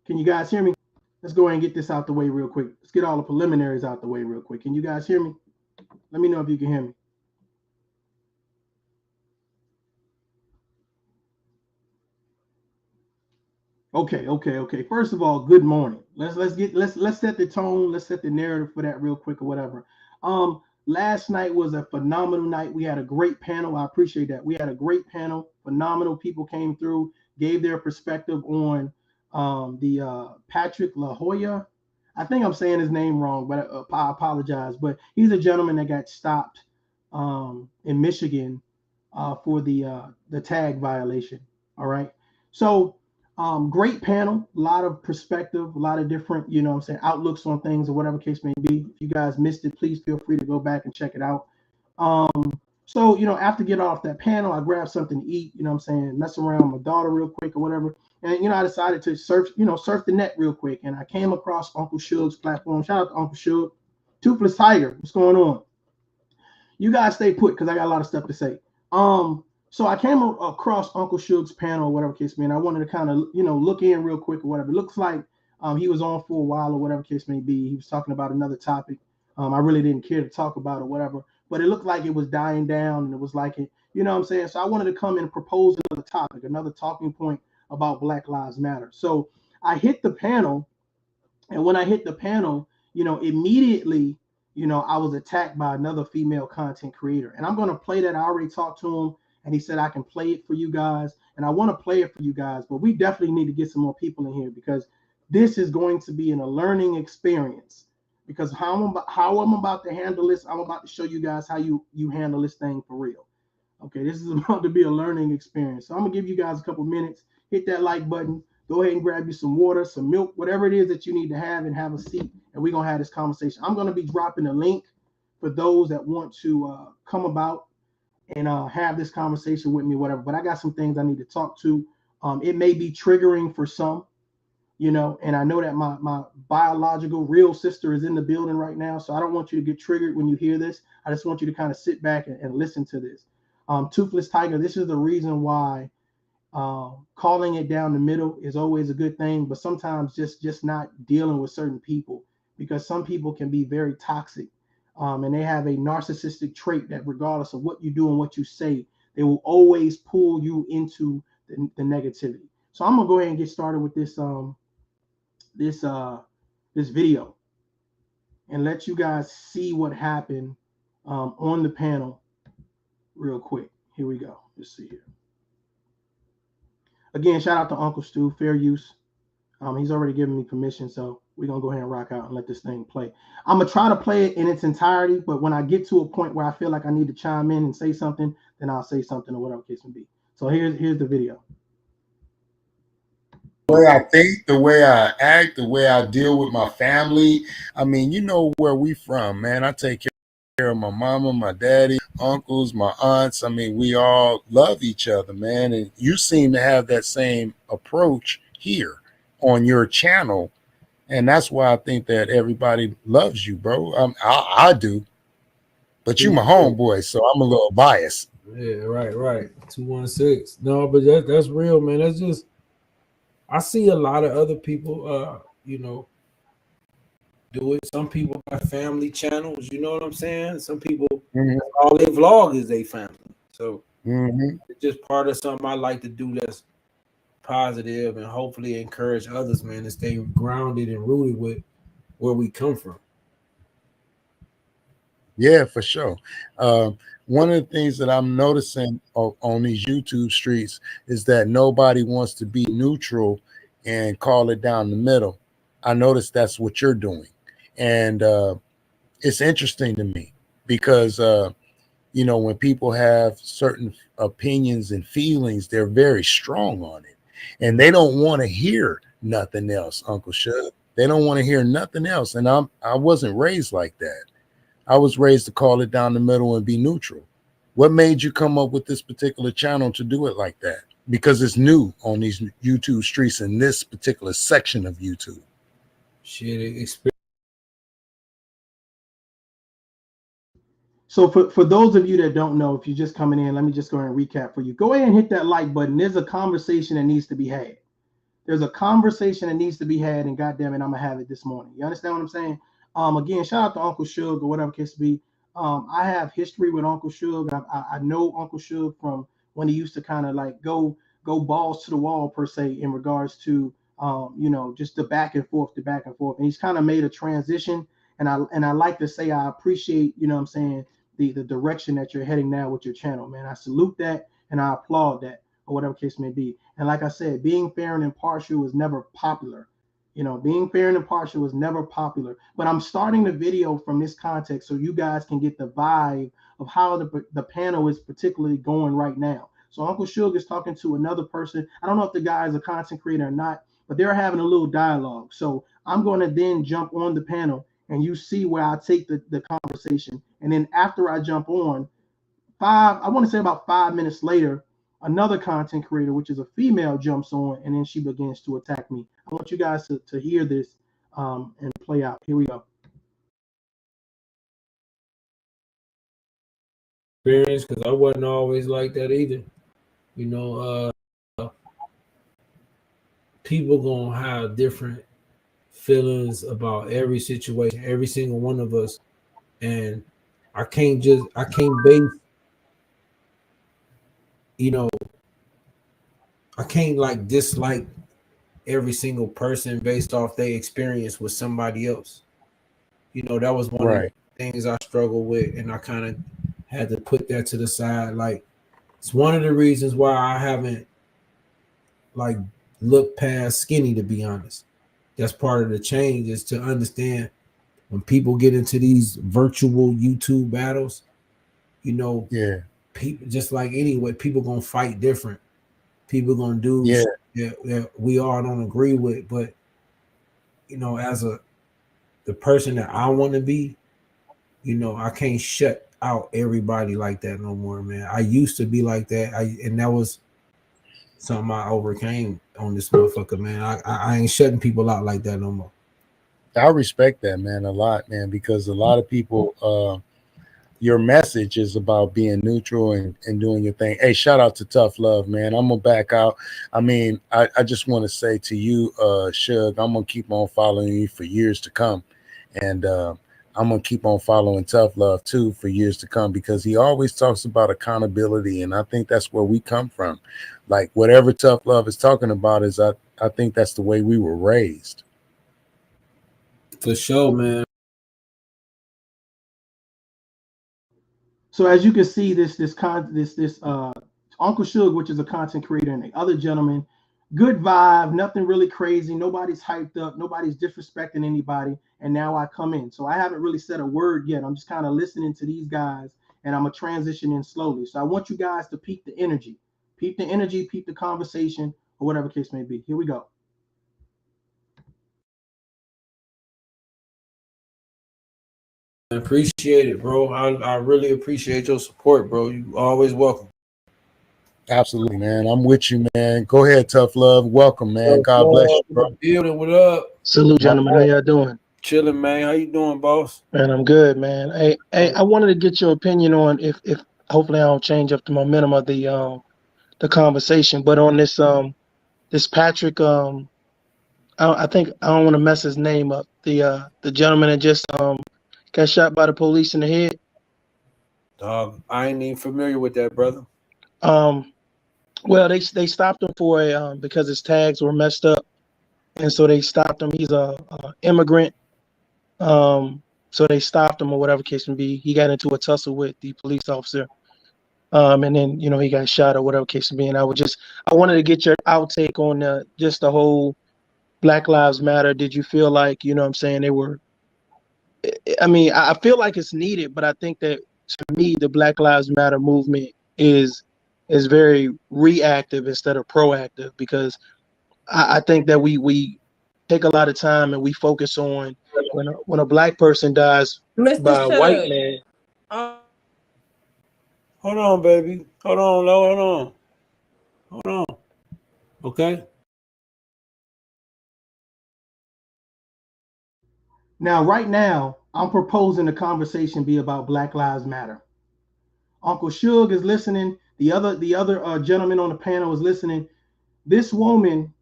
Can you guys hear me? Let's go ahead and get this out the way real quick. Let's get all the preliminaries out the way real quick. Can you guys hear me? Let me know if you can hear me. Okay. First of all, good morning. Let's set the tone. Let's set the narrative for that real quick or whatever. Last night was a phenomenal night. We had a great panel. I appreciate that. We had a great panel. Phenomenal people came through, gave their perspective on the Patrick La Hoya. I think I'm saying his name wrong, but I apologize. But he's a gentleman that got stopped in Michigan for the tag violation. All right. So great panel, a lot of perspective, a lot of different, I'm saying, outlooks on things or whatever case may be. If you guys missed it, please feel free to go back and check it out. So, after getting off that panel, I grabbed something to eat, I'm saying, mess around with my daughter real quick or whatever. And, I decided to surf the net real quick. And I came across Uncle Suge's platform. Shout out to Uncle Suge. Toothless Tiger, what's going on? You guys stay put because I got a lot of stuff to say. So I came across Uncle Suge's panel or whatever case may be. I wanted to kind of, look in real quick or whatever. It looks like he was on for a while or whatever case may be. He was talking about another topic. I really didn't care to talk about or whatever, but it looked like it was dying down and it was like it, you know what I'm saying? So I wanted to come and propose another topic, another talking point about Black Lives Matter. So I hit the panel, and when I hit the panel, immediately, I was attacked by another female content creator. And I'm going to play that. I already talked to him and he said I can play it for you guys. And I want to play it for you guys, but we definitely need to get some more people in here because this is going to be a learning experience. Because how I'm about to handle this, I'm about to show you guys how you handle this thing for real. Okay, this is about to be a learning experience. So I'm gonna give you guys a couple minutes. Hit that like button. Go ahead and grab you some water, some milk, whatever it is that you need to have, and have a seat. And we're gonna have this conversation. I'm gonna be dropping a link for those that want to come about and have this conversation with me, whatever. But I got some things I need to talk to. It may be triggering for some, and I know that my biological real sister is in the building right now. So I don't want you to get triggered when you hear this. I just want you to kind of sit back and listen to this. Toothless Tiger, this is the reason why calling it down the middle is always a good thing, but sometimes just not dealing with certain people, because some people can be very toxic, and they have a narcissistic trait that regardless of what you do and what you say, they will always pull you into the negativity. So I'm gonna go ahead and get started with this this video and let you guys see what happened on the panel real quick. Here we go. Let's see here. Again, shout out to Uncle Stu, fair use. He's already given me permission, so we're gonna go ahead and rock out and let this thing play. I'm gonna try to play it in its entirety, but when I get to a point where I feel like I need to chime in and say something, then I'll say something or whatever case may be. So here's the video. The way I think, the way I act, the way I deal with my family. I mean, you know where we from, man. I take care of my mama, my daddy, uncles, my aunts. I mean, we all love each other, man. And you seem to have that same approach here on your channel. And that's why I think that everybody loves you, bro. I do. But you my homeboy, so I'm a little biased. Yeah, right. 216. No, but that's real, man. That's just, I see a lot of other people, do it. Some people got family channels, you know what I'm saying? Some people, all they vlog is their family. So it's just part of something I like to do that's positive and hopefully encourage others, man, to stay grounded and rooted with where we come from. Yeah, for sure. One of the things that I'm noticing on these YouTube streets is that nobody wants to be neutral and call it down the middle. I noticed that's what you're doing. And it's interesting to me because, when people have certain opinions and feelings, they're very strong on it. And they don't want to hear nothing else, Uncle Shug. They don't want to hear nothing else. And I wasn't raised like that. I was raised to call it down the middle and be neutral. What made you come up with this particular channel to do it like that? Because it's new on these YouTube streets in this particular section of YouTube. So for those of you that don't know, if you're just coming in, let me just go ahead and recap for you. Go ahead and hit that like button. There's a conversation that needs to be had. There's a conversation that needs to be had, and goddamn it, I'm gonna have it this morning. You understand what I'm saying? Again, shout out to Uncle Suge or whatever case be. I have history with Uncle Suge. I know Uncle Suge from when he used to kind of like go balls to the wall per se in regards to just the back and forth, and he's kind of made a transition. And I like to say I appreciate, what I'm saying, the direction that you're heading now with your channel, man. I salute that and I applaud that, or whatever case may be. And like I said, being fair and impartial was never popular. Being fair and impartial was never popular. But I'm starting the video from this context so you guys can get the vibe of how the panel is particularly going right now. So Uncle Suge is talking to another person. I don't know if the guy is a content creator or not, but they're having a little dialogue. So I'm going to then jump on the panel and you see where I take the conversation. And then after I jump on, I want to say about 5 minutes later, another content creator, which is a female, jumps on and then she begins to attack me. I want you guys to hear this and play out. Here we go. Experience, because I wasn't always like that either. People gonna have different feelings about every situation, every single one of us, and I can't base, I can't like dislike every single person based off their experience with somebody else. That was one of the things I struggled with, and I kind of had to put that to the side. Like, it's one of the reasons why I haven't like looked past skinny, to be honest. That's part of the change, is to understand when people get into these virtual YouTube battles, people, just like anyway, people gonna fight different. People gonna do that we all don't agree with, but as the person that I want to be, I can't shut out everybody like that no more, man. I used to be like that, and that was something I overcame on this motherfucker, man. I ain't shutting people out like that no more. I respect that, man, a lot, man, because a lot of people, your message is about being neutral and doing your thing. Hey, shout out to Tough Love, man. I'm gonna back out. I mean, I just want to say to you, Suge, I'm gonna keep on following you for years to come, and I'm gonna keep on following Tough Love too for years to come, because he always talks about accountability, and I think that's where we come from. Like, whatever Tough Love is talking about is I think that's the way we were raised. For sure, man. So as you can see, this Uncle Suge, which is a content creator, and the other gentleman, good vibe, nothing really crazy. Nobody's hyped up. Nobody's disrespecting anybody. And now I come in. So I haven't really said a word yet. I'm just kind of listening to these guys, and I'm going to transition in slowly. So I want you guys to peep the energy. Peep the energy, peep the conversation, or whatever case may be. Here we go. I appreciate it, bro. I really appreciate your support, bro. You always welcome. Absolutely, man. I'm with you, man. Go ahead, Tough Love. Welcome, man. God bless you, bro. Building, what up? Salute, gentlemen. How y'all doing? Chilling, man. How you doing, boss? Man, I'm good, man. Hey, I wanted to get your opinion on if hopefully I don't change up the momentum of the conversation, but on this Patrick, I think I don't want to mess his name up. The gentleman that just got shot by the police in the head. Dog, I ain't even familiar with that, brother. Well, they stopped him for because his tags were messed up, and so they stopped him. He's a immigrant. So they stopped him or whatever case may be. He got into a tussle with the police officer. And then, he got shot or whatever case may be. And I wanted to get your outtake on just the whole Black Lives Matter. Did you feel like, what I'm saying, I feel like it's needed, but I think that to me, the Black Lives Matter movement is very reactive instead of proactive, because I think that we take a lot of time and we focus on when a black person dies by a white man. Hold on, baby. Hold on, Lo. Hold on. Okay. Now, right now, I'm proposing the conversation be about Black Lives Matter. Uncle Suge is listening. The other gentleman on the panel is listening. This woman,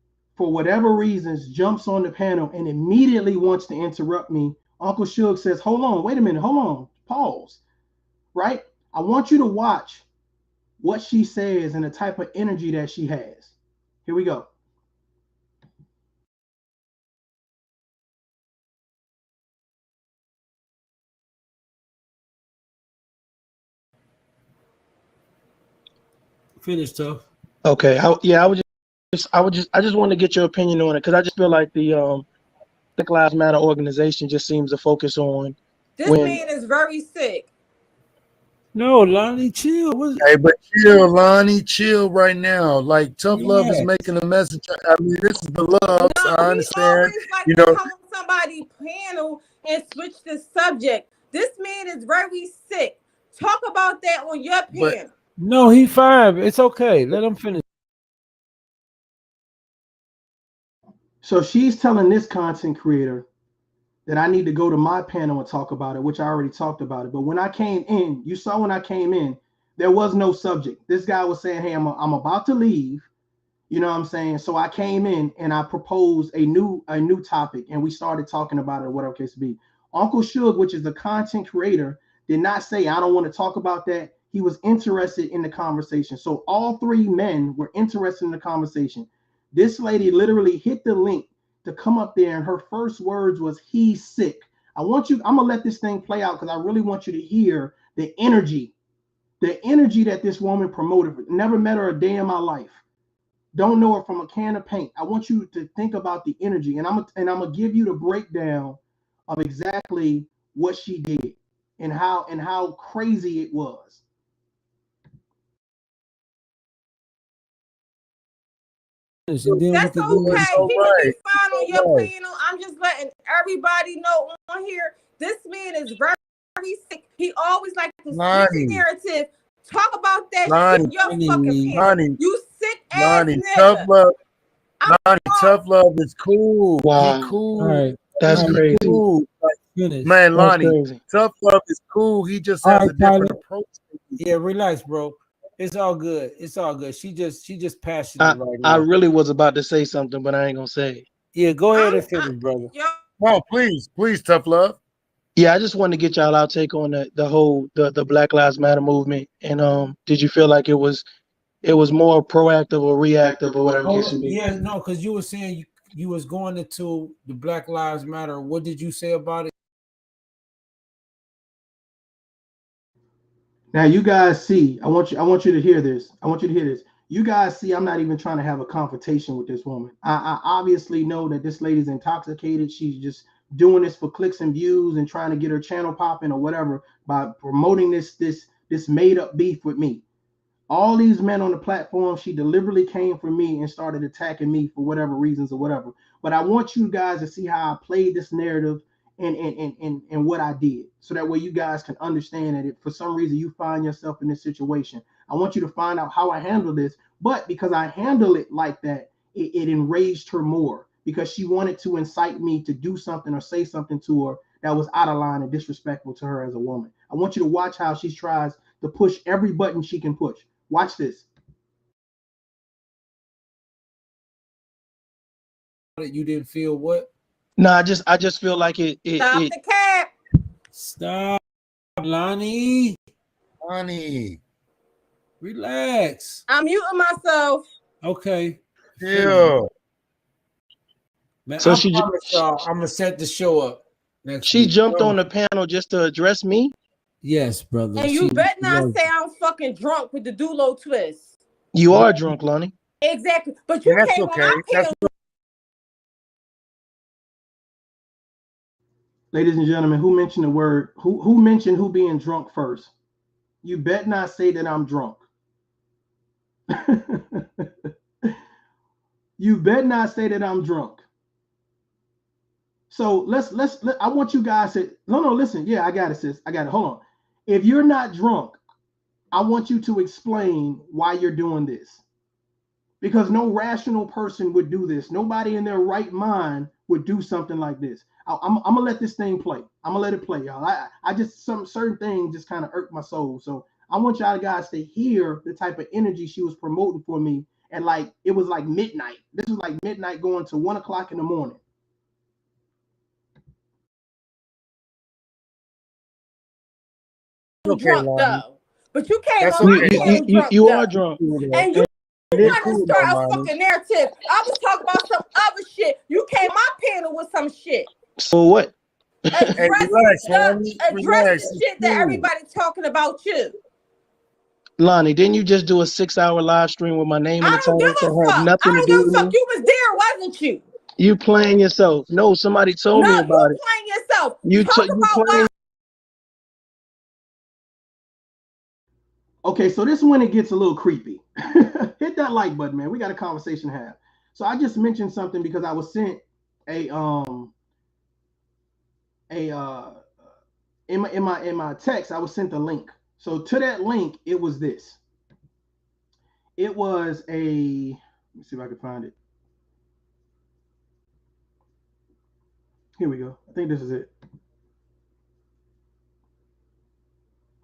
for whatever reasons, jumps on the panel and immediately wants to interrupt me. Uncle Suge says, hold on, wait a minute, hold on, pause, right? I want you to watch what she says and the type of energy that she has. Here we go. Finish, tough. Okay. I just want to get your opinion on it because I just feel like the Black Lives Matter organization just seems to focus on this man is very sick. No, Lonnie, chill. Hey, but chill, Lonnie, chill right now. Like Tough Love is Yes. making a message. I mean, this is the love. No, I he understand. always like You to know, come on somebody's panel and switch the subject. This man is very sick. Talk about that on your But- panel. No, he fine. It's okay. Let him finish. So she's telling this content creator that I need to go to my panel and talk about it, which I already talked about it. But when I came in, you saw when I came in, there was no subject. This guy was saying, hey, I'm about to leave. You know what I'm saying? So I came in and I proposed a new topic and we started talking about it, or whatever case be. Uncle Suge, which is the content creator, did not say, I don't want to talk about that. He was interested in the conversation. So all three men were interested in the conversation. This lady literally hit the link to come up there, and her first words was, he's sick. I'm gonna let this thing play out because I really want you to hear the energy that this woman promoted. Never met her a day in my life. Don't know her from a can of paint. I want you to think about the energy, and I'm gonna give you the breakdown of exactly what she did and how crazy it was. That's okay. He can be fine on your panel. I'm just letting everybody know on here. This man is very, very sick. He always like to switch the narrative. Talk about that shit on your fucking panel. You sick ass nigga. Tough love. Tough love is cool. Wow. He cool. Right. That's crazy. Cool. Man, Lonnie, Tough love is cool. He just has a different approach. Yeah, relax, bro. It's all good. It's all good. She just passionate right now. I really was about to say something, but I ain't gonna say it. Yeah, go ahead and finish, brother. No, please, Tough Love. Yeah, I just wanted to get y'all outtake on the whole Black Lives Matter movement. And did you feel like it was more proactive or reactive or whatever it should be? Yeah, no, because you were saying you was going into the Black Lives Matter. What did you say about it? Now you guys see, I want you to hear this. You guys see, I'm not even trying to have a confrontation with this woman. I obviously know that this lady's intoxicated. She's just doing this for clicks and views and trying to get her channel popping or whatever by promoting this made up beef with me. All these men on the platform, she deliberately came for me and started attacking me for whatever reasons or whatever. But I want you guys to see how I played this narrative and what I did, so that way you guys can understand that if for some reason you find yourself in this situation, I want you to find out how I handle this. But because I handle it like that, it enraged her more because she wanted to incite me to do something or say something to her that was out of line and disrespectful to her as a woman. I want you to watch how she tries to push every button she can push. Watch this. You didn't feel what? No, I just feel like it. Stop the cap. Stop, Lonnie. Relax. I'm muting myself. Okay. Yeah. Man, So I'm gonna set the show up next She week. jumped on the panel just to address me. Yes, brother. And you better not say I'm fucking drunk with the Dulo twist. You are drunk, Lonnie. Exactly. But you came on my panel. Ladies and gentlemen, who mentioned the word? Who mentioned who being drunk first? You bet not say that I'm drunk. You bet not say that I'm drunk. So I want you guys to listen. Yeah, I got it, sis. I got it. Hold on. If you're not drunk, I want you to explain why you're doing this. Because no rational person would do this. Nobody in their right mind would do something like this. I'm gonna let this thing play. I'm gonna let it play, y'all. I just some certain things just kind of irk my soul. So I want y'all guys to hear the type of energy she was promoting for me at like, it was like midnight. This was like midnight going to 1 o'clock in the morning. Okay, drunk though, but you came That's on okay, my panel drunk. You though. are drunk, and you trying to start a fucking narrative. I was talking about some other shit. You came my panel with some shit. So what? Address the shit that everybody talking about you. Lonnie, didn't you just do a 6-hour live stream with my name in the title that had nothing to do with me? You was there, wasn't you? You playing yourself. No, somebody told me about it. Playing yourself. You playing. Okay, so this is when it gets a little creepy. Hit that like button, man. We got a conversation to have. So I just mentioned something because I was sent in my text, I was sent a link. So to that link, it was this. It was let me see if I can find it. Here we go. I think this is it.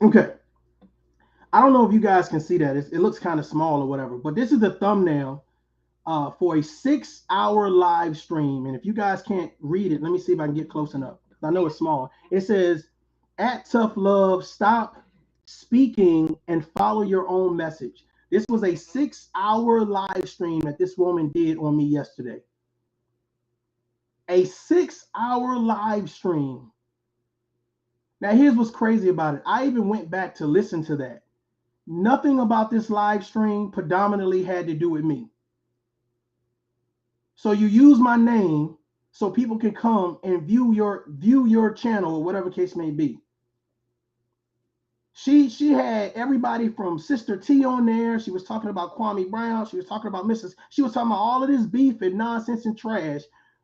Okay. I don't know if you guys can see that. It looks kind of small or whatever, but this is the thumbnail for a 6-hour live stream. And if you guys can't read it, let me see if I can get close enough. I know it's small. It says, at TOUGHLOVE, stop speaking and follow your own message. This was a 6-hour live stream that this woman did on me yesterday. A 6-hour live stream. Now, here's what's crazy about it. I even went back to listen to that. Nothing about this live stream predominantly had to do with me. So you use my name so people can come and view your channel or whatever case may be. She had everybody from Sister T on there. She was talking about Kwame Brown. She was talking about she was talking about all of this beef and nonsense and trash,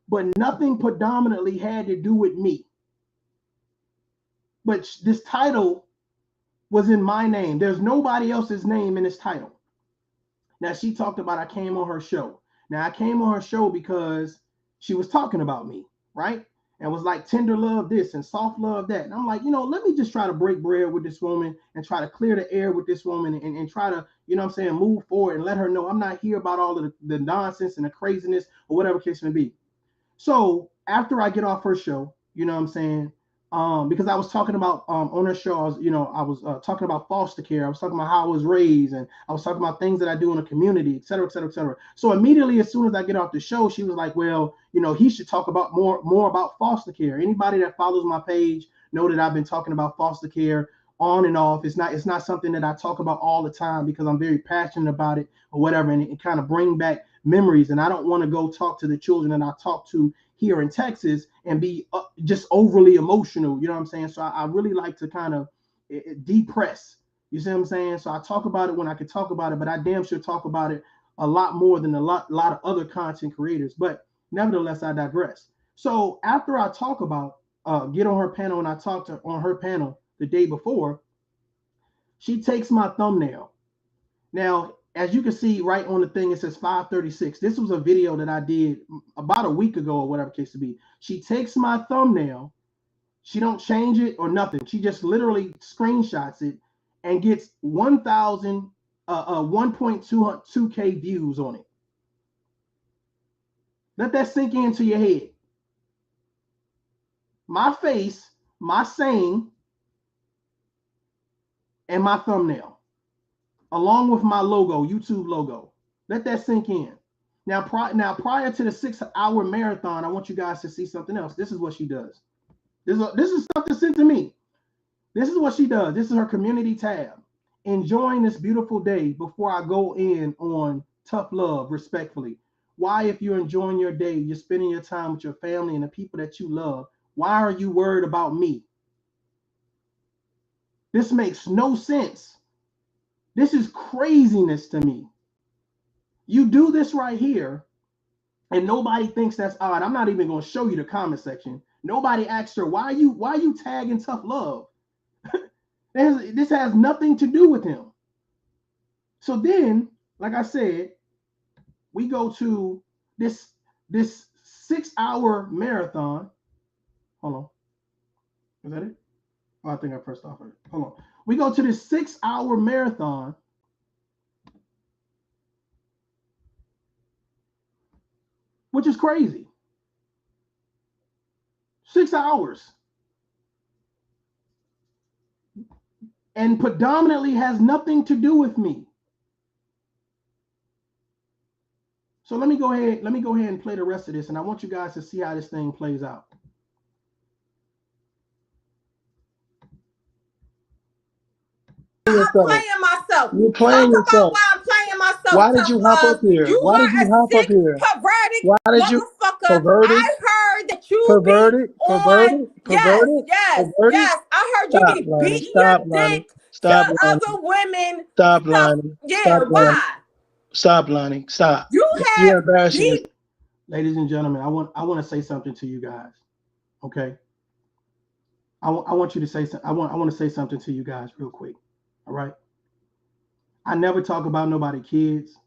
but nothing predominantly had to do with me. But this title was in my name. There's nobody else's name in this title. Now, she talked about I came on her show. Now, I came on her show because she was talking about me, right? And was like tender love this and soft love that. And I'm like, let me just try to break bread with this woman and try to clear the air with this woman and try to, move forward and let her know I'm not here about all of the nonsense and the craziness or whatever case may be. So after I get off her show, because I was talking about on her show, I was talking about foster care. I was talking about how I was raised, and I was talking about things that I do in the community, et cetera, et cetera, et cetera. So immediately, as soon as I get off the show, she was like, well, he should talk about more about foster care. Anybody that follows my page know that I've been talking about foster care on and off. It's not something that I talk about all the time because I'm very passionate about it or whatever, and it kind of bring back memories. And I don't want to go talk to the children that I talk to here in Texas and be just overly emotional, you know what I'm saying? So I really like to kind of depress, you see what I'm saying? So I talk about it when I can talk about it, but I damn sure talk about it a lot more than a lot of other content creators. But nevertheless, I digress. So after I talk about get on her panel, and I talked to on her panel the day before, she takes my thumbnail. Now, as you can see right on the thing, it says 536. This was a video that I did about a week ago or whatever case to be. She takes my thumbnail. She don't change it or nothing. She just literally screenshots it and gets 1.22K views on it. Let that sink into your head. My face, my saying, and my thumbnail, along with my logo, YouTube logo. Let that sink in. Now, prior to the 6-hour marathon, I want you guys to see something else. This is what she does. This is stuff that's sent to me. This is what she does. This is her community tab. Enjoying this beautiful day before I go in on tough love, respectfully. Why, if you're enjoying your day, you're spending your time with your family and the people that you love, why are you worried about me? This makes no sense. This is craziness to me. You do this right here, and nobody thinks that's odd. I'm not even going to show you the comment section. Nobody asked her, why are you tagging tough love? This has nothing to do with him. So then, like I said, we go to this 6-hour marathon. Hold on. Is that it? Oh, I think I pressed off it. Hold on. We go to this 6-hour marathon. which is crazy. 6 hours. And predominantly has nothing to do with me. So let me go ahead and play the rest of this, and I want you guys to see how this thing plays out. I'm playing myself. You're playing Talk yourself. about why I'm playing myself. Why did you hop up here? Why did you hop up here? Perverted Why did you perverted? I heard that you perverted? Yes. I heard you be beating your dick to other women. Stop lying. Yeah, why? Stop lying. Stop. You're embarrassing. Ladies and gentlemen, I want to say something to you guys. Okay. I want you to say something. I want to say something to you guys real quick. All right. I never talk about nobody's kids.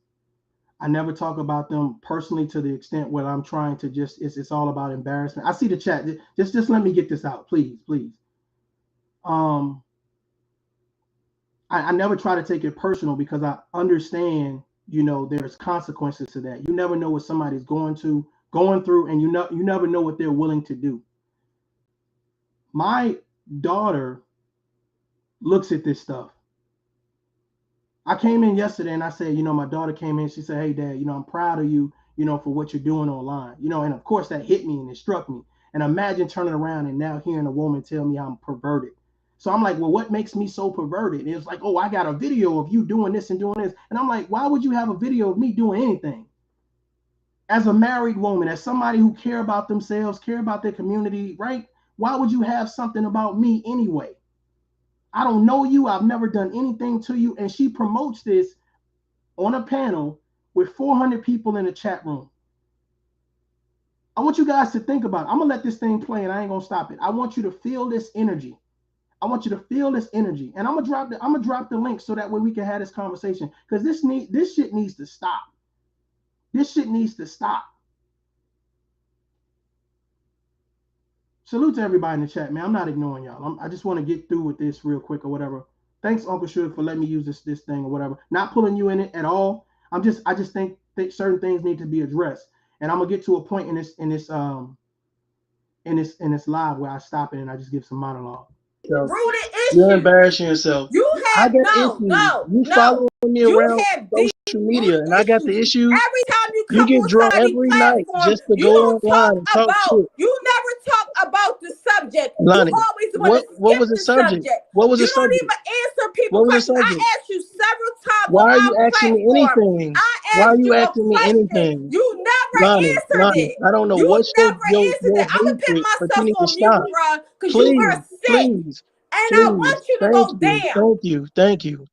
I never talk about them personally to the extent where I'm trying to just, it's all about embarrassment. I see the chat. Just let me get this out, please. I never try to take it personal because I understand, there's consequences to that. You never know what somebody's going through, and you never know what they're willing to do. My daughter looks at this stuff. I came in yesterday and I said, my daughter came in. She said, "Hey, Dad, I'm proud of you, for what you're doing online." And of course that hit me and it struck me. And imagine turning around and now hearing a woman tell me I'm perverted. So I'm like, well, what makes me so perverted? And it's like, oh, I got a video of you doing this and doing this. And I'm like, why would you have a video of me doing anything? As a married woman, as somebody who care about themselves, care about their community, right? Why would you have something about me anyway? I don't know you. I've never done anything to you. And she promotes this on a panel with 400 people in the chat room. I want you guys to think about it. I'm going to let this thing play and I ain't going to stop it. I want you to feel this energy. I want you to feel this energy. And I'm going to drop the link so that way we can have this conversation, because this shit needs to stop. This shit needs to stop. Salute to everybody in the chat, man. I'm not ignoring y'all. I just want to get through with this real quick or whatever. Thanks, Uncle Suge, for letting me use this thing or whatever. Not pulling you in it at all. I just think certain things need to be addressed. And I'm gonna get to a point in this live where I stop it and I just give some monologue. You're embarrassing yourself. You have You follow me around social media, and I got the issues. Every time you get drunk every night just to go online and talk shit. You never talk about the subject. Lonnie, you always what was the subject? What was the subject? You don't even answer people questions. I asked you several times. Why are you asking me anything? Why are you asking me anything? You never answered it. I don't know what's your hatred, but you need to stop. Please. And I want you to go down. Thank you.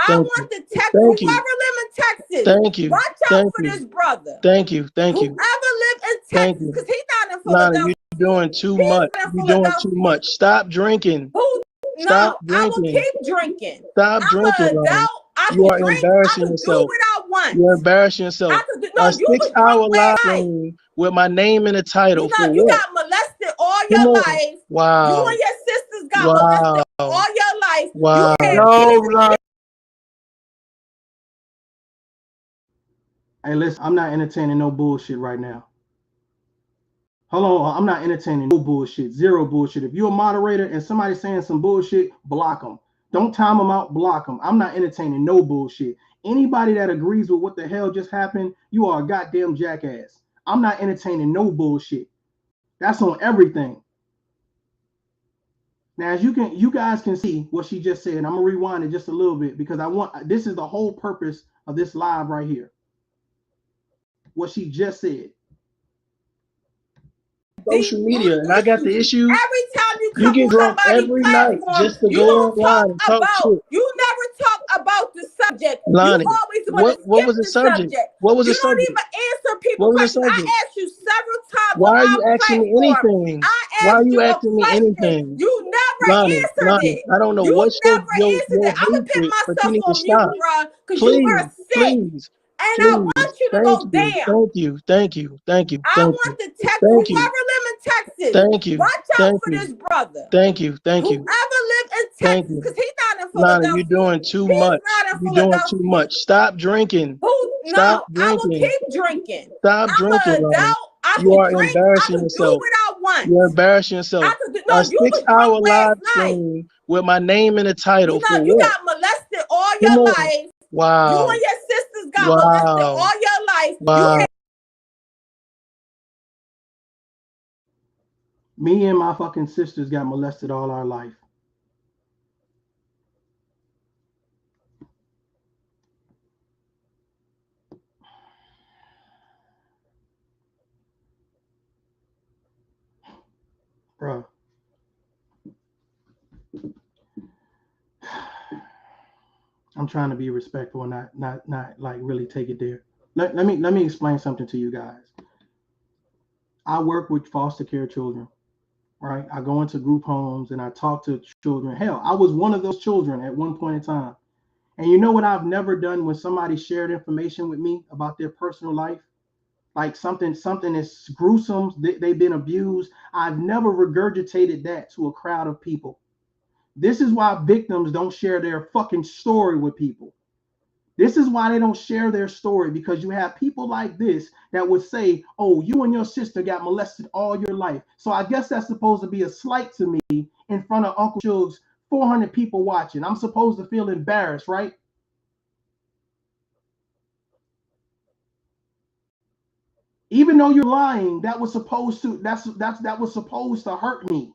I want to text whoever live in Texas. Thank you. Watch out for this brother. Thank you. Whoever live in Texas, because he's not in Philadelphia. Lonnie, you're doing too much. You're doing too much. Stop drinking. Stop drinking. I will keep drinking. Stop drinking, Lonnie. You are embarrassing yourself. You're embarrassing yourself. A 6-hour live stream with my name in the title. You got molested all your life. Wow. You and your sisters got molested all your life. Wow. Hey, listen, I'm not entertaining no bullshit right now. Hold on, I'm not entertaining no bullshit. Zero bullshit. If you're a moderator and somebody's saying some bullshit, block them. Don't time them out, block them. I'm not entertaining no bullshit. Anybody that agrees with what the hell just happened, you are a goddamn jackass. I'm not entertaining no bullshit. That's on everything. Now, as you guys can see what she just said, I'm gonna rewind it just a little bit because this is the whole purpose of this live right here. What she just said. Social media, and I got the issues. Every time you get drunk every night just to go online and talk shit. You never talk about the subject. Lonnie, you always what was the subject? What was the subject? You don't even answer people questions. I asked you several times. Why are you asking me anything? Why are you asking me anything? You never answered it. I don't know what's your hatred, but you need to stop. Please. And I want you to go down. Thank you. I want to text whoever live in Texas. Thank you. Watch out for this brother. Thank you. Whoever live in Texas, because he's not in Philadelphia. Lonnie, you're doing too much. You're doing too much. Stop drinking. Stop I will drinking. keep drinking. Stop I'm drinking, an adult. Ronnie. I You can are drink. embarrassing I can yourself. do what I want. You're embarrassing yourself. I could, no, A you was 6-hour drunk live last night. stream with my name in the title. You know, for you what? got molested all Come your on. life. Wow. You and your sisters got Wow. molested all your life. Wow. Me and my fucking sisters got molested all our life. Bro. I'm trying to be respectful and not like really take it there. Let me explain something to you guys. I work with foster care children, right? I go into group homes and I talk to children. Hell, I was one of those children at one point in time. And you know what I've never done when somebody shared information with me about their personal life? Like something that's gruesome, they've been abused. I've never regurgitated that to a crowd of people. This is why victims don't share their fucking story with people. This is why they don't share their story, because you have people like this that would say, oh, you and your sister got molested all your life. So I guess that's supposed to be a slight to me in front of Uncle Suge's 400 people watching. I'm supposed to feel embarrassed, right? Even though you're lying, that was supposed to hurt me.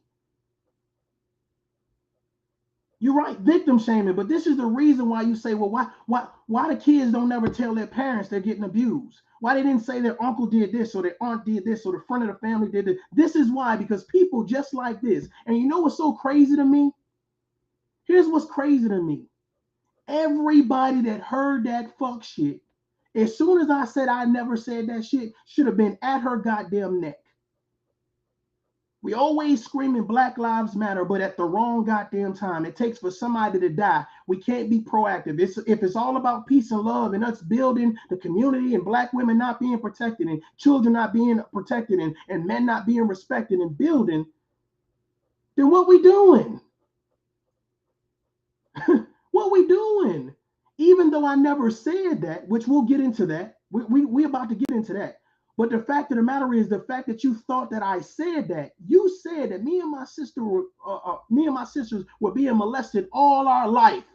You're right, victim shaming, but this is the reason why you say, well, why the kids don't never tell their parents they're getting abused? Why they didn't say their uncle did this or their aunt did this or the front of the family did this? This is why, because people just like this. And you know what's so crazy to me? Here's what's crazy to me. Everybody that heard that fuck shit, as soon as I said I never said that shit, should have been at her goddamn neck. We always screaming Black Lives Matter, but at the wrong goddamn time. It takes for somebody to die. We can't be proactive. If it's all about peace and love and us building the community and Black women not being protected and children not being protected and men not being respected and building, then what we doing? What we doing? Even though I never said that, which we'll get into that. We about to get into that. But the fact of the matter is, the fact that you thought that I said that, you said that me and my sisters were being molested all our life.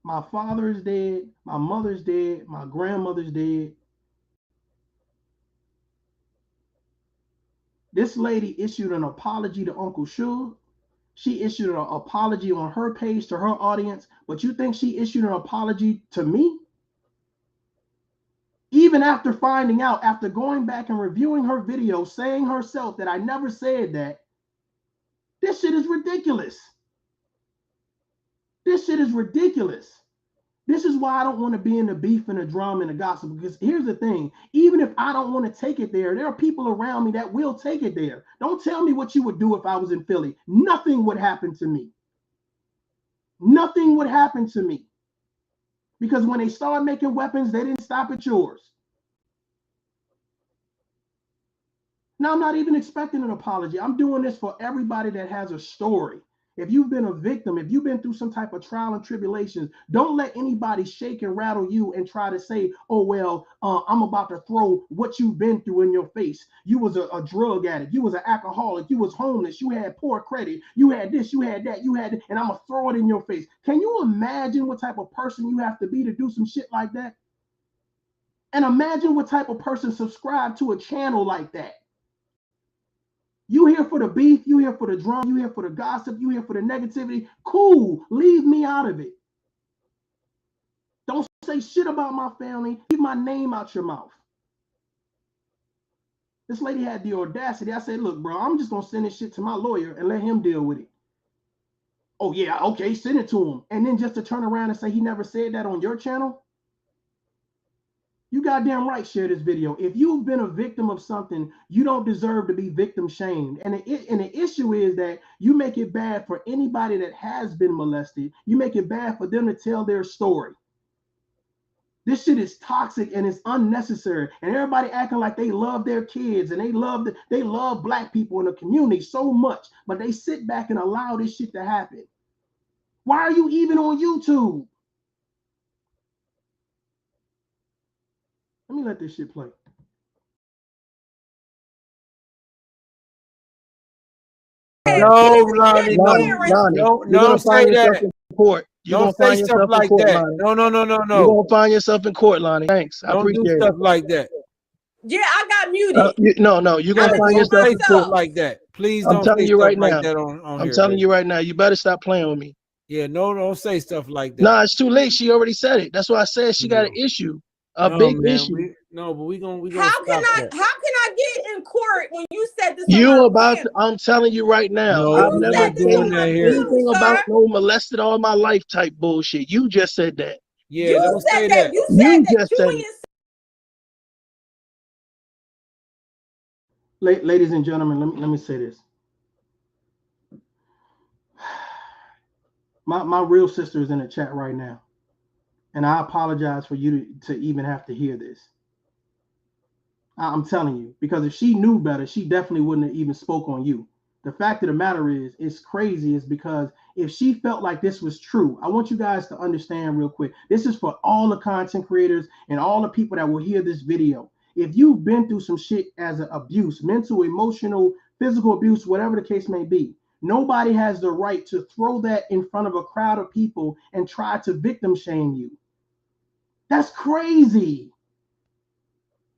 My father is dead, my mother's dead, my grandmother's dead. This lady issued an apology to Uncle Suge. She issued an apology on her page to her audience, but you think she issued an apology to me? Even after finding out, after going back and reviewing her video, saying herself that I never said that, this shit is ridiculous. This shit is ridiculous. This is why I don't want to be in the beef and the drama and the gossip, because here's the thing. Even if I don't want to take it there are people around me that will take it there. Don't tell me what you would do if I was in Philly. Nothing would happen to me. Nothing would happen to me. Because when they started making weapons, they didn't stop at yours. Now, I'm not even expecting an apology. I'm doing this for everybody that has a story. If you've been a victim, if you've been through some type of trial and tribulations, don't let anybody shake and rattle you and try to say, oh, well, I'm about to throw what you've been through in your face. You was a drug addict. You was an alcoholic. You was homeless. You had poor credit. You had this, you had that, and I'm going to throw it in your face. Can you imagine what type of person you have to be to do some shit like that? And imagine what type of person subscribed to a channel like that. You here for the beef, you here for the drama, you here for the gossip, you here for the negativity. Cool, leave me out of it. Don't say shit about my family. Keep my name out your mouth. This lady had the audacity. I said, look, bro, I'm just going to send this shit to my lawyer and let him deal with it. Oh, yeah, okay, send it to him. And then just to turn around and say he never said that on your channel? You goddamn right, share this video. If you've been a victim of something, you don't deserve to be victim shamed. And the issue is that you make it bad for anybody that has been molested. You make it bad for them to tell their story. This shit is toxic and it's unnecessary. And everybody acting like they love their kids and they love Black people in the community so much, but they sit back and allow this shit to happen. Why are you even on YouTube? Let me let this shit play. No, Lonnie, don't say that. In court. You're don't say stuff like court, that. Lonnie. No. You're gonna find yourself in court, Lonnie. Thanks. I appreciate do stuff like that. Yeah, I got muted. You're gonna find yourself in court like that. Please I'm don't telling say you stuff right like now. that on I'm here, telling baby. you right now. You better stop playing with me. Yeah, don't say stuff like that. Nah, it's too late. She already said it. That's why I said she got an issue, big issue. But we gonna how can I get in court when you said this? I'm telling you right now. No, I've never said doing anything about no molested all my life type bullshit. You just said that. Yeah, you don't said say that. You said that. You and Ladies and gentlemen, let me say this. My real sister is in the chat right now, and I apologize for you to even have to hear this. I'm telling you, because if she knew better, she definitely wouldn't have even spoke on you. The fact of the matter is, it's crazy, is because if she felt like this was true, I want you guys to understand real quick. This is for all the content creators and all the people that will hear this video. If you've been through some shit as an abuse, mental, emotional, physical abuse, whatever the case may be, nobody has the right to throw that in front of a crowd of people and try to victim shame you. That's crazy.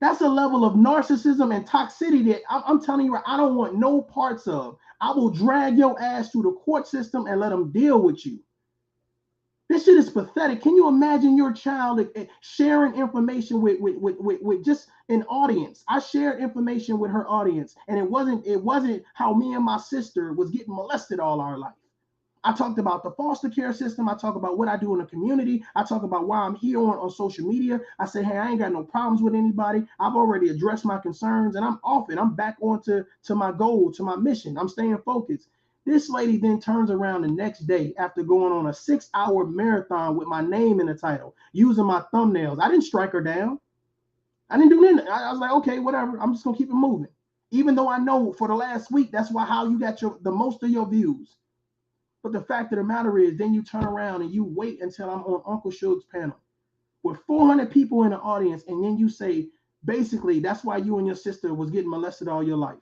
That's a level of narcissism and toxicity that I'm telling you, I don't want no parts of. I will drag your ass through the court system and let them deal with you. This shit is pathetic. Can you imagine your child sharing information with just an audience? I shared information with her audience, and it wasn't how me and my sister was getting molested all our life. I talked about the foster care system. I talk about what I do in the community. I talk about why I'm here on social media. I say, hey, I ain't got no problems with anybody. I've already addressed my concerns, and I'm off it. I'm back on to my goal, to my mission. I'm staying focused. This lady then turns around the next day after going on a 6-hour marathon with my name in the title, using my thumbnails. I didn't strike her down. I didn't do anything. I was like, okay, whatever. I'm just going to keep it moving. Even though I know for the last week, that's how you got the most of your views. But the fact of the matter is, then you turn around and you wait until I'm on Uncle Suge's panel with 400 people in the audience, and then you say, basically, that's why you and your sister was getting molested all your life.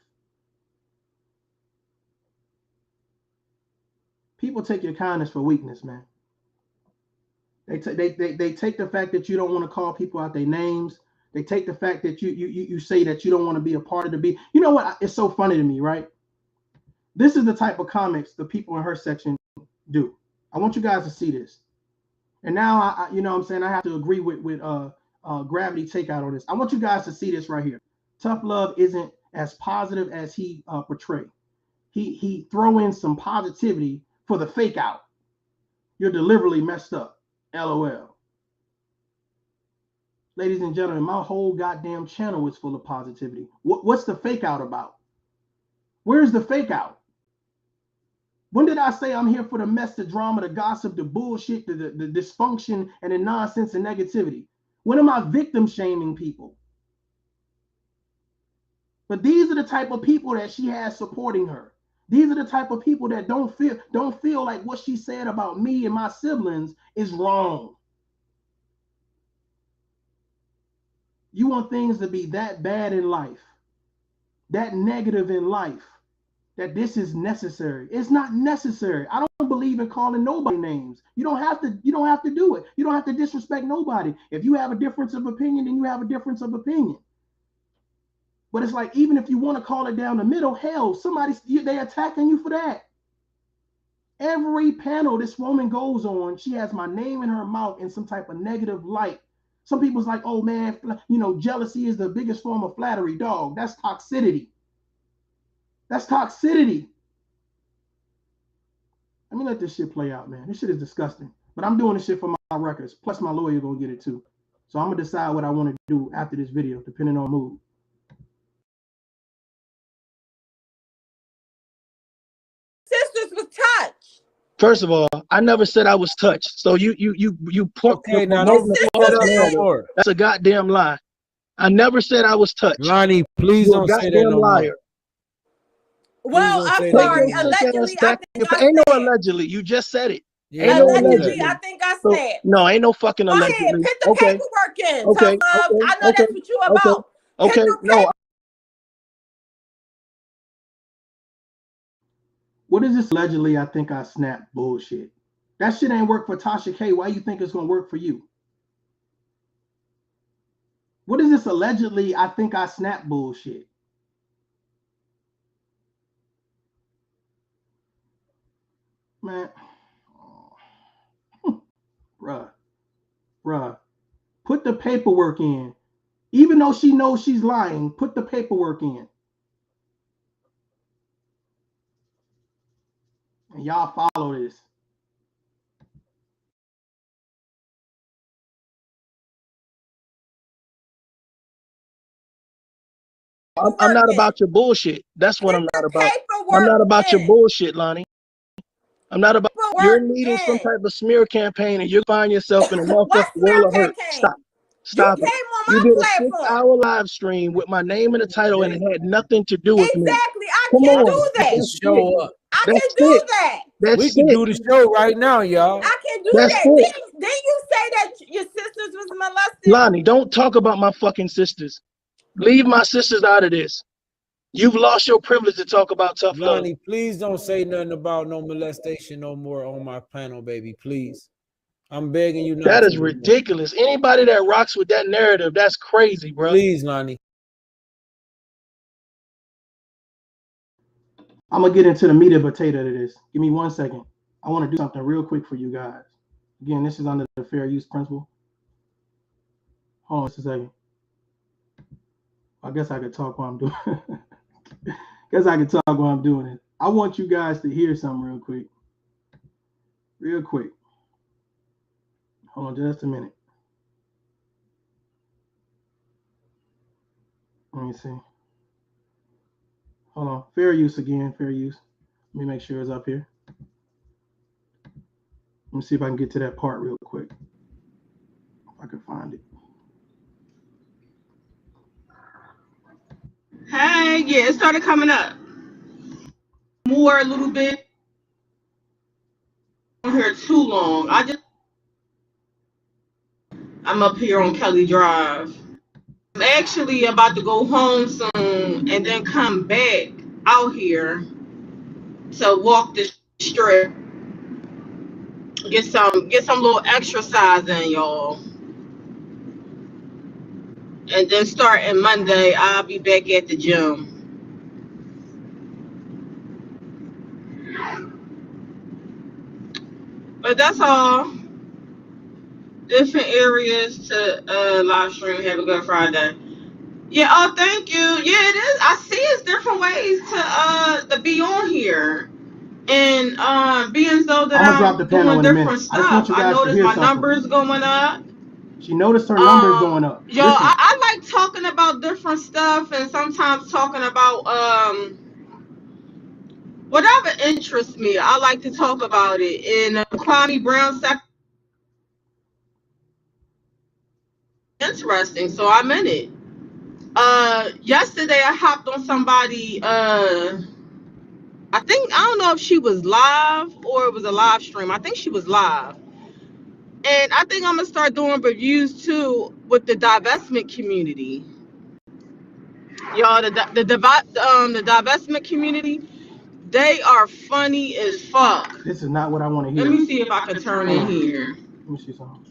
People take your kindness for weakness, man. They take the fact that you don't want to call people out their names. They take the fact that you say that you don't want to be a part of the beat. You know what? It's so funny to me, right? This is the type of comments the people in her section do. I want you guys to see this. And now I you know what I'm saying, I have to agree with Gravity Takeout on this. I want you guys to see this right here. Tough Love isn't as positive as he portrayed. He throw in some positivity for the fake out. You're deliberately messed up. LOL. Ladies and gentlemen, my whole goddamn channel is full of positivity. What's the fake out about? Where's the fake out? When did I say I'm here for the mess, the drama, the gossip, the bullshit, the dysfunction, and the nonsense and negativity? When am I victim shaming people? But these are the type of people that she has supporting her. These are the type of people that don't feel like what she said about me and my siblings is wrong. You want things to be that bad in life, that negative in life, that this is necessary. It's not necessary. I don't believe in calling nobody names. You don't have to do it. You don't have to disrespect nobody. If you have a difference of opinion, then you have a difference of opinion. But it's like, even if you want to call it down the middle, hell, they attacking you for that. Every panel this woman goes on, she has my name in her mouth in some type of negative light. Some people's like, oh man, jealousy is the biggest form of flattery. Dog, that's toxicity. That's toxicity. Let me let this shit play out, man. This shit is disgusting. But I'm doing this shit for my records. Plus my lawyer gonna get it too. So I'm gonna decide what I want to do after this video, depending on mood. Sisters was touched. First of all, I never said I was touched. So you okay, now don't that's a goddamn lie. I never said I was touched. Lonnie, please don't say that no liar. Well, I'm sorry. Allegedly, ain't no allegedly. You just said it. Ain't no allegedly, I think I snapped. No, ain't no fucking Go allegedly. ahead, put the paperwork in. Okay. Tough love. I know that's what you about. Okay. No. What is this allegedly? I think I snapped bullshit. That shit ain't work for Tasha K. Why you think it's gonna work for you? What is this allegedly? I think I snapped bullshit. Man, bruh, put the paperwork in. Even though she knows she's lying, put the paperwork in. And y'all follow this. I'm not about your bullshit. That's what I'm not about. I'm not about your bullshit, Lonnie. I'm not about you're leading some type of smear campaign and you find yourself in a motherfucking world of hurt. Stop it. You did a 6-hour live stream with my name in the title and it had nothing to do with me. Exactly. I can do that. Show up. I can do that. We can do the show right now, y'all. I can do that. Didn't you say that your sisters was molested? Lonnie, don't talk about my fucking sisters. Leave my sisters out of this. You've lost your privilege to talk about tough love. Lonnie, please don't say nothing about no molestation no more on my panel, baby. Please. I'm begging you not to. That is ridiculous. Anybody that rocks with that narrative, that's crazy, bro. Please, Lonnie. I'm gonna get into the meat and potato of this. Give me 1 second. I want to do something real quick for you guys. Again, this is under the fair use principle. Hold on just a second. I guess I could talk while I'm doing it. Guess I could talk while I'm doing it. I want you guys to hear something real quick. Real quick. Hold on just a minute. Let me see. Hold on. Fair use again. Fair use. Let me make sure it's up here. Let me see if I can get to that part real quick. If I can find it. Hey, yeah, it started coming up. More a little bit. I'm here too long. I'm up here on Kelly Drive. I'm actually about to go home soon and then come back out here to walk the strip. Get some little exercise in, y'all. And then starting Monday, I'll be back at the gym. But that's all. Different areas to live stream. Have a good Friday. Yeah, oh thank you. Yeah, it is. I see it's different ways to be on here. And being so that I'm doing different stuff. I noticed my numbers going up. She noticed her numbers going up. Yo, I like talking about different stuff and sometimes talking about whatever interests me. I like to talk about it. In Kwame Brown section. Interesting, so I'm in it. Yesterday I hopped on somebody. I don't know if she was live or it was a live stream. I think she was live, and I think I'm gonna start doing reviews too with the divestment community. Y'all, the divestment community, they are funny as fuck. This is not what I want to hear. Let me see if I can turn in here. Let me see something.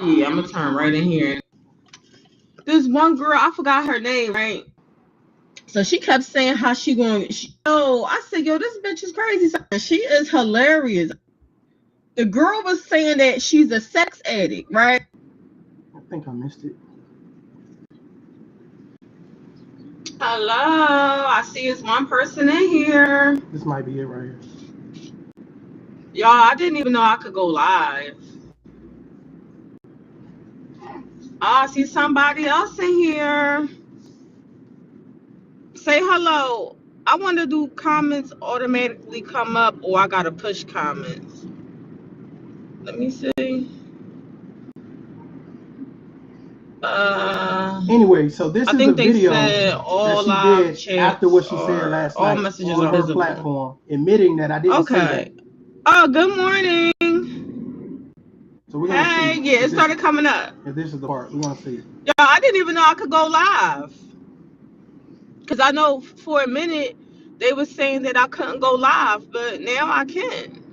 Yeah, I'm gonna turn right in here. This one girl, I forgot her name, right? So she kept saying how she going. I said, yo, this bitch is crazy. She is hilarious. The girl was saying that she's a sex addict, right? I think I missed it. Hello, I see it's one person in here. This might be it right here. Y'all, I didn't even know I could go live. I see somebody else in here. Say hello. I want to do comments automatically come up or I got to push comments. Let me see. Anyway, so this is a video that she did after what she said last night on her platform, admitting that I didn't say that. Oh, good morning. So we're gonna see. Yeah, it started coming up. If this is the part, we're gonna see. Yo, I didn't even know I could go live. Cause I know for a minute they were saying that I couldn't go live, but now I can.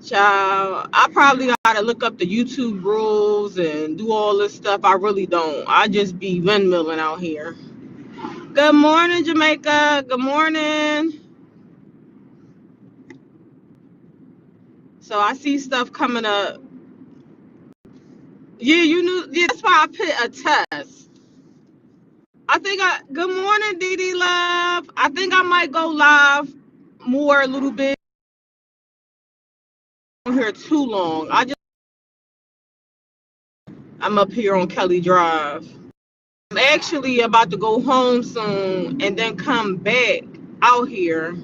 Child, I probably gotta look up the YouTube rules and do all this stuff. I really don't. I just be windmilling out here. Good morning, Jamaica. Good morning. So I see stuff coming up. Yeah, you knew. Yeah, that's why I put a test. Good morning, Dee Love. I think I might go live more a little bit. I'm here too long. I'm up here on Kelly Drive. I'm actually about to go home soon and then come back out here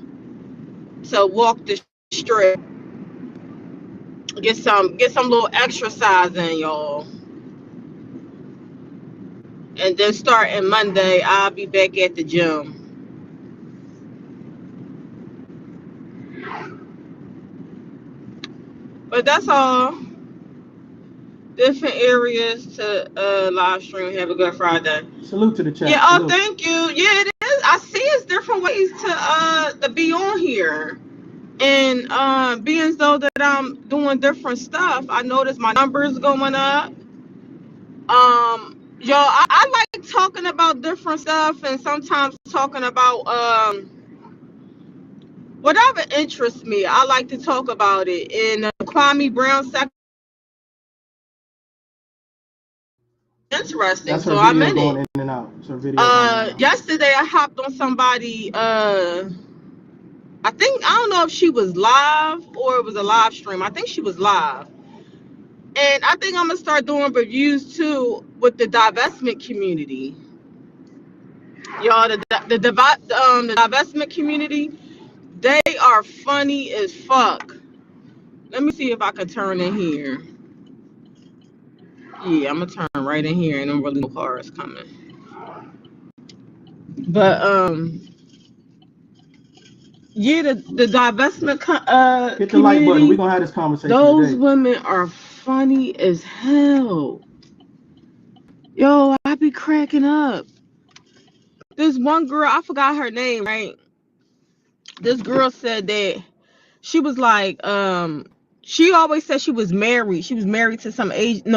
to walk the strip. Get some little exercise in, y'all. And then starting Monday, I'll be back at the gym. But that's all. Different areas to live stream. Have a good Friday. Salute to the chat. Yeah, Salute. Thank you. Yeah, it is. I see it's different ways to be on here. And being as though that I'm doing different stuff, I notice my numbers going up. Yo, I like talking about different stuff and sometimes talking about whatever interests me. I like to talk about it. In Kwame Brown section, interesting. That's her so video I'm in going it. In and out. It's her video going in and out. Yesterday I hopped on somebody. I don't know if she was live or it was a live stream. I think she was live. And I think I'm gonna start doing reviews too with the divestment community. Y'all, the divestment community, they are funny as fuck. Let me see if I can turn in here. Yeah, I'm gonna turn right in here, and I'm really no cars coming. But yeah, the divestment hit the like button. We're gonna have this conversation. Those today. Women are funny as hell. Yo, I be cracking up. This one girl, I forgot her name, right? This girl said that she was like, she always said she was married. She was married to some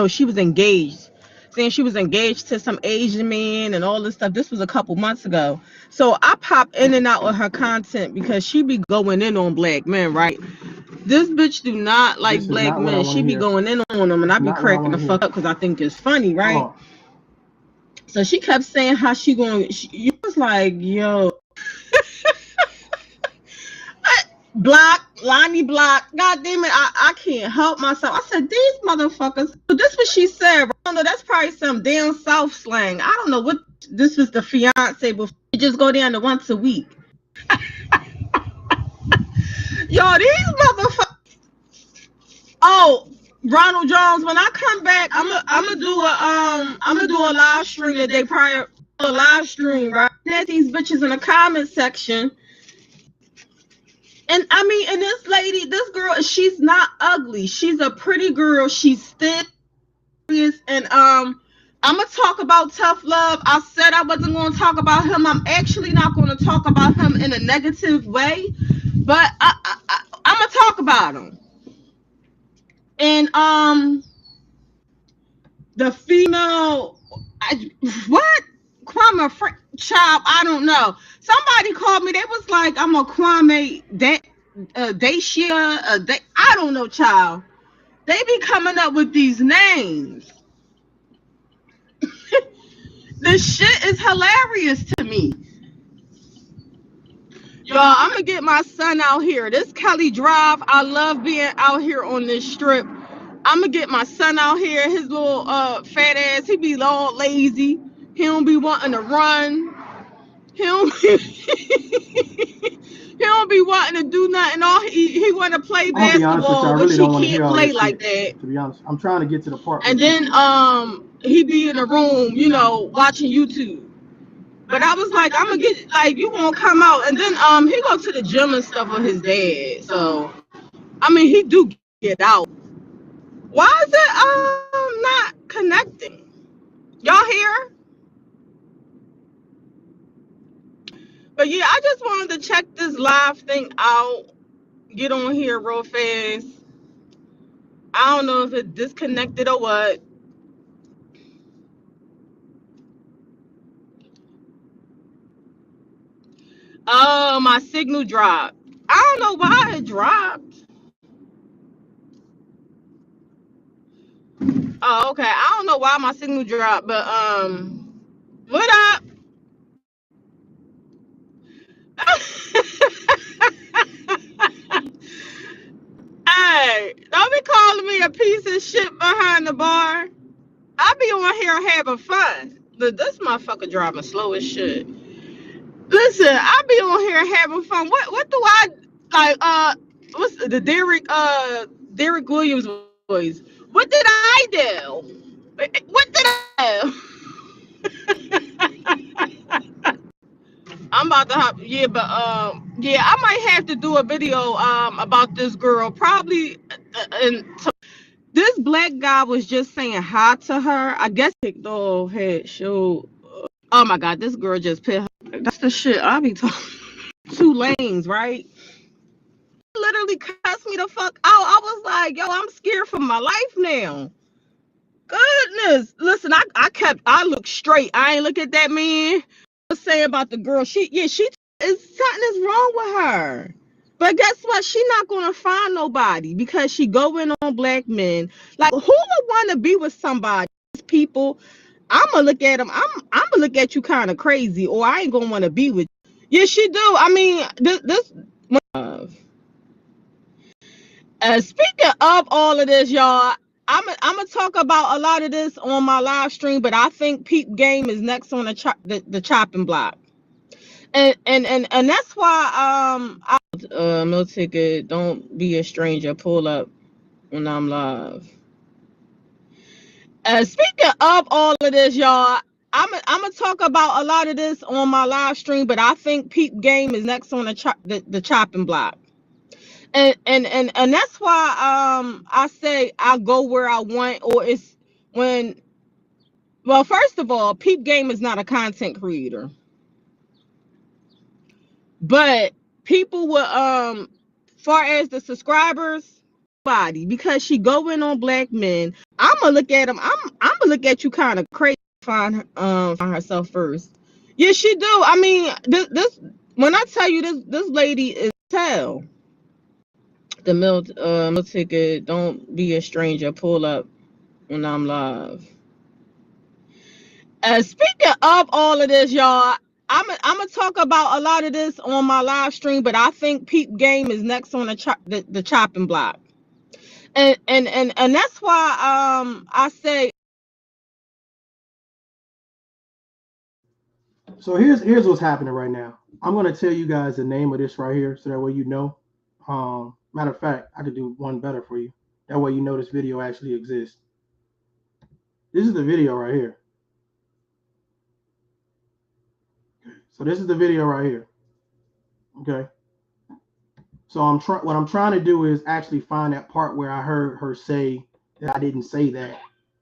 she was engaged. Saying she was engaged to some Asian man and all this stuff. This was a couple months ago. So I pop in and out of her content because she be going in on black men, right? This bitch do not like black men. She be going in on them, and I be cracking the fuck up because I think it's funny, right? So she kept saying how she going. You was like, yo, block, Lonnie block. God damn it, I can't help myself. I said, these motherfuckers. But this what she said. I don't know. That's probably some down south slang. I don't know what. This was the fiance before. You just go down to once a week. Yo, these motherfuckers. Oh, Ronald Jones. When I come back, I'm gonna do a live stream the day prior. A live stream, right? There's these bitches in the comment section. And I mean, and this girl, she's not ugly. She's a pretty girl. She's thick. And I'm gonna talk about tough love. I said I wasn't gonna talk about him. I'm actually not gonna talk about him in a negative way, but I'm gonna talk about him. And the female, what? Kwame child, I don't know. Somebody called me. They was like, I'm a Kwame Dacia. I don't know, child. They be coming up with these names. This shit is hilarious to me. Y'all, I'm gonna get my son out here. This Kelly Drive. I love being out here on this strip. I'm gonna get my son out here. His little fat ass. He be all lazy. He don't be wanting to run. He don't be wanting to do nothing. All he want to play basketball, which he can't play like that. To be honest, I'm trying to get to the part. And then he be in the room, watching YouTube. But I was like, I'm gonna get like you won't come out, and then he go to the gym and stuff with his dad. So I mean he do get out. Why is it not connecting? Y'all here? But yeah, I just wanted to check this live thing out. Get on here real fast. I don't know if it disconnected or what. Oh, my signal dropped. I don't know why it dropped. Oh, okay. I don't know why my signal dropped, but what up? Hey, don't be calling me a piece of shit behind the bar. I be on here having fun. Look, this motherfucker driving slow as shit. Listen, I be on here having fun. What do I like? What's the Derek Williams voice? What did I do? What did I do? I'm about to hop. Yeah, but yeah, I might have to do a video about this girl. Probably, and this black guy was just saying hi to her. I guess TikTok had showed. Oh my God, this girl just put. That's the shit I be talking. 2 lanes, right? Literally cussed me the fuck out. I was like, yo, I'm scared for my life now. Goodness. Listen, I looked straight. I ain't look at that man. I was saying about the girl. She is something is wrong with her. But guess what? She not gonna find nobody because she going on black men. Like, who would want to be with somebody? People, I'm gonna look at them. I'm gonna look at you kind of crazy, or I ain't gonna want to be with you. Yeah, she do. I mean, this. Speaking of all of this, y'all, I'm gonna talk about a lot of this on my live stream, but I think Peep Game is next on the chopping block, and that's why no ticket. Don't be a stranger. Pull up when I'm live. Speaking of all of this, y'all, I'm gonna talk about a lot of this on my live stream, but I think Peep Game is next on the chopping block. And that's why I say I go where I want, or it's when, well, first of all, Peep Game is not a content creator, but people with far as the subscribers body, because she going on black men, I'm gonna look at them. I'm gonna look at you kind of crazy. Find herself first. Yeah, she do. I mean, this when I tell you this lady is hell. The mill ticket. Don't be a stranger. Pull up when I'm live. Speaking of all of this, y'all, I'm gonna talk about a lot of this on my live stream, but I think Peep Game is next on the chopping block, and that's why I say. So here's what's happening right now. I'm gonna tell you guys the name of this right here, so that way you know. Matter of fact, I could do one better for you. That way you know this video actually exists. This is the video right here. So this is the video right here. Okay. So what I'm trying to do is actually find that part where I heard her say that I didn't say that.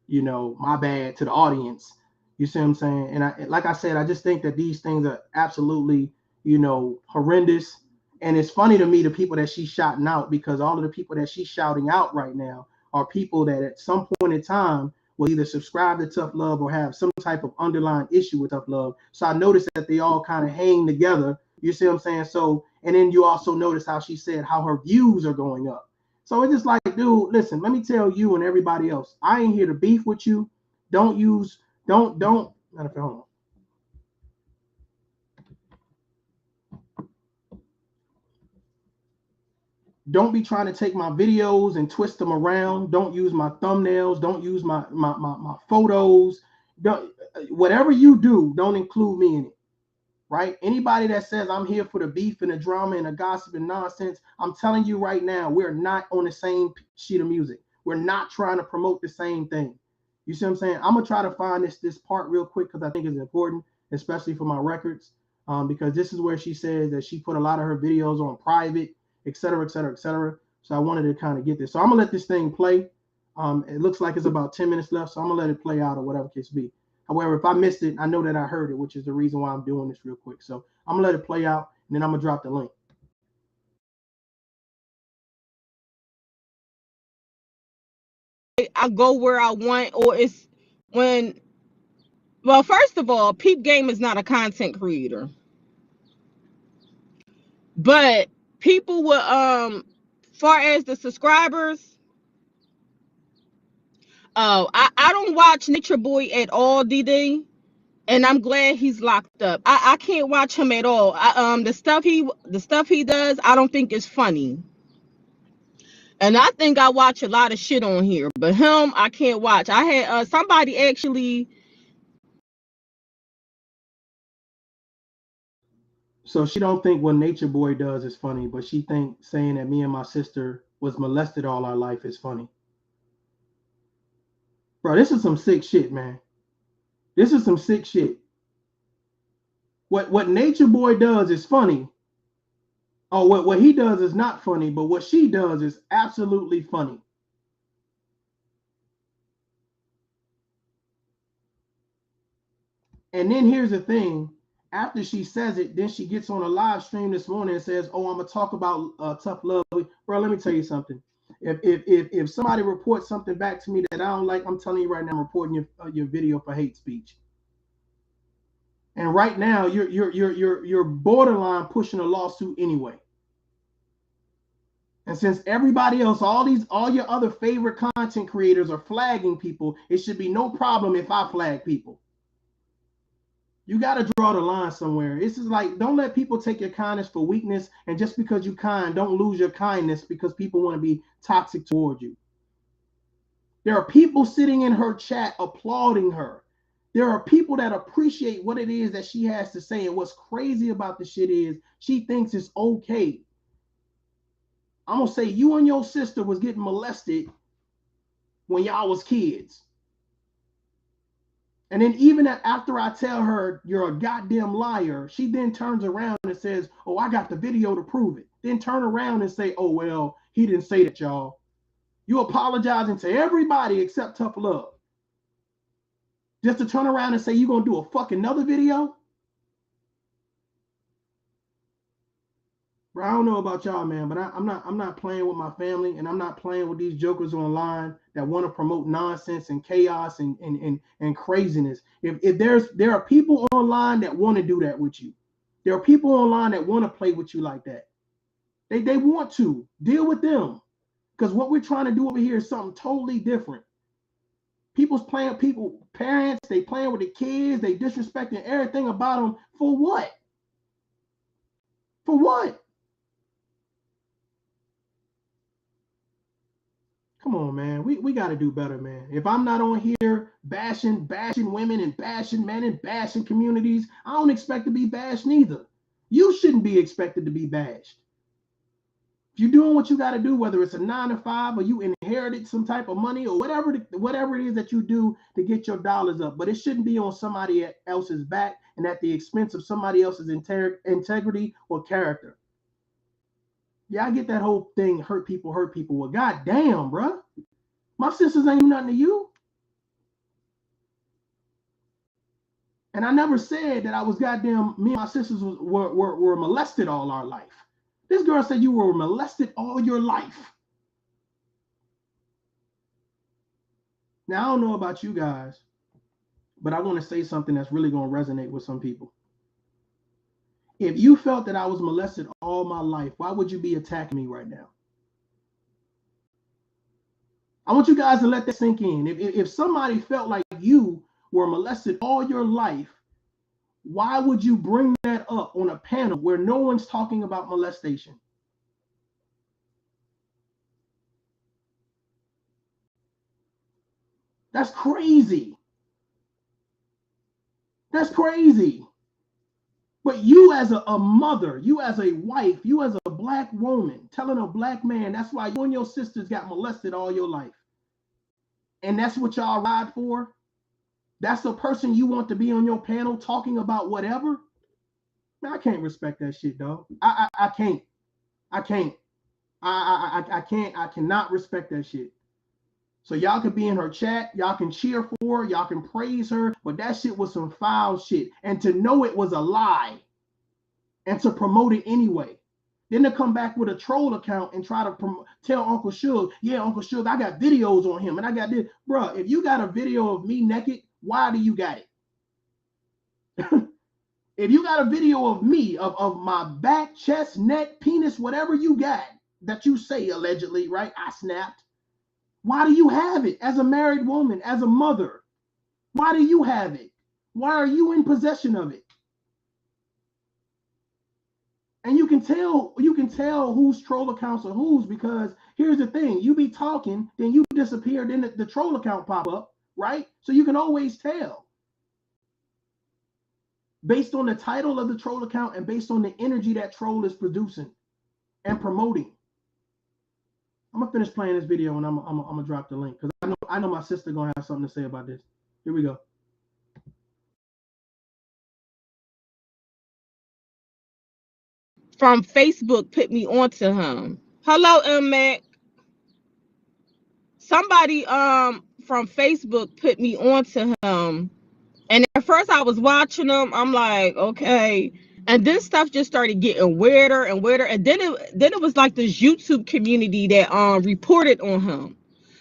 You know, my bad to the audience. You see what I'm saying? And like I said, I just think that these things are absolutely, horrendous. And it's funny to me, the people that she's shouting out, because all of the people that she's shouting out right now are people that at some point in time will either subscribe to Tough Love or have some type of underlying issue with Tough Love. So I noticed that they all kind of hang together. You see what I'm saying? So, and then you also notice how she said how her views are going up. So it's just like, dude, listen, let me tell you and everybody else, I ain't here to beef with you. Don't matter of fact, hold on. Don't be trying to take my videos and twist them around. Don't use my thumbnails. Don't use my photos. Don't, whatever you do, don't include me in it. Right? Anybody that says I'm here for the beef and the drama and the gossip and nonsense, I'm telling you right now, we're not on the same sheet of music. We're not trying to promote the same thing. You see what I'm saying? I'm gonna try to find this part real quick because I think it's important. especially for my records, because this is where she says that she put a lot of her videos on private, et cetera, et cetera, et cetera. So I wanted to kind of get this. So I'm gonna let this thing play. It looks like it's about 10 minutes left, so I'm gonna let it play out or whatever case be. However, if I missed it, I know that I heard it, which is the reason why I'm doing this real quick. So I'm gonna let it play out, and then I'm gonna drop the link. I go where I want, or it's when, well, first of all, Peep Game is not a content creator, but people will, far as the subscribers, I don't watch Nature Boy at all, DD, and I'm glad he's locked up. I can't watch him at all. The stuff he does, I don't think is funny. And I think I watch a lot of shit on here, but him, I can't watch. I had somebody actually. So she don't think what Nature Boy does is funny, but she think saying that me and my sister was molested all our life is funny. Bro, this is some sick shit, man. This is some sick shit. What Nature Boy does is funny. Oh, what he does is not funny, but what she does is absolutely funny. And then here's the thing. After she says it, then she gets on a live stream this morning and says, oh, I'm going to talk about tough love. Bro, let me tell you something. If somebody reports something back to me that I don't like, I'm telling you right now, I'm reporting your video for hate speech. And right now, you're borderline pushing a lawsuit anyway. And since everybody else, all your other favorite content creators are flagging people, it should be no problem if I flag people. You got to draw the line somewhere. This is like, don't let people take your kindness for weakness. And just because you're kind, don't lose your kindness because people want to be toxic toward you. There are people sitting in her chat applauding her. There are people that appreciate what it is that she has to say. And what's crazy about the shit is she thinks it's okay. I'm going to say you and your sister was getting molested when y'all was kids. And then even after I tell her you're a goddamn liar, she then turns around and says, oh, I got the video to prove it. Then turn around and say, oh, well, he didn't say that, y'all. You apologizing to everybody except Tough Love. Just to turn around and say you're going to do a fucking another video? Bro, I don't know about y'all, man, but I'm not playing with my family, and I'm not playing with these jokers online that want to promote nonsense and chaos and craziness. If there are people online that want to do that with you. There are people online that want to play with you like that. They want to deal with them, because what we're trying to do over here is something totally different. Parents, they playing with the kids, they disrespecting everything about them. For what? For what? Come on, man. We got to do better, man. If I'm not on here bashing women and bashing men and bashing communities, I don't expect to be bashed neither. You shouldn't be expected to be bashed. If you're doing what you got to do, whether it's a 9-to-5 or you inherited some type of money or whatever it is that you do to get your dollars up, but it shouldn't be on somebody else's back and at the expense of somebody else's integrity or character. Yeah, I get that whole thing, hurt people. Well, goddamn, bro. My sisters ain't nothing to you. And I never said that I was goddamn, me and my sisters were molested all our life. This girl said you were molested all your life. Now, I don't know about you guys, but I want to say something that's really going to resonate with some people. If you felt that I was molested all my life, why would you be attacking me right now? I want you guys to let that sink in. If somebody felt like you were molested all your life, why would you bring that up on a panel where no one's talking about molestation? That's crazy. That's crazy. But you as a mother, you as a wife, you as a black woman, telling a black man, that's why you and your sisters got molested all your life. And that's what y'all ride for? That's the person you want to be on your panel talking about whatever. Man, I can't respect that shit, dog. I can't. I can't. I can't. I cannot respect that shit. So y'all can be in her chat, y'all can cheer for her, y'all can praise her, but that shit was some foul shit. And to know it was a lie and to promote it anyway. Then to come back with a troll account and try to tell Uncle Suge, yeah, Uncle Suge, I got videos on him and I got this. Bruh, if you got a video of me naked, why do you got it? If you got a video of me, of my back, chest, neck, penis, whatever you got that you say allegedly, right? I snapped. Why do you have it as a married woman, as a mother? Why do you have it? Why are you in possession of it? And you can tell whose troll accounts are whose, because here's the thing: you be talking, then you disappear, then the troll account pop up, right? So you can always tell based on the title of the troll account and based on the energy that troll is producing and promoting. I'm gonna finish playing this video and I'm gonna drop the link because I know my sister gonna have something to say about this. Here we go. From Facebook put me onto him. Hello, Mac. Somebody from Facebook put me onto him. And at first I was watching him. I'm like, okay. And then stuff just started getting weirder and weirder. And then it was like this YouTube community that reported on him.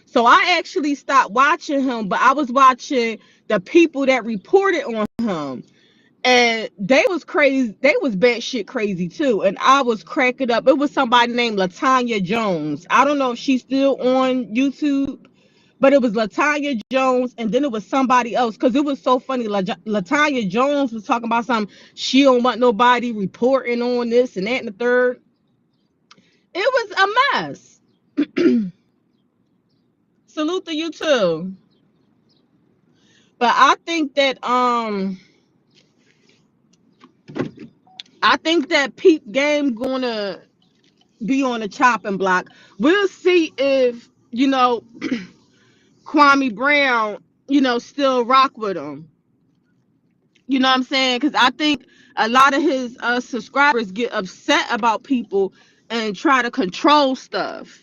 So I actually stopped watching him, but I was watching the people that reported on him. And they was crazy. They was batshit crazy too. And I was cracking up. It was somebody named LaTanya Jones. I don't know if she's still on YouTube, but it was LaTanya Jones, and then it was somebody else, because it was so funny. LaTanya Jones was talking about something. She don't want nobody reporting on this and that and the third. It was a mess. Salute to you too. But I think that Peep Game gonna be on the chopping block. We'll see if Kwame Brown still rock with him. You know what I'm saying? Because I think a lot of his subscribers get upset about people and try to control stuff.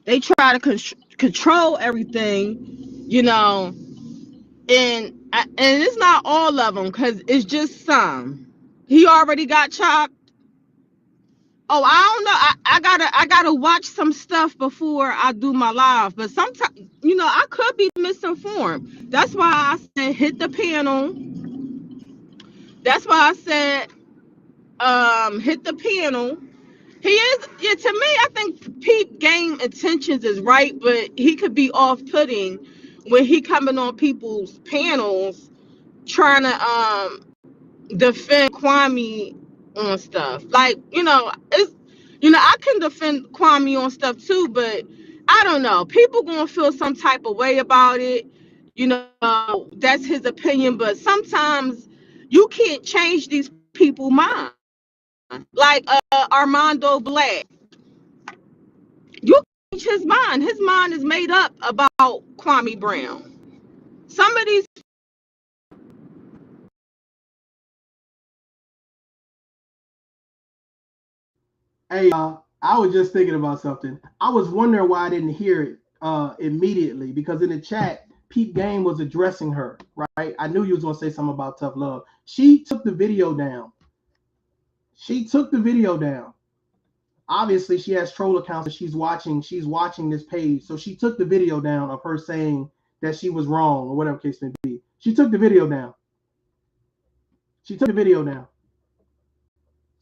They try to control everything, and it's not all of them, because it's just some. He already got chopped. Oh, I don't know. I gotta watch some stuff before I do my live. But sometimes, I could be misinformed. That's why I said hit the panel. That's why I said hit the panel. He is, yeah, to me, I think Pete Game intentions is right, but he could be off-putting when he coming on people's panels trying to defend Kwame on stuff. Like, it's I can defend Kwame on stuff too, but I don't know. People gonna feel some type of way about it. That's his opinion, but sometimes you can't change these people's minds. Like Armando Black. You change his mind. His mind is made up about Kwame Brown. Some of these. Hey, I was just thinking about something. I was wondering why I didn't hear it immediately, because in the chat, Pete Game was addressing her, right? I knew you was gonna say something about tough love. She took the video down. Obviously, she has troll accounts and she's watching this page. So she took the video down of her saying that she was wrong or whatever case may be. She took the video down.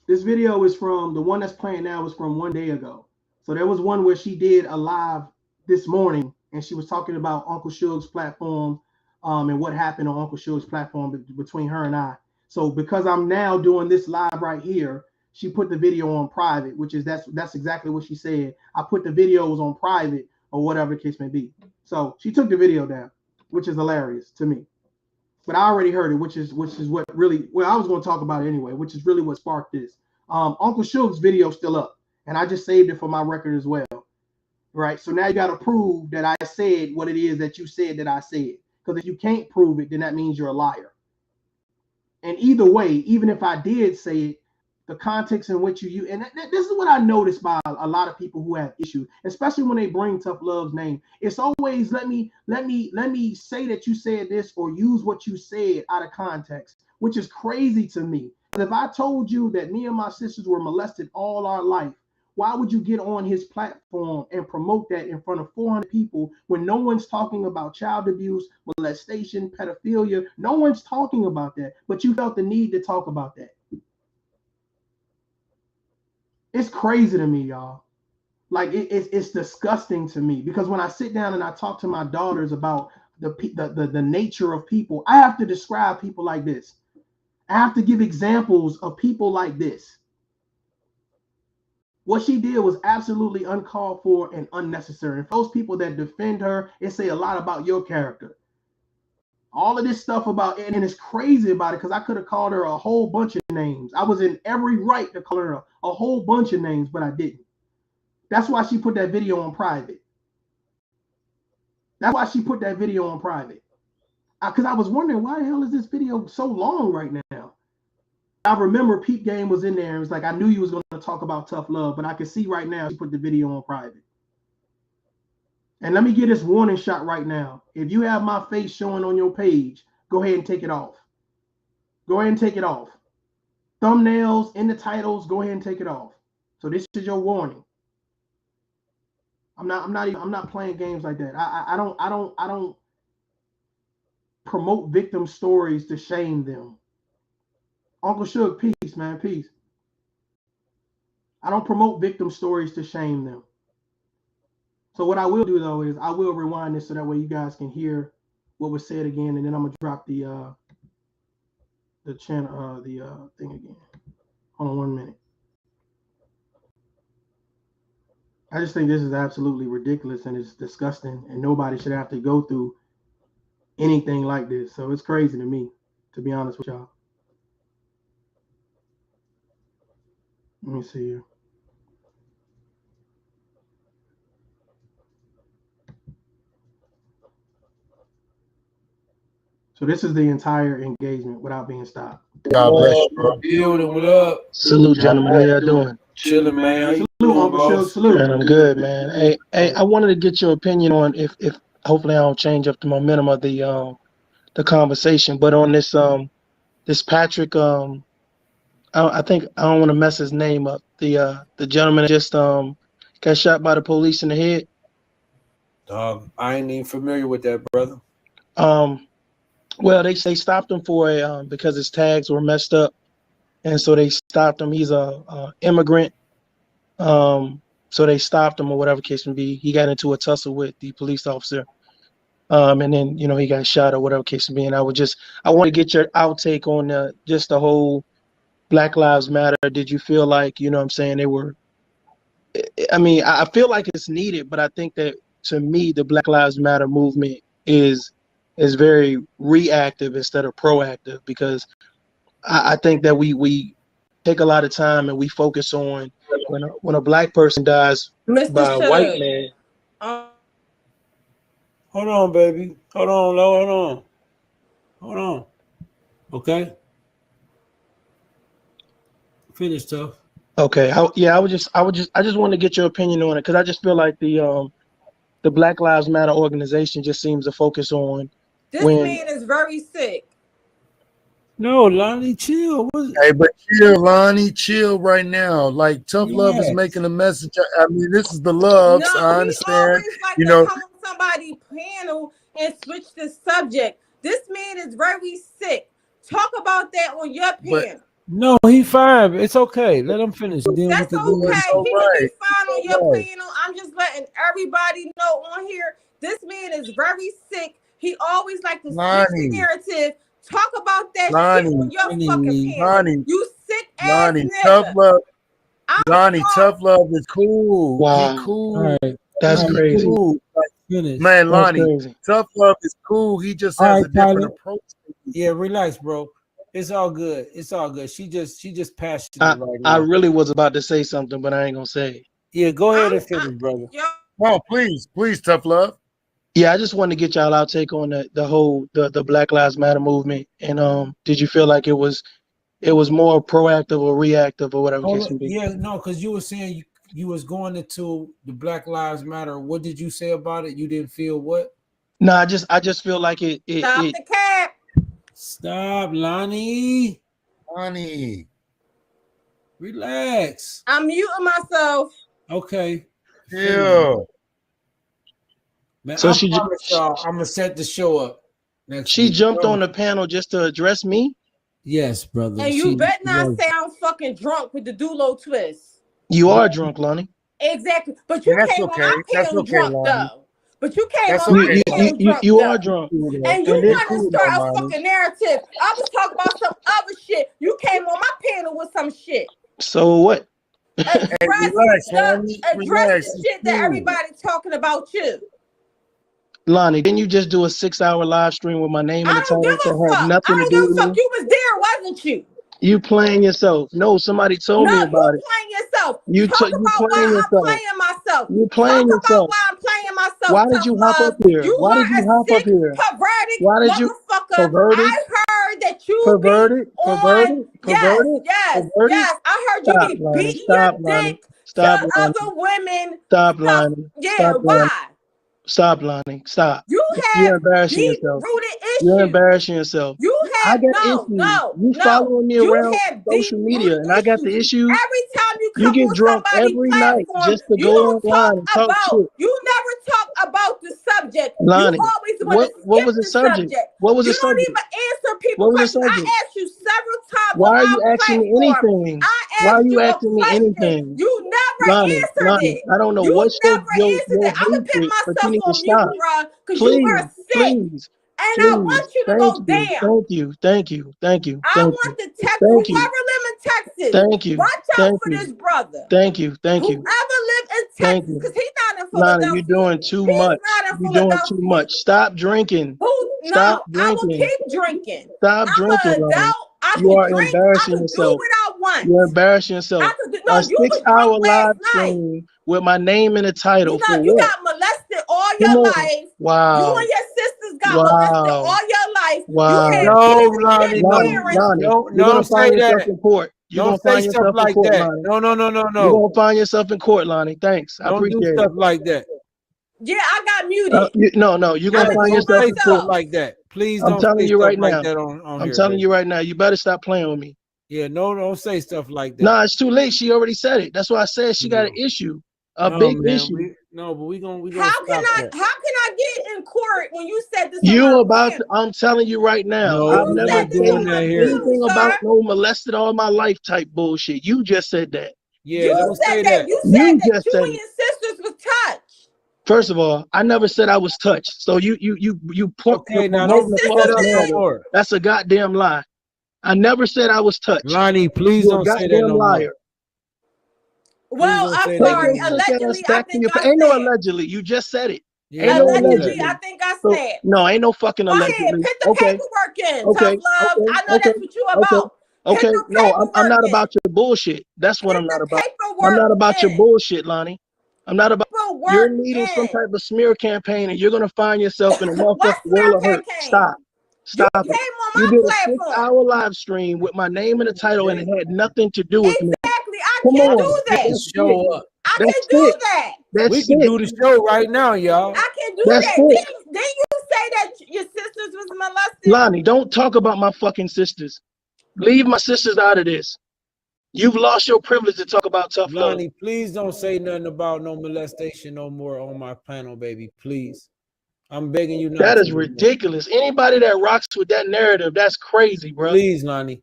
This video is from, the one that's playing now is from 1 day ago. So there was one where she did a live this morning and she was talking about Uncle Suge's platform and what happened on Uncle Suge's platform between her and I. So because I'm now doing this live right here, she put the video on private, which is that's exactly what she said. I put the videos on private or whatever the case may be. So she took the video down, which is hilarious to me. But I already heard it, which is what really, well, I was going to talk about it anyway, which is really what sparked this. Uncle Suge's video still up, and I just saved it for my record as well. Right. So now you got to prove that I said what it is that you said that I said. Because if you can't prove it, then that means you're a liar. And either way, even if I did say it, the context in which you use, and this is what I noticed by a lot of people who have issues, especially when they bring Tough Love's name. It's always let me say that you said this or use what you said out of context, which is crazy to me. If I told you that me and my sisters were molested all our life, why would you get on his platform and promote that in front of 400 people when no one's talking about child abuse, molestation, pedophilia? No one's talking about that, but you felt the need to talk about that. It's crazy to me, y'all. Like it's disgusting to me, because when I sit down and I talk to my daughters about the nature of people, I have to describe people like this. I have to give examples of people like this. What she did was absolutely uncalled for and unnecessary. And for those people that defend her, it say a lot about your character. All of this stuff about, and it's crazy about it, because I could have called her a whole bunch of names. I was in every right to call her a whole bunch of names, but I didn't. That's why she put that video on private. That's why she put that video on private. Because I was wondering, why the hell is this video so long right now? I remember Peep Game was in there. It was like, I knew you was going to talk about Tough Love, but I can see right now she put the video on private. And let me get this warning shot right now. If you have my face showing on your page, go ahead and take it off. Go ahead and take it off. Thumbnails in the titles, go ahead and take it off. So this is your warning. I'm not playing games like that. I don't promote victim stories to shame them. Uncle Suge, peace, man, peace. I don't promote victim stories to shame them. So what I will do though is I will rewind this so that way you guys can hear what was said again, and then I'm gonna drop the channel thing again. Hold on 1 minute. I just think this is absolutely ridiculous and it's disgusting, and nobody should have to go through anything like this. So it's crazy to me, to be honest with y'all. Let me see here. So this is the entire engagement without being stopped. God bless you, bro. Building, what up? Salute, gentlemen. How y'all doing? Chilling, man. How you Salute, doing, Uncle boss? Suge, salute. Man, I'm good, man. Hey, I wanted to get your opinion on if hopefully I don't change up the momentum of the conversation, but on this Patrick, I think I don't want to mess his name up. The gentleman that just got shot by the police in the head. I ain't even familiar with that, brother. Well, they stopped him for because his tags were messed up, and so they stopped him. He's a immigrant, so they stopped him or whatever case may be. He got into a tussle with the police officer, and then he got shot or whatever case may be. And I want to get your outtake on just the whole Black Lives Matter. Did you feel like what I'm saying they were? I mean, I feel like it's needed, but I think that to me the Black Lives Matter movement is very reactive instead of proactive, because I think that we take a lot of time and we focus on when a black person dies by a white man. Hold on, baby. Hold on. Okay. Finish, Tough. Okay. I just want to get your opinion on it, because I just feel like the Black Lives Matter organization just seems to focus on man is very sick. No, Lonnie, chill. Hey, but chill, Lonnie, chill right now. Like Tough Love is making a message. I mean, this is the loves. No, I understand. He always like to come on somebody's panel and switch the subject. This man is very sick. Talk about that on your panel. No, he fine. It's okay. Let him finish. That's okay. He can be fine on your panel. I'm just letting everybody know on here. This man is very sick. He always like to switch the narrative. Talk about that shit on your fucking panel. You sick ass nigga. Tough Love. Tough Love is cool. Wow. He cool. Right. That's crazy. Cool. Man, Lonnie, Tough Love is cool. He just has a different approach. Yeah, relax, bro. It's all good. It's all good. She just passionate right now. I really was about to say something, but I ain't gonna say it. Yeah, go ahead and finish, brother. No, please, Tough Love. Yeah, I just wanted to get y'all out take on the whole the Black Lives Matter movement. And did you feel like it was more proactive or reactive or whatever case may be? Yeah, no, because you were saying you was going into the Black Lives Matter. What did you say about it? You didn't feel what? No, I just feel like it Stop the cap. Stop, Lonnie. Lonnie. Relax. I'm muting myself. Okay. Yeah. Man, So I promise y'all, I'm gonna set the show up next she week. jumped on the panel just to address me. Yes, brother. And you better not say I'm fucking drunk with the Dulo twist. You are drunk, Lonnie. Exactly. But you came on my panel drunk, though. But you came on my panel drunk, you are drunk. And you want to start a fucking narrative. I was talking about some other shit. You came on my panel with some shit. So what? Address the shit that everybody talking about you. Lonnie, didn't you just do a 6-hour live stream with my name in the title that had nothing to do with me? You was there, wasn't you? You playing yourself. No, somebody told me about it. Playing yourself. You talk about why I'm playing myself. You playing yourself. About why I'm playing myself. Why did you hop up here? Why did you hop up here? Why did you perverted? I heard that you perverted. Yes. I heard you be beating your dick to other women. Stop lying. Yeah, why? Stop, Lonnie. Stop. You're embarrassing yourself. You're embarrassing yourself. You have You following me around social media, and I got the issues. Every time you come get drunk every night just to go online and talk shit. You never talk about the subject. Lonnie, you always what was the subject? What was the subject? You don't even answer people questions. I asked you several times. Why are you asking me anything? Why are you asking me anything? You never answered it. I don't know what's your hatred, but you need to stop. Please. And I want you to go down. Thank you. I want the text. Whoever live in Texas. Thank you. Watch out for this brother. Thank you. Whoever live in Texas, because he's not in Philadelphia. Lonnie, you're doing too much. You're doing too much. Stop drinking. Stop drinking. I will keep drinking. Stop drinking, Lonnie. You are embarrassing yourself. You're embarrassing yourself. A 6-hour live stream with my name in the title. You got molested all your life. Wow. You and your sisters got molested all your life. Wow. No, Lonnie, don't find yourself in court. Don't say stuff like that. No. You're gonna find yourself in court, Lonnie. Thanks. I appreciate it. Don't do stuff like that. Yeah, I got muted. No, you're gonna find yourself in court like that. Please I'm telling you right now. I'm telling you right now. You better stop playing with me. Yeah, don't say stuff like that. Nah, it's too late. She already said it. That's why I said she got an issue, big issue. But we gonna. How can I get in court when you said this? I'm telling you right now. I've never said anything about no molested all my life type bullshit. You just said that. Yeah, don't say that. You said that you and your sisters was touched. First of all, I never said I was touched. So you okay, now that's a goddamn lie. I never said I was touched. Lonnie, please don't say that no liar. Well, I'm sorry. Allegedly, I think I ain't no allegedly. You just said it. Yeah, allegedly, I think I said. No, ain't no fucking allegedly. Go ahead, put the paperwork in. Okay. Tough love. I know that's what you about. Okay. No, I'm not about your bullshit. That's what I'm not about. I'm not about your bullshit, Lonnie. I'm not about. You're leading some type of smear campaign, and you're gonna find yourself in a motherfucking world of hurt. Stop it. You did a 6-hour live stream with my name in the title, and it had nothing to do with me. Exactly. I can do that. Show up. I can do that. We can do the show right now, y'all. I can do that. Didn't you say that your sisters was molested? Lonnie, don't talk about my fucking sisters. Leave my sisters out of this. You've lost your privilege to talk about tough love. Lonnie, please don't say nothing about no molestation no more on my panel, baby. Please. I'm begging you not. That is ridiculous. Anybody that rocks with that narrative, that's crazy, bro. Please, Lonnie.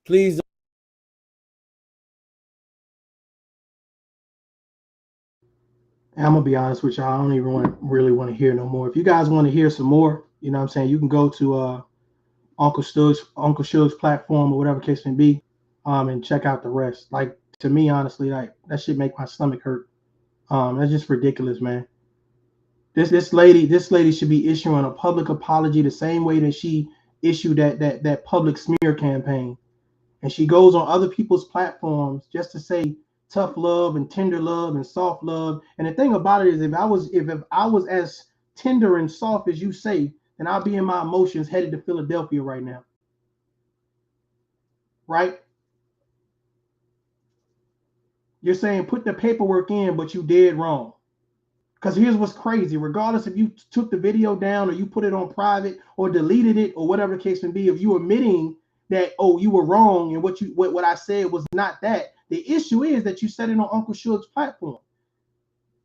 Please. I'm gonna be honest with y'all. I don't even really want to hear no more. If you guys want to hear some more, you know what I'm saying, you can go to Uncle Suge's platform or whatever case may be, and check out the rest. Like, to me, honestly, like, that shit make my stomach hurt. That's just ridiculous, man. This lady should be issuing a public apology the same way that she issued that public smear campaign. And she goes on other people's platforms just to say tough love and tender love and soft love. And the thing about it is, if I was as tender and soft as you say, then I'll be in my emotions headed to Philadelphia right now. Right? You're saying put the paperwork in, but you did wrong. Because here's what's crazy. Regardless if you took the video down or you put it on private or deleted it or whatever the case may be, if you admitting that, oh, you were wrong and what I said was not that, the issue is that you said it on Uncle Suge's platform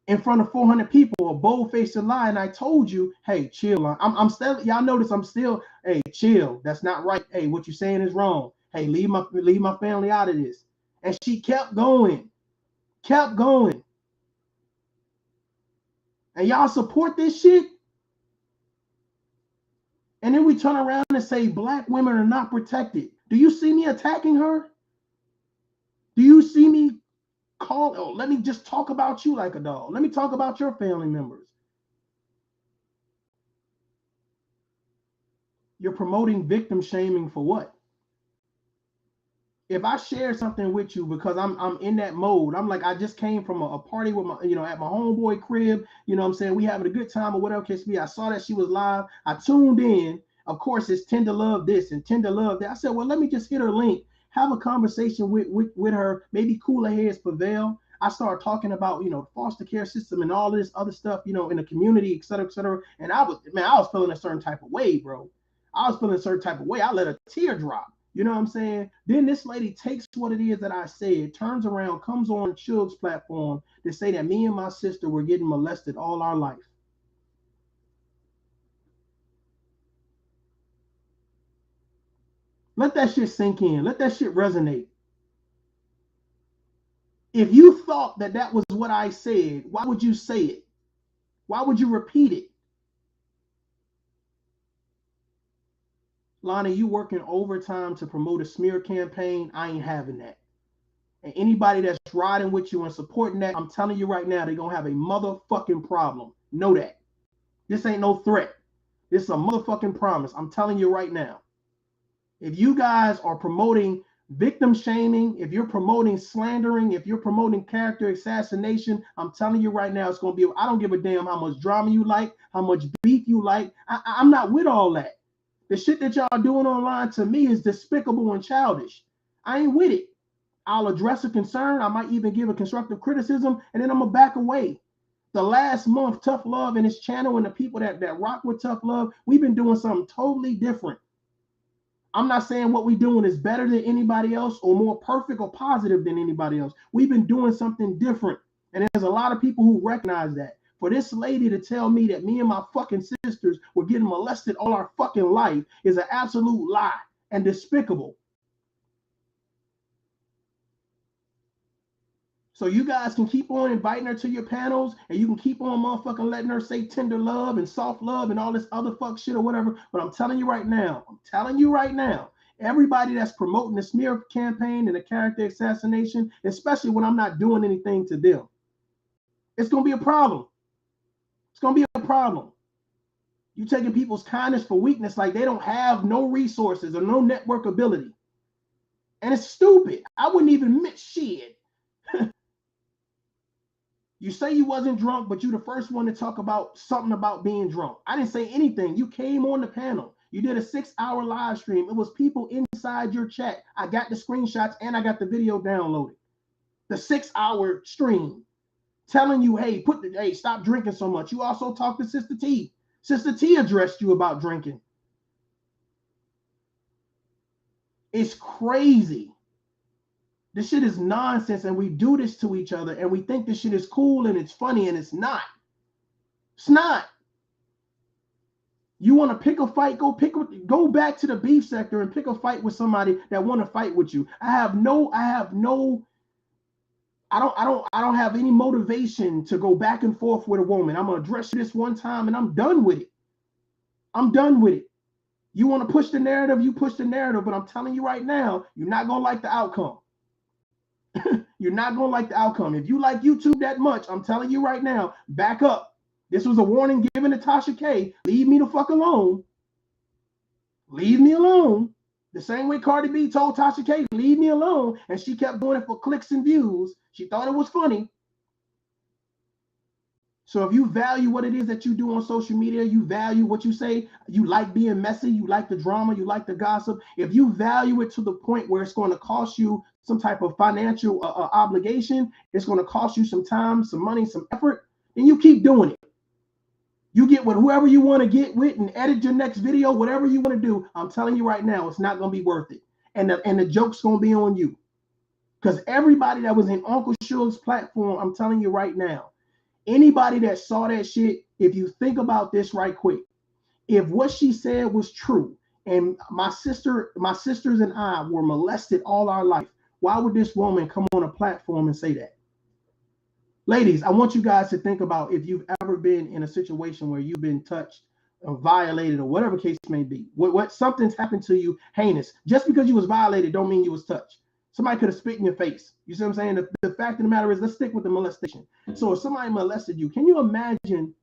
in front of 400 people, a bold-faced lie, and I told you, hey, chill. I'm still, y'all notice I'm still, hey, chill. That's not right. Hey, what you're saying is wrong. Hey, leave my family out of this. And she kept going. And y'all support this shit? And then we turn around and say black women are not protected. Do you see me attacking her? Do you see me let me just talk about you like a dog. Let me talk about your family members. You're promoting victim shaming for what? If I share something with you because I'm in that mode, I'm like, I just came from a party with my, at my homeboy crib, what I'm saying? We having a good time or whatever case be. I saw that she was live. I tuned in. Of course, it's tender love this and tender love that. I said, well, let me just hit her link, have a conversation with her, maybe cooler heads prevail. I started talking about, the foster care system and all this other stuff, in the community, et cetera, et cetera. And I was feeling a certain type of way, bro. I was feeling a certain type of way. I let a tear drop. You know what I'm saying? Then this lady takes what it is that I said, turns around, comes on Suge's platform to say that me and my sister were getting molested all our life. Let that shit sink in. Let that shit resonate. If you thought that that was what I said, why would you say it? Why would you repeat it? Lonnie, you working overtime to promote a smear campaign? I ain't having that. And anybody that's riding with you and supporting that, I'm telling you right now, they're going to have a motherfucking problem. Know that. This ain't no threat. This is a motherfucking promise. I'm telling you right now. If you guys are promoting victim shaming, if you're promoting slandering, if you're promoting character assassination, I'm telling you right now, it's going to be, I don't give a damn how much drama you like, how much beef you like. I'm not with all that. The shit that y'all doing online to me is despicable and childish. I ain't with it. I'll address a concern. I might even give a constructive criticism, and then I'm going to back away. The last month, Tough Love and his channel and the people that rock with Tough Love, we've been doing something totally different. I'm not saying what we're doing is better than anybody else or more perfect or positive than anybody else. We've been doing something different. And there's a lot of people who recognize that. For this lady to tell me that me and my fucking sisters were getting molested all our fucking life is an absolute lie and despicable. So you guys can keep on inviting her to your panels, and you can keep on motherfucking letting her say tender love and soft love and all this other fuck shit or whatever. But I'm telling you right now, everybody that's promoting the smear campaign and the character assassination, especially when I'm not doing anything to them, it's going to be a problem. It's going to be a problem. You taking people's kindness for weakness like they don't have no resources or no network ability. And it's stupid. I wouldn't even admit shit. You say you wasn't drunk, but you the first one to talk about something about being drunk. I didn't say anything. You came on the panel. You did a 6-hour live stream. It was people inside your chat. I got the screenshots and I got the video downloaded. The 6-hour stream telling you, hey, stop drinking so much. You also talked to Sister T. Sister T addressed you about drinking. It's crazy. This shit is nonsense, and we do this to each other, and we think this shit is cool and it's funny, and it's not. It's not. You want to pick a fight? Go back to the beef sector and pick a fight with somebody that want to fight with you. I don't have any motivation to go back and forth with a woman. I'm gonna address this one time, and I'm done with it. I'm done with it. You want to push the narrative? You push the narrative, but I'm telling you right now, you're not gonna like the outcome. You're not going to like the outcome. If you like YouTube that much, I'm telling you right now, back up. This was a warning given to Tasha K. Leave me the fuck alone. Leave me alone. The same way Cardi B told Tasha K, leave me alone, and she kept doing it for clicks and views. She thought it was funny. So if you value what it is that you do on social media, you value what you say, you like being messy, you like the drama, you like the gossip. If you value it to the point where it's going to cost you some type of financial obligation, it's going to cost you some time, some money, some effort, then you keep doing it. You get with whoever you want to get with and edit your next video, whatever you want to do. I'm telling you right now, it's not going to be worth it. And the joke's going to be on you. Because everybody that was in Uncle Suge's platform, I'm telling you right now, anybody that saw that shit, if you think about this right quick, if what she said was true, and my sisters and I were molested all our life, why would this woman come on a platform and say that? Ladies, I want you guys to think about if you've ever been in a situation where you've been touched or violated or whatever case may be. What something's happened to you heinous. Just because you was violated don't mean you was touched. Somebody could have spit in your face. You see what I'm saying? The fact of the matter is, let's stick with the molestation. So if somebody molested you, can you imagine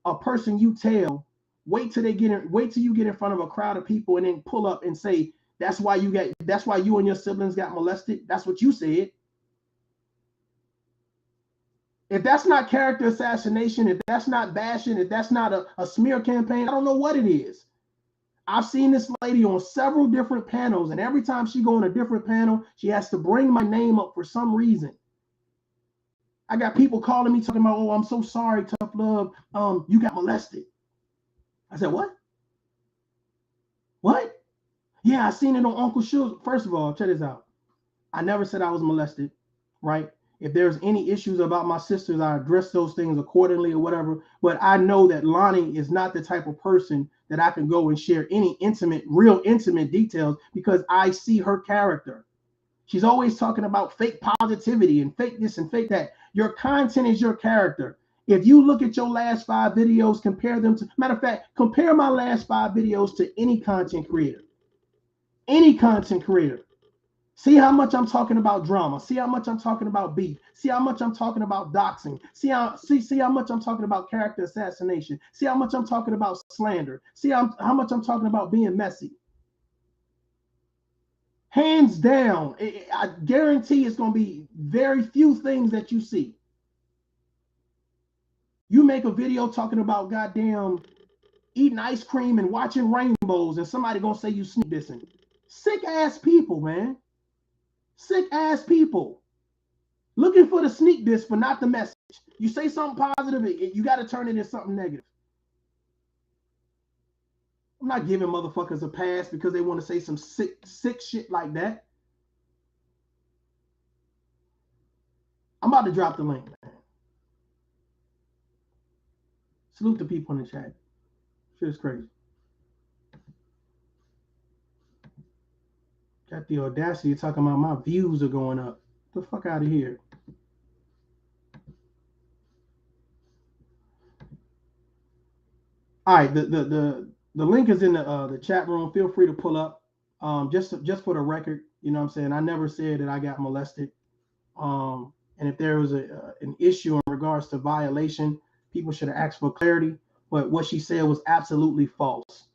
a person you tell, wait till you get in front of a crowd of people and then pull up and say, that's why you and your siblings got molested? That's what you said. If that's not character assassination, if that's not bashing, if that's not a smear campaign, I don't know what it is. I've seen this lady on several different panels, and every time she go on a different panel, she has to bring my name up for some reason. I got people calling me talking about, oh, I'm so sorry, Tough Love, you got molested. I said, what? What? Yeah, I seen it on Uncle Suge. First of all, check this out. I never said I was molested, right? If there's any issues about my sisters, I address those things accordingly or whatever. But I know that Lonnie is not the type of person that I can go and share any real intimate details, because I see her character. She's always talking about fake positivity and fake this and fake that. Your content is your character. If you look at your last 5 videos, compare them to, matter of fact, compare my last 5 videos to any content creator. Any content creator. See how much I'm talking about drama. See how much I'm talking about beef. See how much I'm talking about doxing. See how much I'm talking about character assassination. See how much I'm talking about slander. See how much I'm talking about being messy. Hands down, I guarantee it's going to be very few things that you see. You make a video talking about goddamn eating ice cream and watching rainbows, and somebody going to say you sneak dissing. Sick ass people, man. Sick ass people looking for the sneak diss, but not the message. You say something positive, you got to turn it into something negative. I'm not giving motherfuckers a pass because they want to say some sick shit like that. I'm about to drop the link, man. Salute the people in the chat. Shit is crazy. Got the audacity of talking about my views are going up. Get the fuck out of here. All right, the link is in the chat room. Feel free to pull up. Just for the record, you know what I'm saying? I never said that I got molested. And if there was an issue in regards to violation, people should have asked for clarity. But what she said was absolutely false.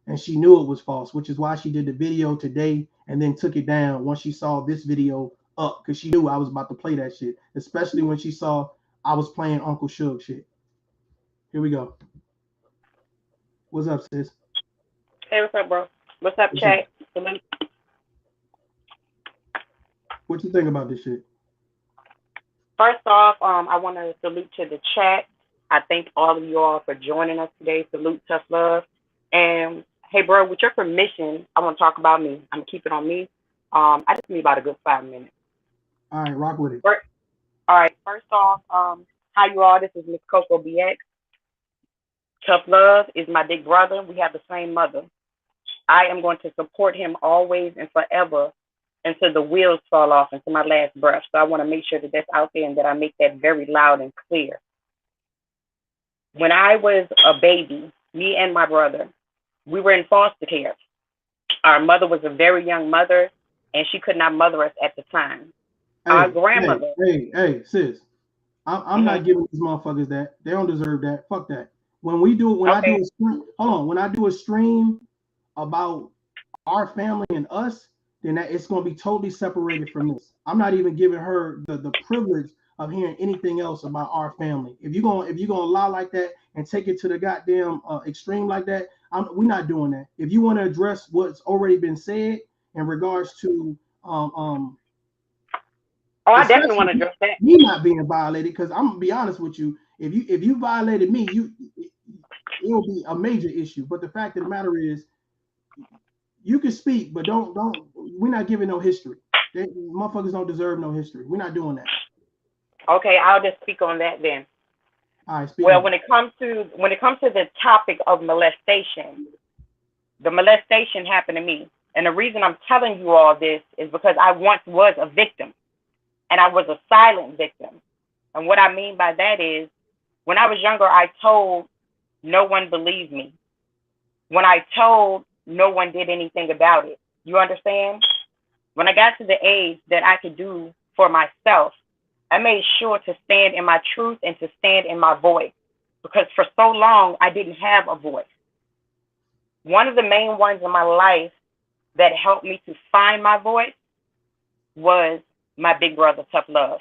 And she knew it was false, which is why she did the video today and then took it down once she saw this video up, because she knew I was about to play that shit, especially when she saw I was playing Uncle Suge shit. Here we go. What's up, sis? Hey, what's up, bro? What's up, chat? What you think about this shit? First off, I want to salute to the chat. I thank all of you all for joining us today. Salute, Tough Love. And hey, bro, with your permission, I want to talk about me. I'm going to keep it on me. I just need about a good 5 minutes. All right, rock with it. All right, first off, hi, you all. This is Miss Coco BX. Tough Love is my big brother. We have the same mother. I am going to support him always and forever until the wheels fall off, until my last breath. So I want to make sure that that's out there and that I make that very loud and clear. When I was a baby, me and my brother, we were in foster care. Our mother was a very young mother, and she could not mother us at the time. Our grandmother. Hey, sis. I'm not giving these motherfuckers that. They don't deserve that. Fuck that. When I do a stream about our family and us, then that it's going to be totally separated from this. I'm not even giving her the privilege of hearing anything else about our family. If you're gonna lie like that and take it to the goddamn extreme like that, we're not doing that. If you want to address what's already been said in regards to Oh, I definitely especially want to address that. me not being violated, because I'm gonna be honest with you, if you violated me, it'll be a major issue. But the fact of the matter is, you can speak, but don't. We're not giving no history. Motherfuckers don't deserve no history. We're not doing that. Okay, I'll just speak on that then. All right, speak. Well, when it comes to the topic of molestation, the molestation happened to me, and the reason I'm telling you all this is because I once was a victim, and I was a silent victim. And what I mean by that is, when I was younger, I told, no one believed me. When I told, no one did anything about it. You understand? When I got to the age that I could do for myself, I made sure to stand in my truth and to stand in my voice, because for so long I didn't have a voice. One of the main ones in my life that helped me to find my voice was my big brother, Tough Love.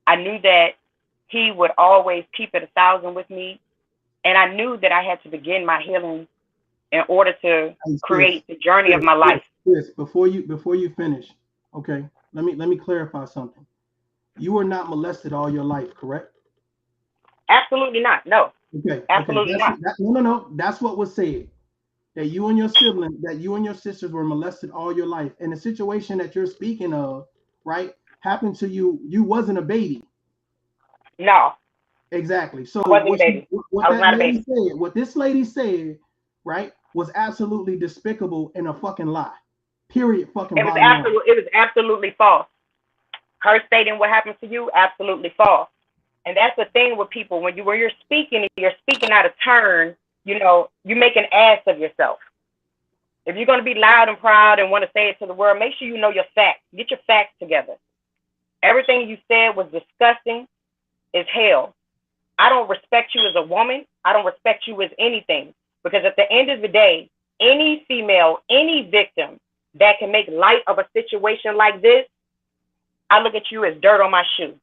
I knew that he would always keep it 1,000 with me, and I knew that I had to begin my healing in order to create the journey of my life. Yes, before you finish, okay, let me clarify something. You were not molested all your life, correct? Absolutely not. No. Okay. Absolutely not. No. That's what was said. That you and your sisters were molested all your life. And the situation that you're speaking of, right, happened to you. You wasn't a baby. No. Exactly. So I wasn't a baby. What this lady said, right, was absolutely despicable and a fucking lie. Period. Fucking. It was absolutely false. Her stating what happened to you, absolutely false. And that's the thing with people, when you're speaking out of turn, you make an ass of yourself. If you're going to be loud and proud and want to say it to the world, make sure you know your facts. Get your facts together. Everything you said was disgusting as hell. I don't respect you as a woman. I don't respect you as anything, because at the end of the day, any female, any victim that can make light of a situation like this, I look at you as dirt on my shoe.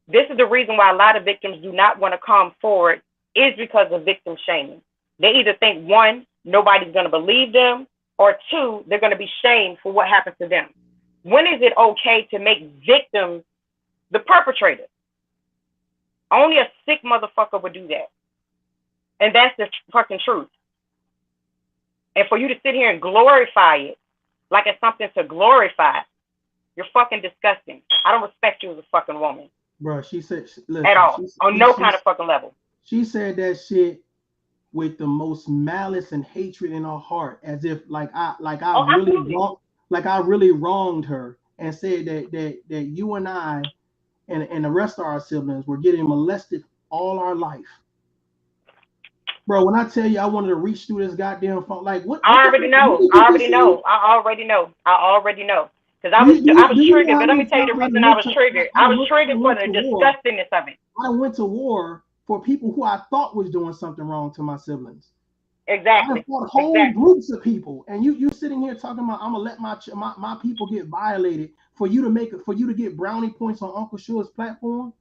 This is the reason why a lot of victims do not want to come forward, is because of victim shaming. They either think, one, nobody's going to believe them, or two, they're going to be shamed for what happened to them. When is it okay to make victims the perpetrator? Only a sick motherfucker would do that. And that's the fucking truth. And for you to sit here and glorify it like it's something to glorify, you're fucking disgusting. I don't respect you as a fucking woman. Bro, she said, listen, at all, on no kind of fucking level. She said that shit with the most malice and hatred in her heart, as if I really wronged her, and said that you and I and the rest of our siblings were getting molested all our life. Bro, when I tell you I wanted to reach through this goddamn phone, like what? I already know. Because I was triggered, but let me tell you the reason I was triggered. I was triggered for the disgustingness of it. I went to war for people who I thought was doing something wrong to my siblings. Exactly. I fought whole groups of people, and you sitting here talking about I'm gonna let my people get violated for you to get brownie points on Uncle Sure's platform.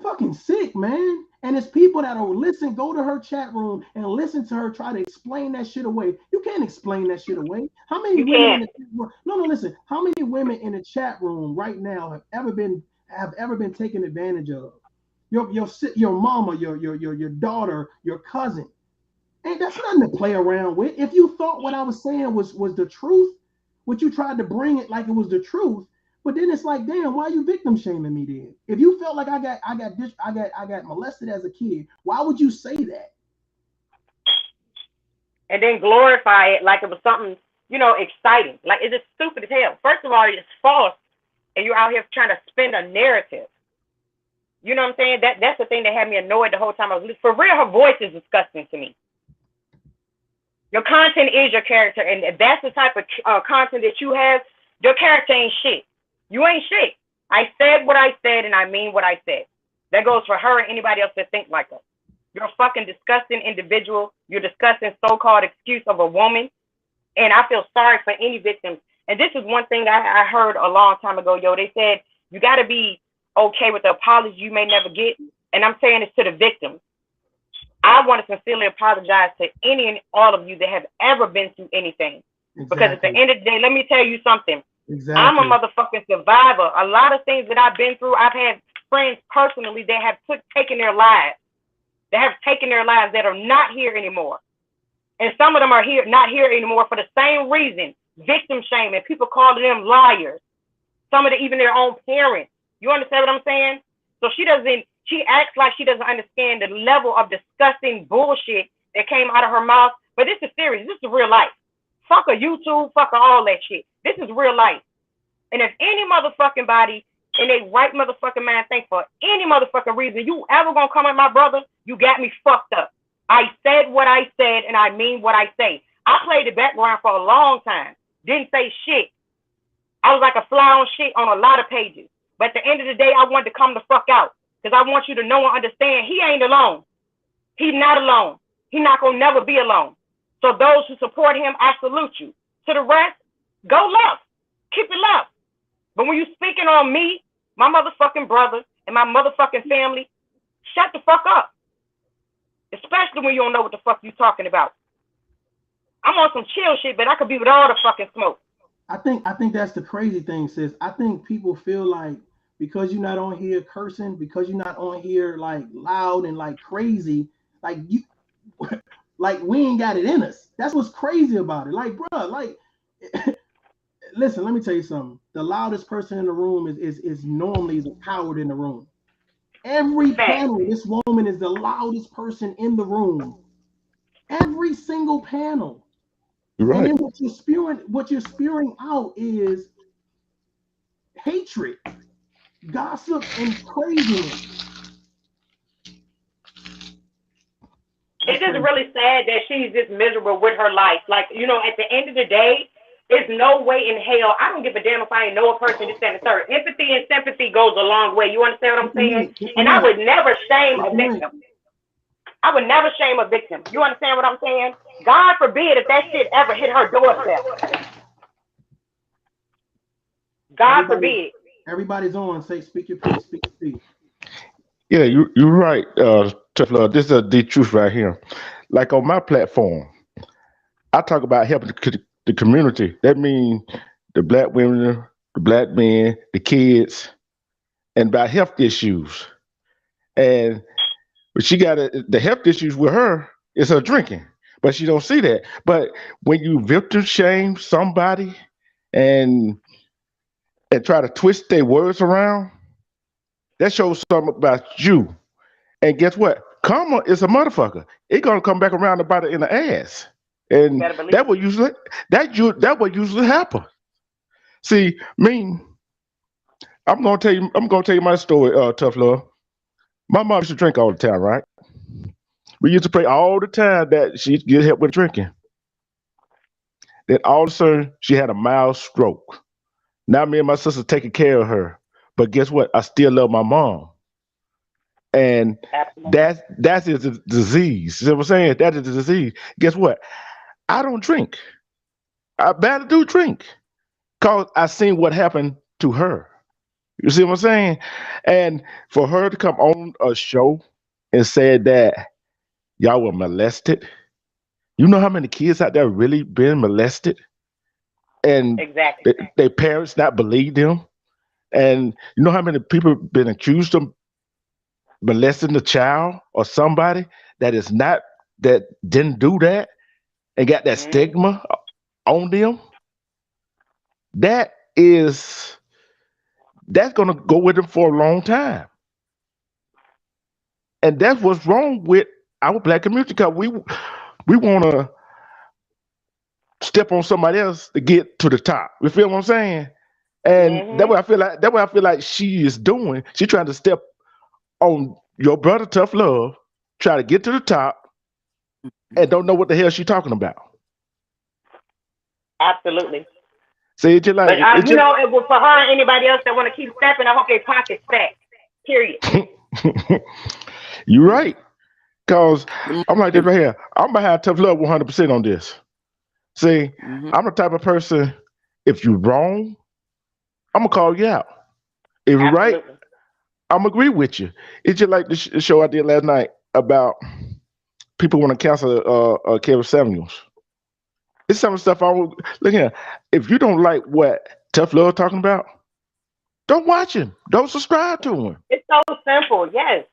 Fucking sick, man. And it's people that'll go to her chat room and listen to her try to explain that shit away. You can't explain that shit away. How many women in the chat room, listen, how many women in the chat room right now have ever been taken advantage of? Your mama, your daughter, your cousin. And that's nothing to play around with. If you thought what I was saying was the truth, what you tried to bring it like it was the truth, but then it's like, damn, why are you victim shaming me then? If you felt like I got molested as a kid, why would you say that? And then glorify it like it was something, exciting. Like, it's just stupid as hell. First of all, it's false, and you're out here trying to spin a narrative. You know what I'm saying? That's the thing that had me annoyed the whole time I was listening. For real, her voice is disgusting to me. Your content is your character, and if that's the type of content that you have, your character ain't shit. You ain't shit. I said what I said, and I mean what I said. That goes for her and anybody else that think like her. You're a fucking disgusting individual. You're a disgusting so-called excuse of a woman. And I feel sorry for any victims. And this is one thing I heard a long time ago, yo. They said, you got to be okay with the apology you may never get. And I'm saying this to the victims. I want to sincerely apologize to any and all of you that have ever been through anything. Exactly. Because at the end of the day, let me tell you something. Exactly. I'm a motherfucking survivor. A lot of things that I've been through, I've had friends personally that have taken their lives. They have taken their lives that are not here anymore. And some of them are not here anymore for the same reason, victim shaming, people calling them liars. Some of even their own parents. You understand what I'm saying? So she acts like she doesn't understand the level of disgusting bullshit that came out of her mouth. But this is serious. This is real life. Fuck a YouTube, fuck all that shit. This is real life. And if any motherfucking body in a right motherfucking mind think for any motherfucking reason you ever gonna come at my brother, you got me fucked up. I said what I said, and I mean what I say. I played the background for a long time. Didn't say shit. I was like a fly on shit on a lot of pages. But at the end of the day, I wanted to come the fuck out. Because I want you to know and understand he ain't alone. He's not alone. He's not going to never be alone. So those who support him, I salute you. To the rest, go left. Keep it left. But when you're speaking on me, my motherfucking brother, and my motherfucking family, shut the fuck up. Especially when you don't know what the fuck you talking about. I'm on some chill shit, but I could be with all the fucking smoke. I think that's the crazy thing, sis. I think people feel like because you're not on here cursing, because you're not on here like loud and like crazy, like you, like we ain't got it in us. That's what's crazy about it. Like, bro, like, listen, let me tell you something. The loudest person in the room is normally the coward in the room. Every panel, this woman is the loudest person in the room. Every single panel. Right. And then what you're spewing out is hatred, gossip, and craziness. It's just really sad that she's just miserable with her life. Like, you know, at the end of the day, there's no way in hell. I don't give a damn if I ain't know a person, this, that, and the third. Empathy and sympathy goes a long way. You understand what I'm saying? And I would never shame a victim. I would never shame a victim. You understand what I'm saying? God forbid if that shit ever hit her doorstep. God forbid. Everybody's on. Say, speak your piece. Speak your piece. Yeah, you're right, Tough Love. This is the truth right here. Like on my platform, I talk about helping the community. That means the black women, the black men, the kids, and about health issues. And but she got the health issues with her is her drinking, but she don't see that. But when you victim shame somebody and try to twist their words around, that shows something about you. And guess what? Karma is a motherfucker. It's gonna come back around and bite it in the ass. And that what usually happen. See, I'm gonna tell you my story, Tough Love. My mom used to drink all the time, right? We used to pray all the time that she'd get help with drinking. Then all of a sudden, she had a mild stroke. Now me and my sister taking care of her. But guess what? I still love my mom. And that is a disease. You know what I'm saying? That is a disease. Guess what? I don't drink. I barely do drink. Because I seen what happened to her. You see what I'm saying? And for her to come on a show and say that y'all were molested, you know how many kids out there really been molested? And their parents not believe them? And you know how many people been accused of molesting the child or somebody that didn't do that and got that stigma on them? That's gonna go with them for a long time. And that's what's wrong with our black community, because we wanna step on somebody else to get to the top. You feel what I'm saying? And that's what I feel like she is doing. She's trying to step on your brother Tough Love, try to get to the top, and don't know what the hell she's talking about. Absolutely. See, it's just like, but know, it was for her and anybody else that want to keep stepping. I hope their pockets fat. Period. You're right. Cause I'm like this right here. I'm behind Tough Love 100% on this. See, I'm the type of person. If you're wrong, I'm gonna call you out. If you're right, Absolutely. I'm agree with you. It's just like the show I did last night about people want to cancel Kevin Samuels. It's some stuff I will look here. If you don't like what Tough Love talking about, don't watch him. Don't subscribe to him. It's so simple. Yes.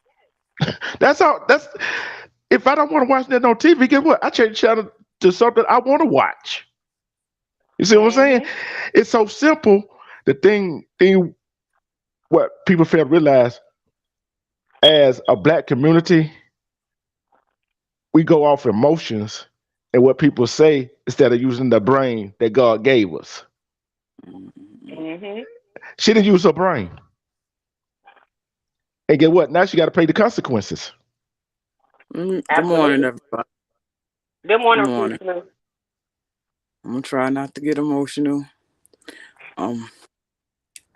That's all. That's if I don't want to watch that on TV, guess what? I change the channel to something I want to watch. You see what I'm saying? It's so simple. The thing what people fail to realize as a black community, we go off emotions and what people say instead of using the brain that God gave us. She didn't use her brain. And get what? Now she got to pay the consequences. Good morning, everybody. Good morning. I'm gonna try not to get emotional.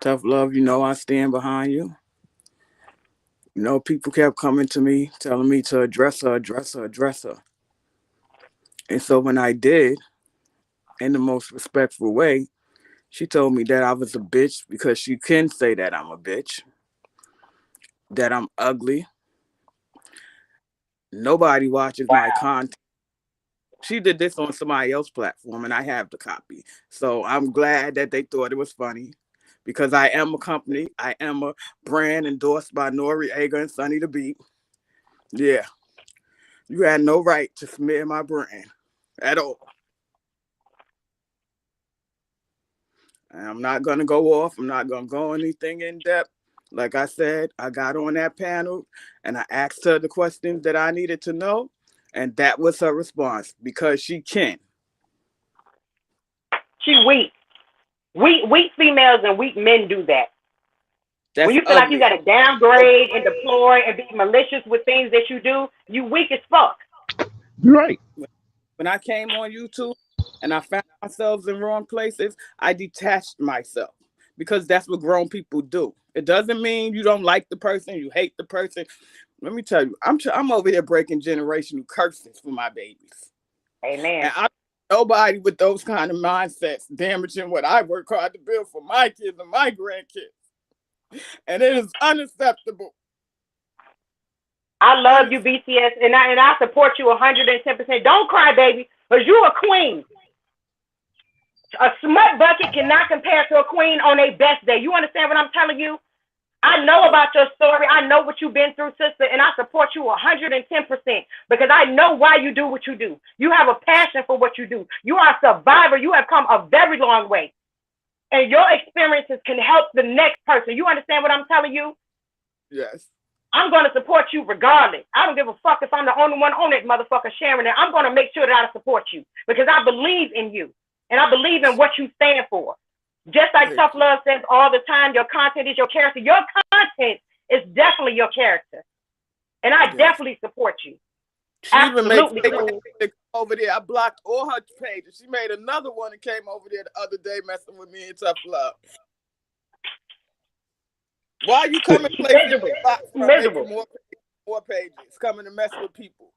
Tough Love, you know I stand behind you. You know, people kept coming to me, telling me to address her. And so when I did, in the most respectful way, she told me that I was a bitch because she can say that I'm a bitch, that I'm ugly. Nobody watches my content. She did this on somebody else's platform, and I have the copy. So I'm glad that they thought it was funny because I am a company. I am a brand endorsed by Noriega and Sonny the Beat. Yeah. You had no right to smear my brand at all. And I'm not going to go off. I'm not going to go anything in depth. Like I said, I got on that panel and I asked her the questions that I needed to know. And that was her response because she can. She weak. Weak females and weak men do that. That's when you feel like you got to downgrade and deploy and be malicious with things that you do, you weak as fuck. You're right. When I came on YouTube and I found myself in wrong places, I detached myself because that's what grown people do. It doesn't mean you don't like the person, you hate the person. Let me tell you, I'm over here breaking generational curses for my babies. Amen. And nobody with those kind of mindsets damaging what I work hard to build for my kids and my grandkids. And it is unacceptable. I love you, BCS, and I support you 110%. Don't cry, baby, because you're a queen. A smut bucket cannot compare to a queen on a best day. You understand what I'm telling you? I know about your story. I know what you've been through, sister, and I support you 110% because I know why you do what you do. You have a passion for what you do. You are a survivor. You have come a very long way, and your experiences can help the next person. You understand what I'm telling you? Yes. I'm going to support you regardless. I don't give a fuck if I'm the only one on it, motherfucker, sharing it. I'm going to make sure that I support you because I believe in you, and I believe in what you stand for. Just like Tough Love says all the time, your content is your character. Your content is definitely your character. And I definitely support you. She absolutely even made over there. I blocked all her pages. She made another one and came over there the other day messing with me in Tough Love. Why are you coming places miserable. More pages coming to mess with people?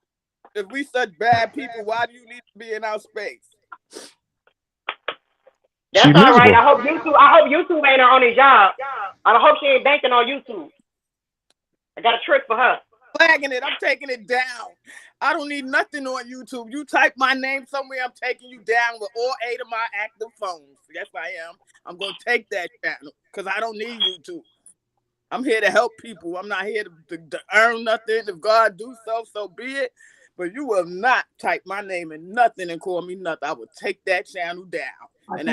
If we such bad people, why do you need to be in our space? That's all right. I hope YouTube ain't her only job. I hope she ain't banking on YouTube. I got a trick for her. Flagging it. I'm taking it down. I don't need nothing on YouTube. You type my name somewhere, I'm taking you down with all 8 of my active phones. Yes, I am. I'm going to take that channel because I don't need YouTube. I'm here to help people. I'm not here to earn nothing. If God do so be it. But you will not type my name in nothing and call me nothing. I will take that channel down. I'm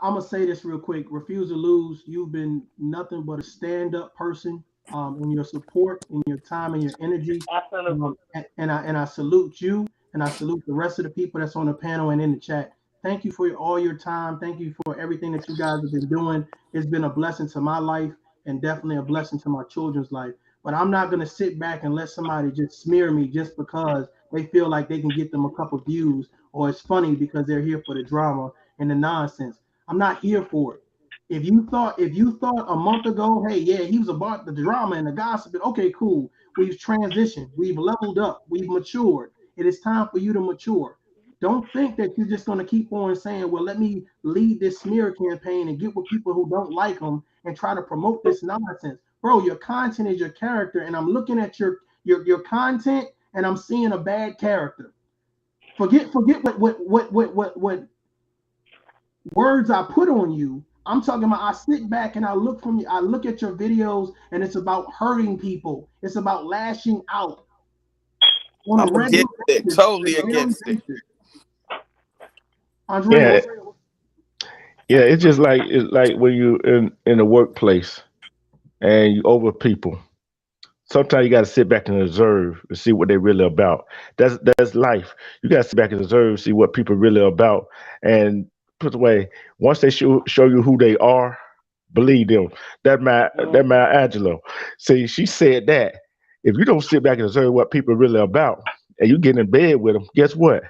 gonna say this real quick. Refuse to Lose. You've been nothing but a stand-up person in your support, in your time, and your energy. Absolutely. And I salute you, and I salute the rest of the people that's on the panel and in the chat. Thank you for all your time. Thank you for everything that you guys have been doing. It's been a blessing to my life and definitely a blessing to my children's life. But I'm not gonna sit back and let somebody just smear me just because they feel like they can get them a couple views or it's funny because they're here for the drama and the nonsense. I'm not here for it. If you thought a month ago, hey, yeah, he was about the drama and the gossip, okay, cool. We've transitioned, we've leveled up, we've matured. It is time for you to mature. Don't think that you're just going to keep on saying, well, let me lead this smear campaign and get with people who don't like them and try to promote this nonsense. Bro, your content is your character, and I'm looking at your content and I'm seeing a bad character. Forget what words I put on you. I'm talking about I sit back and I look at your videos, and it's about hurting people. It's about lashing out on a I'm regular against it. basis. Totally against it. Andrea, yeah, it's just like when you in the workplace and you over people. Sometimes you got to sit back and observe and see what they're really about. That's life. You got to sit back and observe, see what people really about, and put away. Once they show you who they are, believe them. That Maya Angelou. See, she said that if you don't sit back and observe what people are really about, and you get in bed with them, guess what?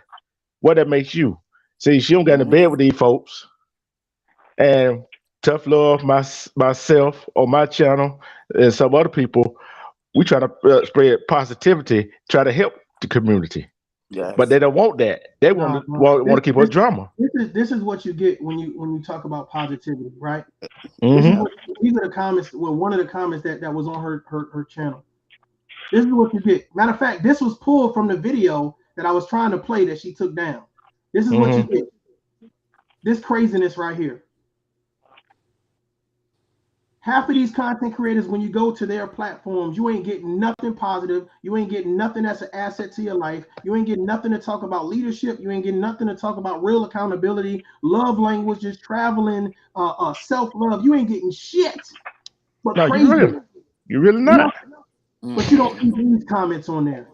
What that makes you? See, she don't get in bed with these folks. And tough love, myself on my channel and some other people, we try to spread positivity, try to help the community. Yes. But they don't want that. They want to keep us drama. This is what you get when you talk about positivity, right? Mm-hmm. These are the comments. Well, one of the comments that was on her channel. This is what you get. Matter of fact, this was pulled from the video that I was trying to play that she took down. This is what you get. This craziness right here. Half of these content creators, when you go to their platforms, you ain't getting nothing positive. You ain't getting nothing that's an asset to your life. You ain't getting nothing to talk about leadership. You ain't getting nothing to talk about real accountability, love languages, traveling, self-love. You ain't getting shit. But no, crazy. You're really not. But you don't see these comments on there.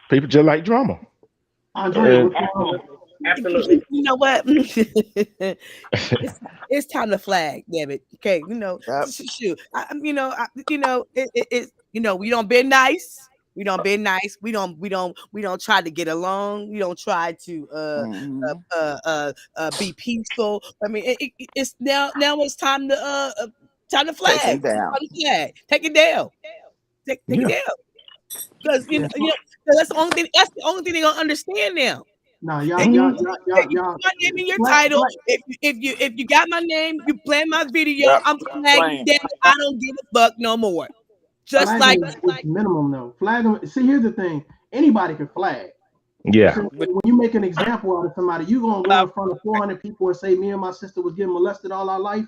People just like drama. Andrea, absolutely. You know what? it's time to flag, damn it. Okay, shoot. We don't be nice. We don't be nice. We don't try to get along. We don't try to be peaceful. I mean, it's now it's time to flag. Take it down. Take it down. Take it down. Because that's the only thing. That's the only thing they're gonna understand now. Nah, y'all. My name in your title. If you got my name, you play my video. Yep. I'm flagging them. I don't give a fuck no more. Just flagging like is minimum though. Flagging. See, here's the thing. Anybody can flag. Yeah. So when you make an example out of somebody, you gonna go in front of 400 people and say, "Me and my sister was getting molested all our life."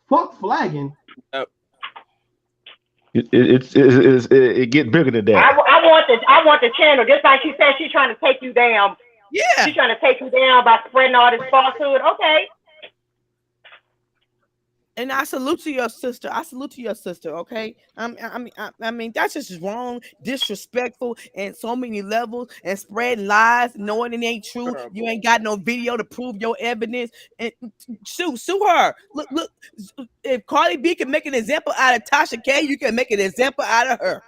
Fuck flagging. It gets bigger than that. I want the channel. Just like she said, she's trying to take you down. Yeah. She's trying to take you down by spreading all this falsehood. Okay. And I salute to your sister. Okay. I mean, that's just wrong, disrespectful, and so many levels, and spreading lies, knowing it ain't true. You ain't got no video to prove your evidence. And sue her. Look. If Cardi B can make an example out of Tasha K, you can make an example out of her.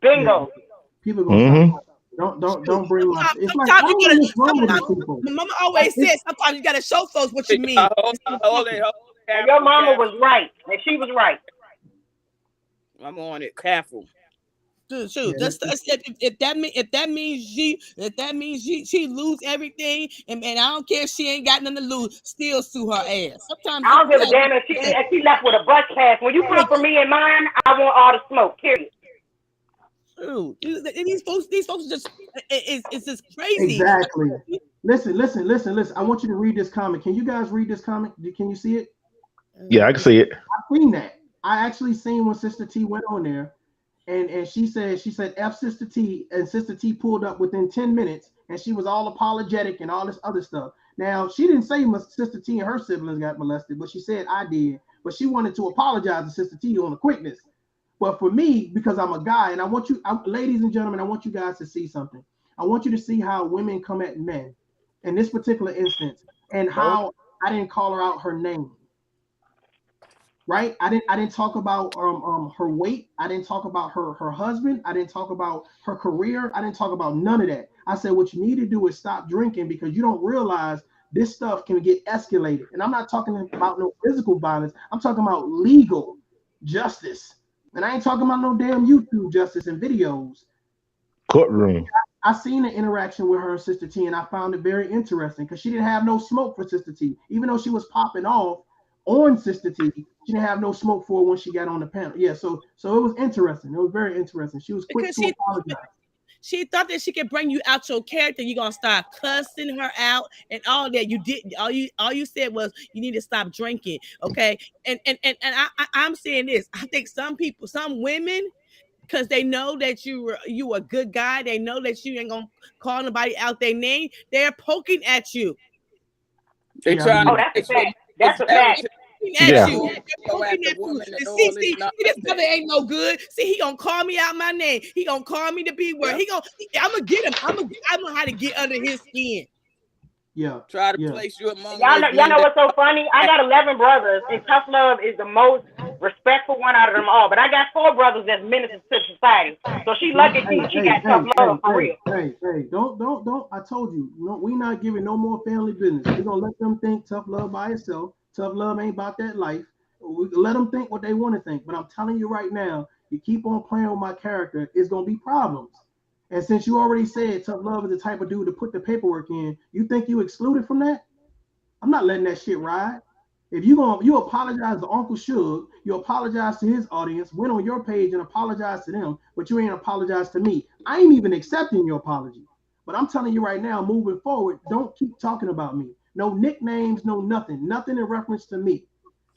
Bingo. Yeah. People gonna don't bring my. It's like I don't know what's wrong with these people. My mama always said sometimes you gotta show folks what you mean. And your mama was right, and she was right. I'm on it. Careful. Shoot. If that means she lose everything, and I don't care if she ain't got nothing to lose, still sue her ass. Sometimes I don't give a damn if she left with a butt cast. When you come for me and mine, I want all the smoke. Period. True. These folks just it's just crazy. Exactly. Listen. I want you to read this comment. Can you guys read this comment? Can you see it? Yeah, I can see it. I've seen that. I actually seen when Sister T went on there, and she said F Sister T, and Sister T pulled up within 10 minutes, and she was all apologetic and all this other stuff. Now, she didn't say my Sister T and her siblings got molested, but she said I did. But she wanted to apologize to Sister T on the quickness. But for me, because I'm a guy, and I want you, ladies and gentlemen, I want you guys to see something. I want you to see how women come at men in this particular instance, and how I didn't call her out her name. Right? I didn't talk about her weight. I didn't talk about her husband. I didn't talk about her career. I didn't talk about none of that. I said what you need to do is stop drinking, because you don't realize this stuff can get escalated. And I'm not talking about no physical violence. I'm talking about legal justice. And I ain't talking about no damn YouTube justice and videos. Courtroom. I seen an interaction with her and Sister T, and I found it very interesting because she didn't have no smoke for Sister T. Even though she was popping off on Sister T, she didn't have no smoke for her when she got on the panel. Yeah, so it was interesting. It was very interesting. She was quick to apologize. She thought that she could bring you out your character. You're gonna start cussing her out and all that. You didn't. All you said was you need to stop drinking. Okay. And I'm saying this. I think some people, some women, because they know that you a good guy, they know that you ain't gonna call nobody out their name. They're poking at you. They try. Oh, that's a fact. That's a fact. Yeah. See, this brother ain't no good. See, he gonna call me out my name. He gonna call me the B word. I'm gonna get him. I know how to get under his skin. Yeah. Try to place you among y'all know what's so funny? I got 11 brothers, and Tough Love is the most respectful one out of them all. But I got 4 brothers that's ministers to society. So she lucky she got Tough Love for real. Hey, don't. I told you, no, we not giving no more family business. We're gonna let them think Tough Love by itself. Tough Love ain't about that life. We let them think what they want to think. But I'm telling you right now, you keep on playing with my character, it's gonna be problems. And since you already said Tough Love is the type of dude to put the paperwork in, you think you excluded from that? I'm not letting that shit ride. If you apologize to Uncle Suge, you apologize to his audience, went on your page and apologize to them, but you ain't apologize to me. I ain't even accepting your apology. But I'm telling you right now, moving forward, don't keep talking about me. No nicknames, no nothing in reference to me.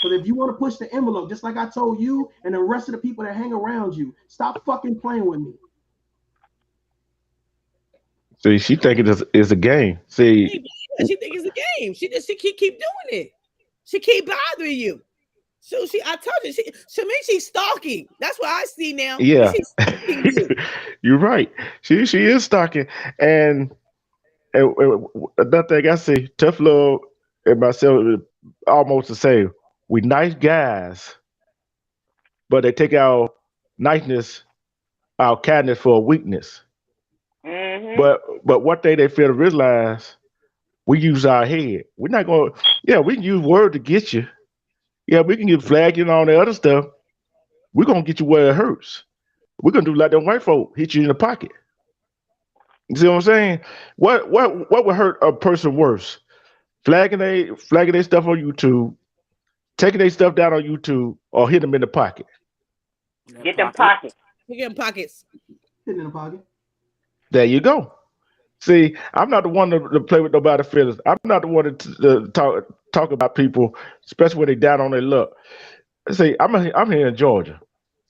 Because if you want to push the envelope, just like I told you and the rest of the people that hang around you, stop fucking playing with me. See, she think it is a game. See, she think it's a game. She keep doing it. She keep bothering you. So I told you, she's stalking. That's what I see now. Yeah, she's stalking you. You're right. She is stalking, and another thing I see, Tough Love and myself almost the same. We nice guys, but they take our niceness, our kindness for a weakness. Mm-hmm. But one thing they fail to realize, we use our head. We're not going. Yeah, we can use word to get you. Yeah, we can get flagging and all the other stuff. We're gonna get you where it hurts. We're gonna do like them white folk, hit you in the pocket. You see what I'm saying? What would hurt a person worse? Flagging their stuff on YouTube, taking their stuff down on YouTube, or hit them in the pocket. Get them pockets. Get them pockets. Hit in the pocket. There you go. See, I'm not the one to play with nobody's feelings. I'm not the one to talk about people, especially when they down on their luck. See, I'm here in Georgia.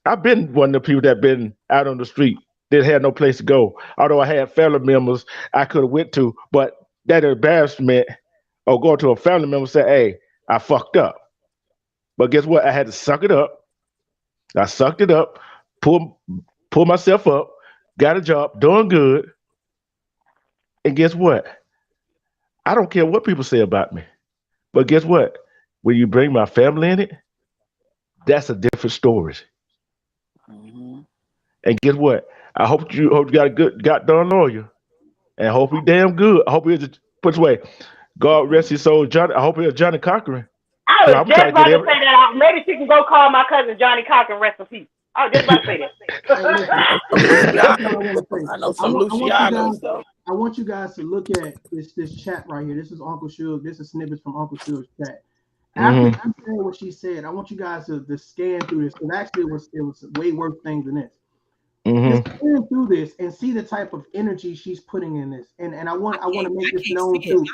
I've been one of the people that been out on the street that had no place to go. Although I had family members I could have went to, but that embarrassment or going to a family member say, "Hey, I fucked up." But guess what? I had to suck it up. I sucked it up, pull myself up, got a job, doing good. And guess what? I don't care what people say about me. But guess what? When you bring my family in it, that's a different story. Mm-hmm. And guess what? I hope you got a good goddamn lawyer. And I hope he damn good. I hope he's put this way. God rest his soul, Johnny. I hope he's Johnny Cochran. I was just about to say that. Maybe she can go call my cousin Johnny Cochran, rest in peace. I was just about to say that. I know some Luciano stuff. I want you guys to look at this chat right here. This is Uncle Suge. This is snippets from Uncle Suge's chat. After she said what she said, I want you guys to scan through this, because actually it was way worse things than this. Just scan through this and see the type of energy she's putting in this. And I want to make this known too.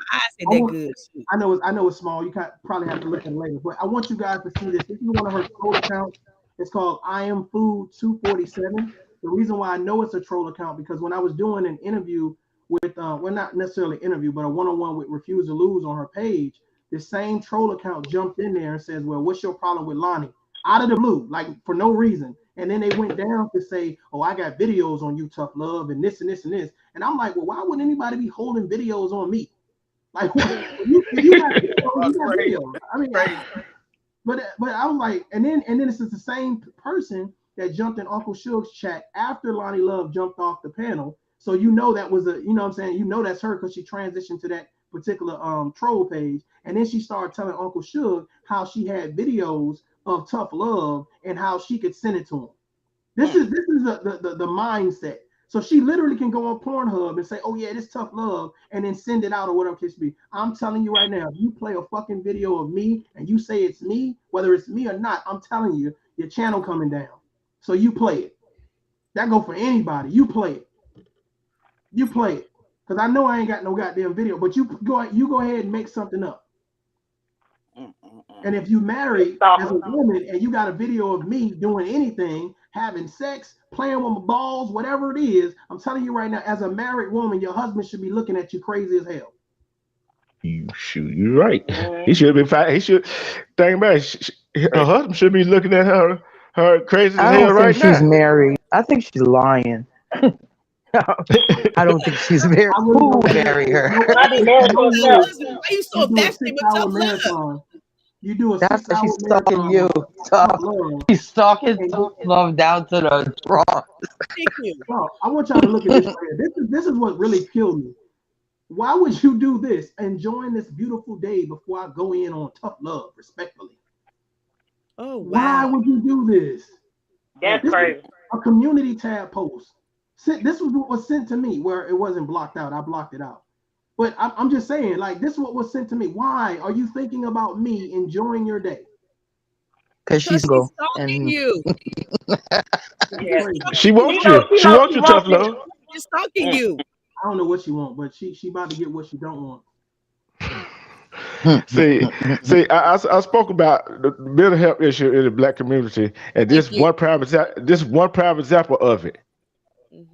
I know it's small. You probably have to look at it later, but I want you guys to see this. This is one of her troll accounts. It's called I Am Food 247. The reason why I know it's a troll account, because when I was doing an interview with well, not necessarily interview, but a one-on-one with Refuse to Lose on her page, the same troll account jumped in there and says, "Well, what's your problem with Lonnie?" Out of the blue, like for no reason. And then they went down to say, "Oh, I got videos on you, Tough Love, and this and this and this." And I'm like, well, why would anybody be holding videos on me? Like, what? you got videos. I mean, but I was like, and then this is the same person that jumped in Uncle Suge's chat after Lonnie Love jumped off the panel. So that was you know what I'm saying? You know that's her, because she transitioned to particular troll page, and then she started telling Uncle Suge how she had videos of Tough Love and how she could send it to him. This is the mindset. So she literally can go on Pornhub and say, "Oh yeah, this Tough Love," and then send it out or whatever case be. I'm telling you right now, if you play a fucking video of me and you say it's me, whether it's me or not, I'm telling you, your channel coming down. So you play it. That go for anybody. You play it. You play it. Because I know I ain't got no goddamn video, but you go ahead and make something up. And if you married as a woman and you got a video of me doing anything, having sex, playing with my balls, whatever it is, I'm telling you right now, as a married woman, your husband should be looking at you crazy as hell. You're right. He should be fine. He should think about it. Her husband should be looking at her crazy as hell right now. I don't think she's married. I think she's lying. I don't think she's married. Who would marry her? I'll be married to herself. Why are you so vested with Tough Love? You do a That's why she's stalking you. Love. She's stalking Tough Love down to the draw. Thank you. Well, I want y'all to look at this. This is what really killed me. Why would you do this? Enjoying this beautiful day before I go in on Tough Love, respectfully. Oh, wow. Why would you do this? That's crazy. A community tab post. This was what was sent to me where it wasn't blocked out. I blocked it out. But I'm just saying, like, this is what was sent to me. Why are you thinking about me enjoying your day? Because she's stalking you. She wants you. She wants you, Tough Love. She's stalking you. I don't know what she wants, but she about to get what she don't want. see, I spoke about the mental health issue in the Black community, and this one prime example of it.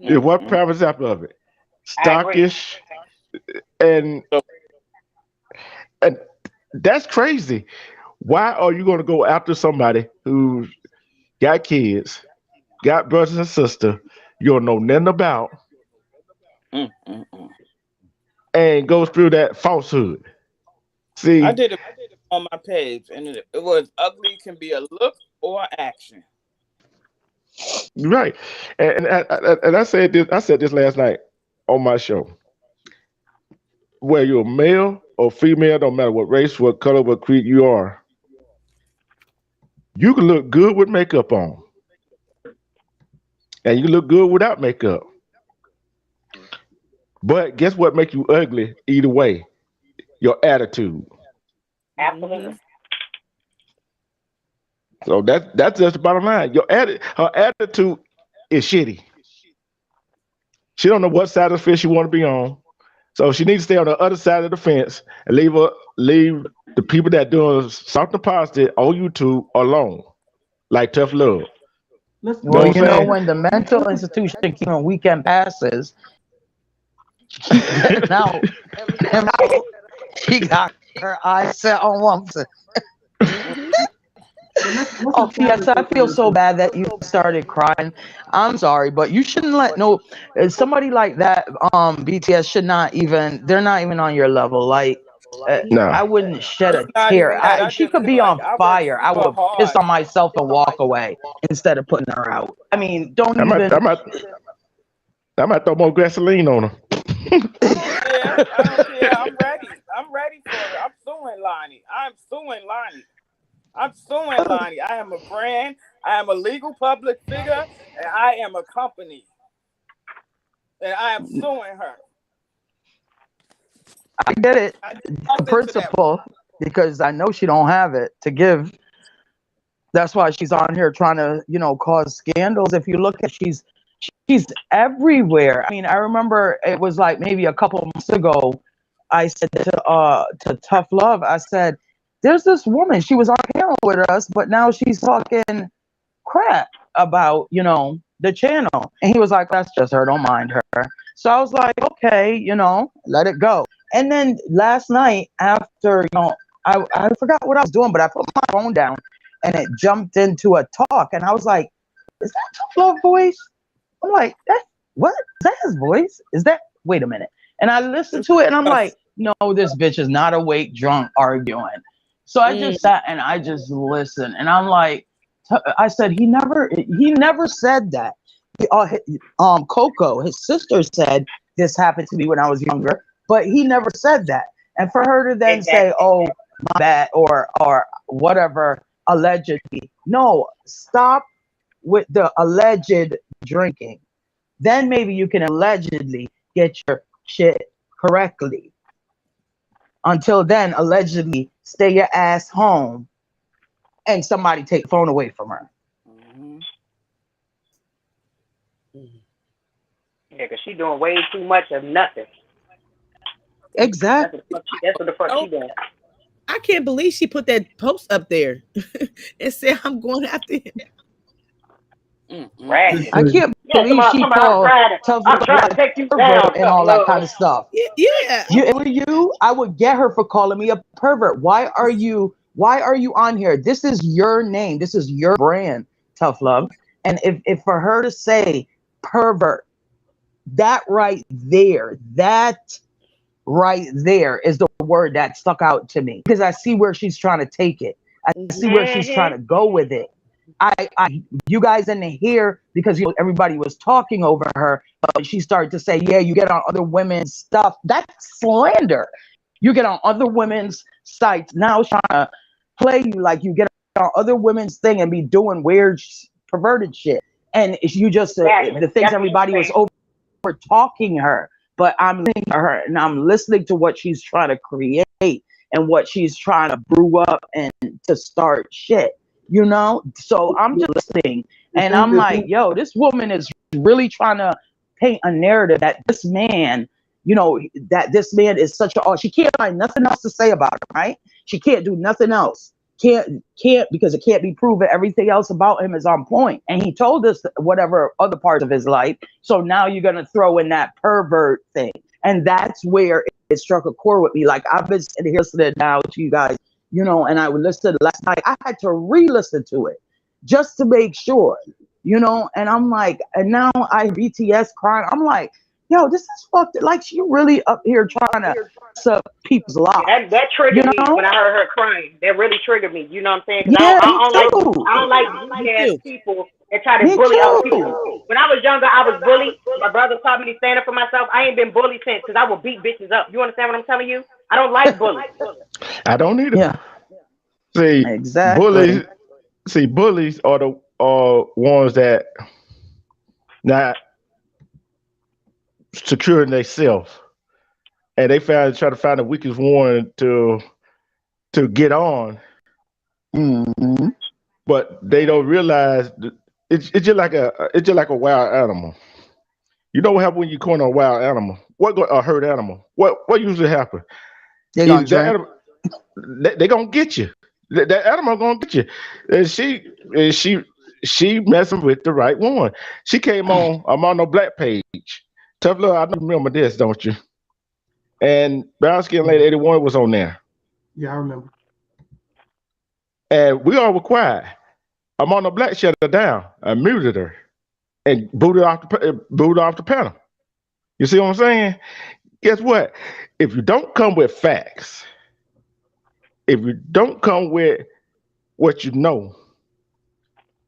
Is one prime example of it. Stockish, and that's crazy. Why are you going to go after somebody who's got kids, got brothers and sisters, you don't know nothing about, and goes through that falsehood? See, I did it on my page, and it was ugly can be a look or action. Right, and I said this. I said this last night on my show. Whether you're male or female, don't matter what race, what color, what creed you are, you can look good with makeup on, and you can look good without makeup. But guess what makes you ugly either way? Your attitude. Absolutely. So that's just the bottom line. Her attitude is shitty. She don't know what side of the fence she want to be on. So she needs to stay on the other side of the fence and leave the people that doing something positive on YouTube alone, like Tough Love. Well, you know, when the mental institution keep on weekend passes, now she got her eyes set on one person. Oh, yes, I feel so bad that you started crying. I'm sorry, but you shouldn't let somebody like that. BTS should not even. They're not even on your level. Like, no, I wouldn't shed a tear. She could be on fire. I would piss on myself and walk away instead of putting her out. I mean, don't even. I might throw more gasoline on her. I don't care. I'm ready. I'm ready for it. I'm suing Lonnie. I am a brand. I am a legal public figure, and I am a company. And I am suing her. I get it. The principle, because I know she don't have it to give. That's why she's on here trying to, cause scandals. If you look at, she's everywhere. I mean, I remember it was like maybe a couple months ago. I said to Tough Love, I said, there's this woman, she was on panel with us, but now she's talking crap about, the channel. And he was like, that's just her, don't mind her. So I was like, okay, let it go. And then last night after, I forgot what I was doing, but I put my phone down and it jumped into a talk. And I was like, is that Tough Love voice? I'm like, what? Is that his voice? Wait a minute. And I listened to it and I'm like, no, this bitch is not awake, drunk, arguing. So I just sat and I just listened, and I'm like, I said, he never said that. Coco, his sister, said this happened to me when I was younger, but he never said that. And for her to then say, oh, my bad, or whatever, allegedly. No, stop with the alleged drinking. Then maybe you can allegedly get your shit correctly. Until then, allegedly, stay your ass home and somebody take the phone away from her. Yeah, because she's doing way too much of nothing. Exactly. That's what the fuck she doing. I can't believe she put that post up there and said, I'm going after him. I can't believe she called Tough Love pervert and all that kind of stuff. Yeah. I would get her for calling me a pervert. Why are you on here? This is your name. This is your brand, Tough Love. And if for her to say pervert, that right there is the word that stuck out to me, because I see where she's trying to take it. I see where she's trying to go with it. You guys didn't hear because everybody was talking over her. She started to say, yeah, you get on other women's stuff. That's slander. You get on other women's sites now trying to play you like you get on other women's thing and be doing weird, perverted shit. And you just, the things everybody was over talking her. But I'm listening to her and I'm listening to what she's trying to create and what she's trying to brew up and to start shit. You know, so I'm just listening and I'm like, yo, this woman is really trying to paint a narrative that this man, that this man is such a, she can't find nothing else to say about him, right? She can't do nothing else. Can't because it can't be proven. Everything else about him is on point. And he told us whatever other parts of his life. So now you're going to throw in that pervert thing. And that's where it struck a chord with me. Like I've been sitting here listening now to you guys, and I would listen last night. I had to re-listen to it just to make sure, and I'm like, and now I BTS crying. I'm like, yo, this is fucked. Like she really up here trying to suck people's lives. That triggered me when I heard her crying. That really triggered me. You know what I'm saying? Because I don't like people that try to bully other people. When I was younger, I was bullied. My brother taught me to stand up for myself. I ain't been bullied since because I will beat bitches up. You understand what I'm telling you? I don't like bullies. I don't either. Yeah. See, exactly. Bullies are the ones that not securing themselves, and they try to find the weakest one to get on. Mm-hmm. But they don't realize it's just like a wild animal. You know what happens when you corner a wild animal? A hurt animal? What usually happens? They gonna get you. That animal gonna get you. And she messing with the right one. She came on. I'm on no black page. Tough Love. I don't remember this, don't you? And Brown Skin Lady 81 was on there. Yeah, I remember. And we all were quiet. I'm on the black, shut her down. I muted her and booted off the panel. You see what I'm saying? Guess what? If you don't come with facts, if you don't come with what you know,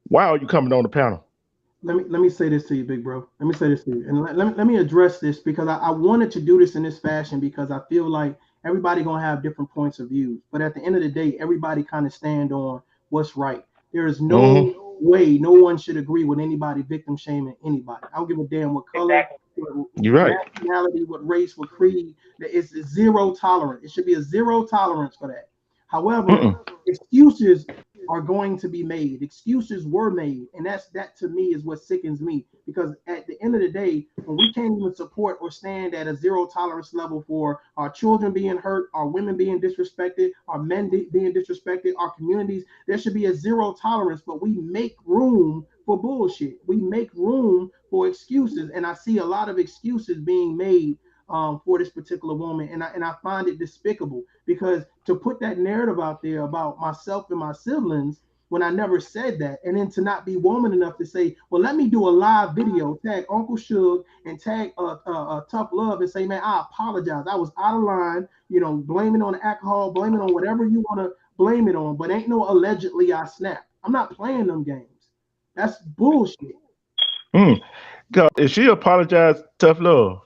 why are you coming on the panel? Let me say this to you, big bro. Let me say this to you, and let me address this because I wanted to do this in this fashion because I feel like everybody gonna have different points of view. But at the end of the day, everybody kind of stand on what's right. There is no way no one should agree with anybody victim shaming anybody. I don't give a damn what color, you're right, nationality, what race, what creed. It's zero tolerance. It should be a zero tolerance for that. However, excuses are going to be made. Excuses were made, and that to me is what sickens me, because at the end of the day, when we can't even support or stand at a zero tolerance level for our children being hurt, our women being disrespected, our men being disrespected, our communities, there should be a zero tolerance, but we make room for bullshit. We make room for excuses, and I see a lot of excuses being made for this particular woman, and I find it despicable, because to put that narrative out there about myself and my siblings when I never said that, and then to not be woman enough to say, well, let me do a live video, tag Uncle Suge and tag Tough Love and say, man, I apologize, I was out of line, blame it on the alcohol, blame it on whatever you want to blame it on, but ain't no allegedly I snapped. I'm not playing them games. That's bullshit. If she apologized, Tough Love,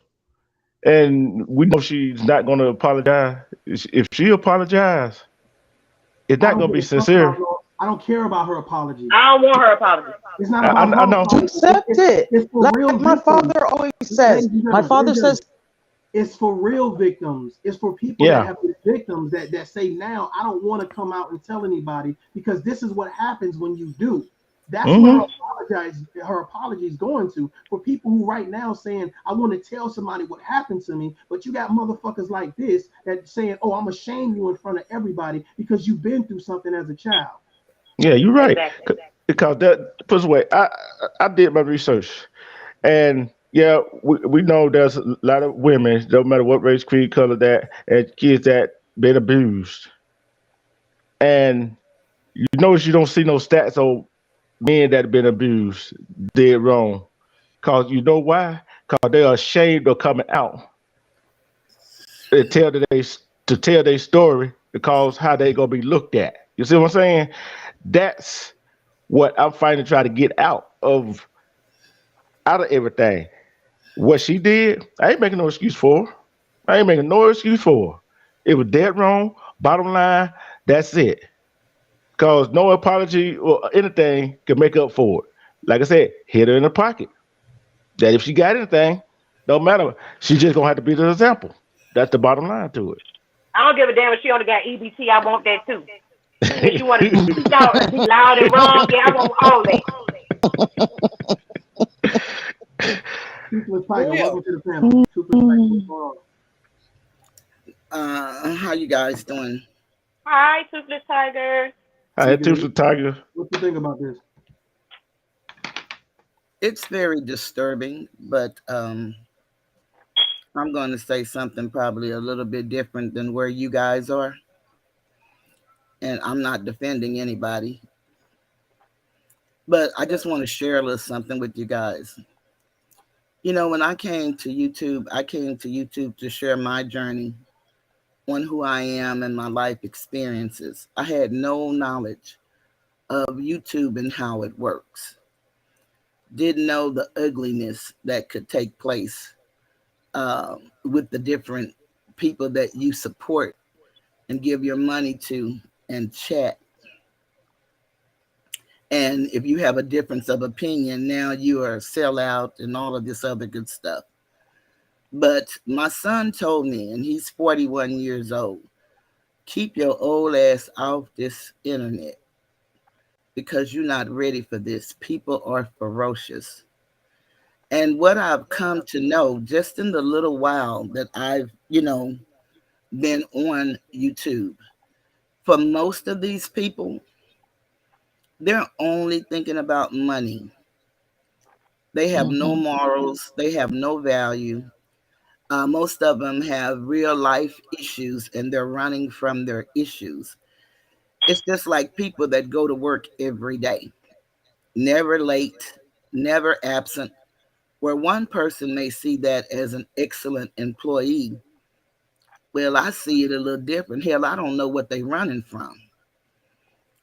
and we know she's not going to apologize. If she apologizes, it's I not don't going to give be a fuck about sincere. her. I don't care about her apology. I don't want her apology. It's not I, about I her know. apology. Accept it. It's for Like real my victims. father always Ladies says. and My gentlemen, father says, it's for real victims. It's for people that Yeah. have been victims that say now I don't want to come out and tell anybody because this is what happens when you do. That's what her apology is going to. For people who right now saying I want to tell somebody what happened to me, but you got motherfuckers like this that saying, oh, I'm ashamed you in front of everybody because you've been through something as a child. Yeah, you're right. Exactly. Because that puts away. I did my research, and yeah, we know there's a lot of women, no matter what race, creed, color, that and kids that been abused, and you notice you don't see no stats on men that have been abused, did wrong. Cause you know why? Cause they are ashamed of coming out and to tell their story because how they gonna be looked at. You see what I'm saying? That's what I'm finally trying to get out of everything. What she did, I ain't making no excuse for her. I ain't making no excuse for her. It was dead wrong. Bottom line, that's it. Cause no apology or anything can make up for it. Like I said, hit her in the pocket. That if she got anything, don't matter. She just gonna have to be the example. That's the bottom line to I don't give a damn if she only got EBT. I want that too. If you want to speak it. out and be loud and wrong, yeah, I want all that. Toothless Tiger, welcome to the panel. Toothless Tiger, what's going on? How you guys doing? Hi, Toothless Tiger. I had two for Tiger. What you think about this? It's very disturbing, but I'm going to say something probably a little bit different than where you guys are. And I'm not defending anybody. But I just want to share a little something with you guys. You know, when I came to YouTube to share my journey on who I am and my life experiences. I had no knowledge of YouTube and how it works. Didn't know the ugliness that could take place with the different people that you support and give your money to and chat. And if you have a difference of opinion, now you are a sellout and all of this other good stuff. But my son told me, and he's 41 years old, keep your old ass off this internet because you're not ready for this. People are ferocious. And what I've come to know just in the little while that I've, been on YouTube, for most of these people, they're only thinking about money. They have no morals. They have no value. Most of them have real life issues and they're running from their issues. It's just like people that go to work every day, never late, never absent, where one person may see that as an excellent employee. Well, I see it a little different. Hell, I don't know what they're running from.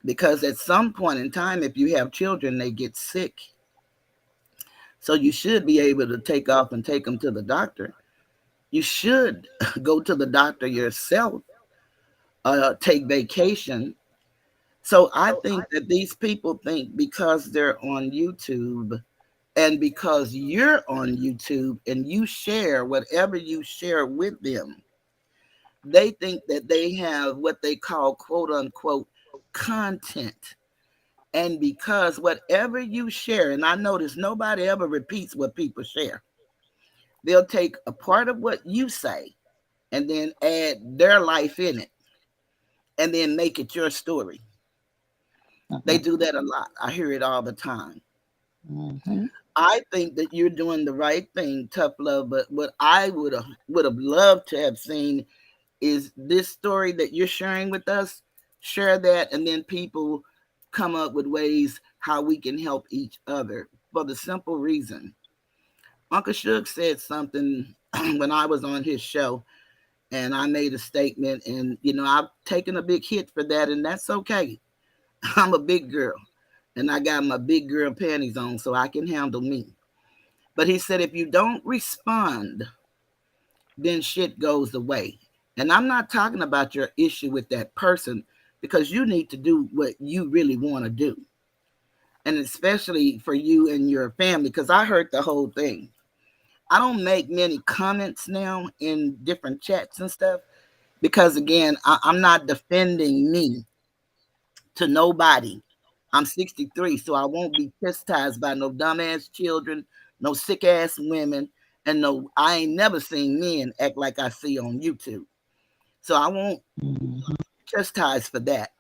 Because at some point in time, if you have children, they get sick. So you should be able to take off and take them to the doctor. You should go to the doctor yourself, take vacation. So I think that these people think because they're on YouTube and because you're on YouTube and you share whatever you share with them, they think that they have what they call quote unquote content. And because whatever you share, and I notice nobody ever repeats what people share, they'll take a part of what you say and then add their life in it and then make it your story. They do that a lot. I hear it all the time. I think that you're doing the right thing, Tough Love, but what I would have loved to have seen is this story that you're sharing with us, share that, and then people come up with ways how we can help each other for the simple reason. Uncle Suge said something when I was on his show and I made a statement and, I've taken a big hit for that and that's okay. I'm a big girl and I got my big girl panties on so I can handle me. But he said, if you don't respond then shit goes away. And I'm not talking about your issue with that person, because you need to do what you really want to do. And especially for you and your family, because I heard the whole thing. I don't make many comments now in different chats and stuff, because again, I'm not defending me to nobody. I'm 63, so I won't be chastised by no dumbass children, no sick ass women, and no, I ain't never seen men act like I see on YouTube. So I won't chastise for that.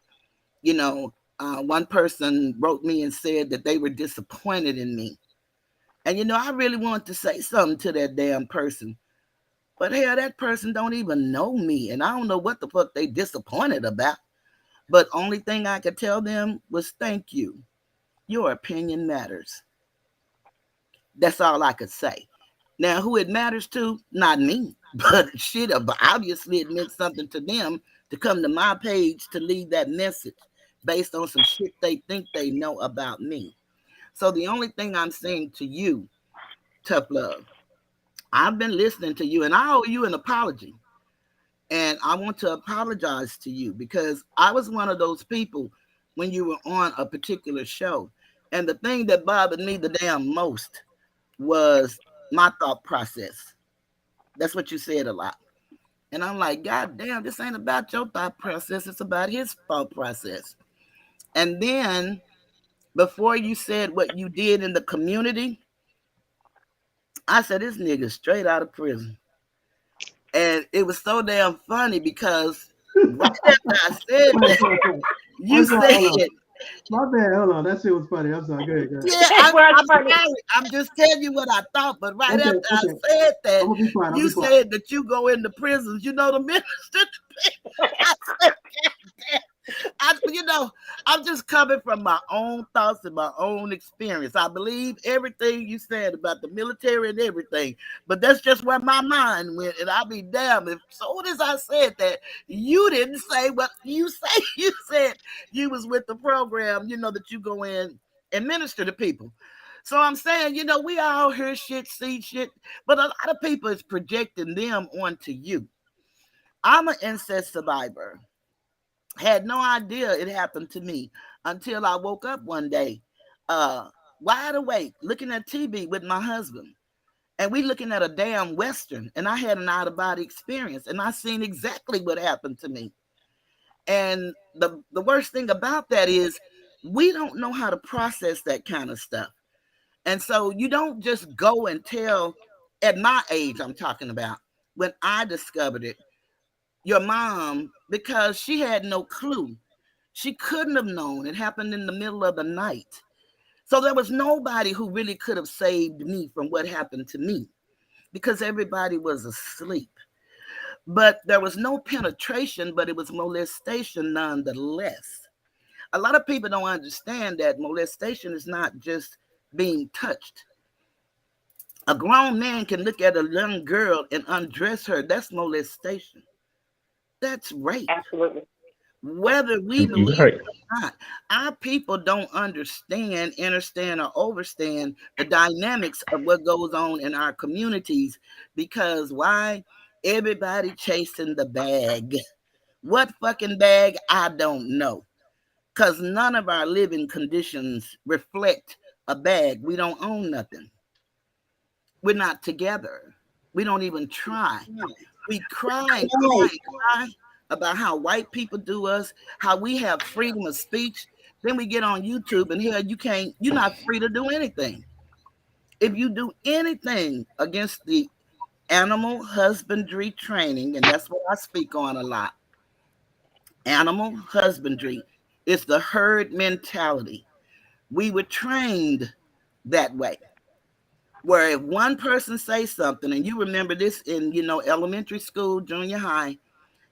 You know, one person wrote me and said that they were disappointed in me. And you know, I really wanted to say something to that damn person. But hell, that person don't even know me, and I don't know what the fuck they disappointed about. But only thing I could tell them was thank you. Your opinion matters. That's all I could say. Now, who it matters to, not me, but shit, obviously it meant something to them to come to my page to leave that message based on some shit they think they know about me. So the only thing I'm saying to you, Tough Love, I've been listening to you and I owe you an apology. And I want to apologize to you because I was one of those people when you were on a particular show. And the thing that bothered me the damn most was my thought process. That's what you said a lot. And I'm like, God damn, this ain't about your thought process. It's about his thought process. And then before you said what you did in the community, I said, this nigga straight out of prison. And it was so damn funny because right after I said that, you said, my bad, hold on. That shit was funny. I'm sorry. Go ahead. Yeah, I'm sorry. I'm just telling you what I thought. But right after I said that, you said that you go into prisons. You know the minister. I said, you know, I'm just coming from my own thoughts and my own experience. I believe everything you said about the military and everything, but that's just where my mind went. And I'll be damned if soon as I said that, you didn't say what you say. You said you was with the program, you know, that you go in and minister to people. So I'm saying, you know, we all hear shit, see shit, but a lot of people is projecting them onto you. I'm an incest survivor. Had no idea it happened to me until I woke up one day, wide awake, looking at TV with my husband. And we looking at a damn Western. And I had an out-of-body experience. And I seen exactly what happened to me. And the worst thing about that is we don't know how to process that kind of stuff. And so you don't just go and tell, at my age I'm talking about, when I discovered it, your mom, because she had no clue. She couldn't have known. It happened in the middle of the night. So there was nobody who really could have saved me from what happened to me because everybody was asleep. But there was no penetration, but it was molestation nonetheless. A lot of people don't understand that molestation is not just being touched. A grown man can look at a young girl and undress her. That's molestation. That's rape. Absolutely. Whether we believe it or not, our people don't understand, understand, or overstand the dynamics of what goes on in our communities. Because why? Everybody chasing the bag. What fucking bag? I don't know. Because none of our living conditions reflect a bag. We don't own nothing. We're not together. We don't even try. We cry about how white people do us, how we have freedom of speech. Then we get on YouTube and here you're not free to do anything. If you do anything against the animal husbandry training, and that's what I speak on a lot, animal husbandry is the herd mentality. We were trained that way. Where if one person says something, and you remember this in, you know, elementary school, junior high,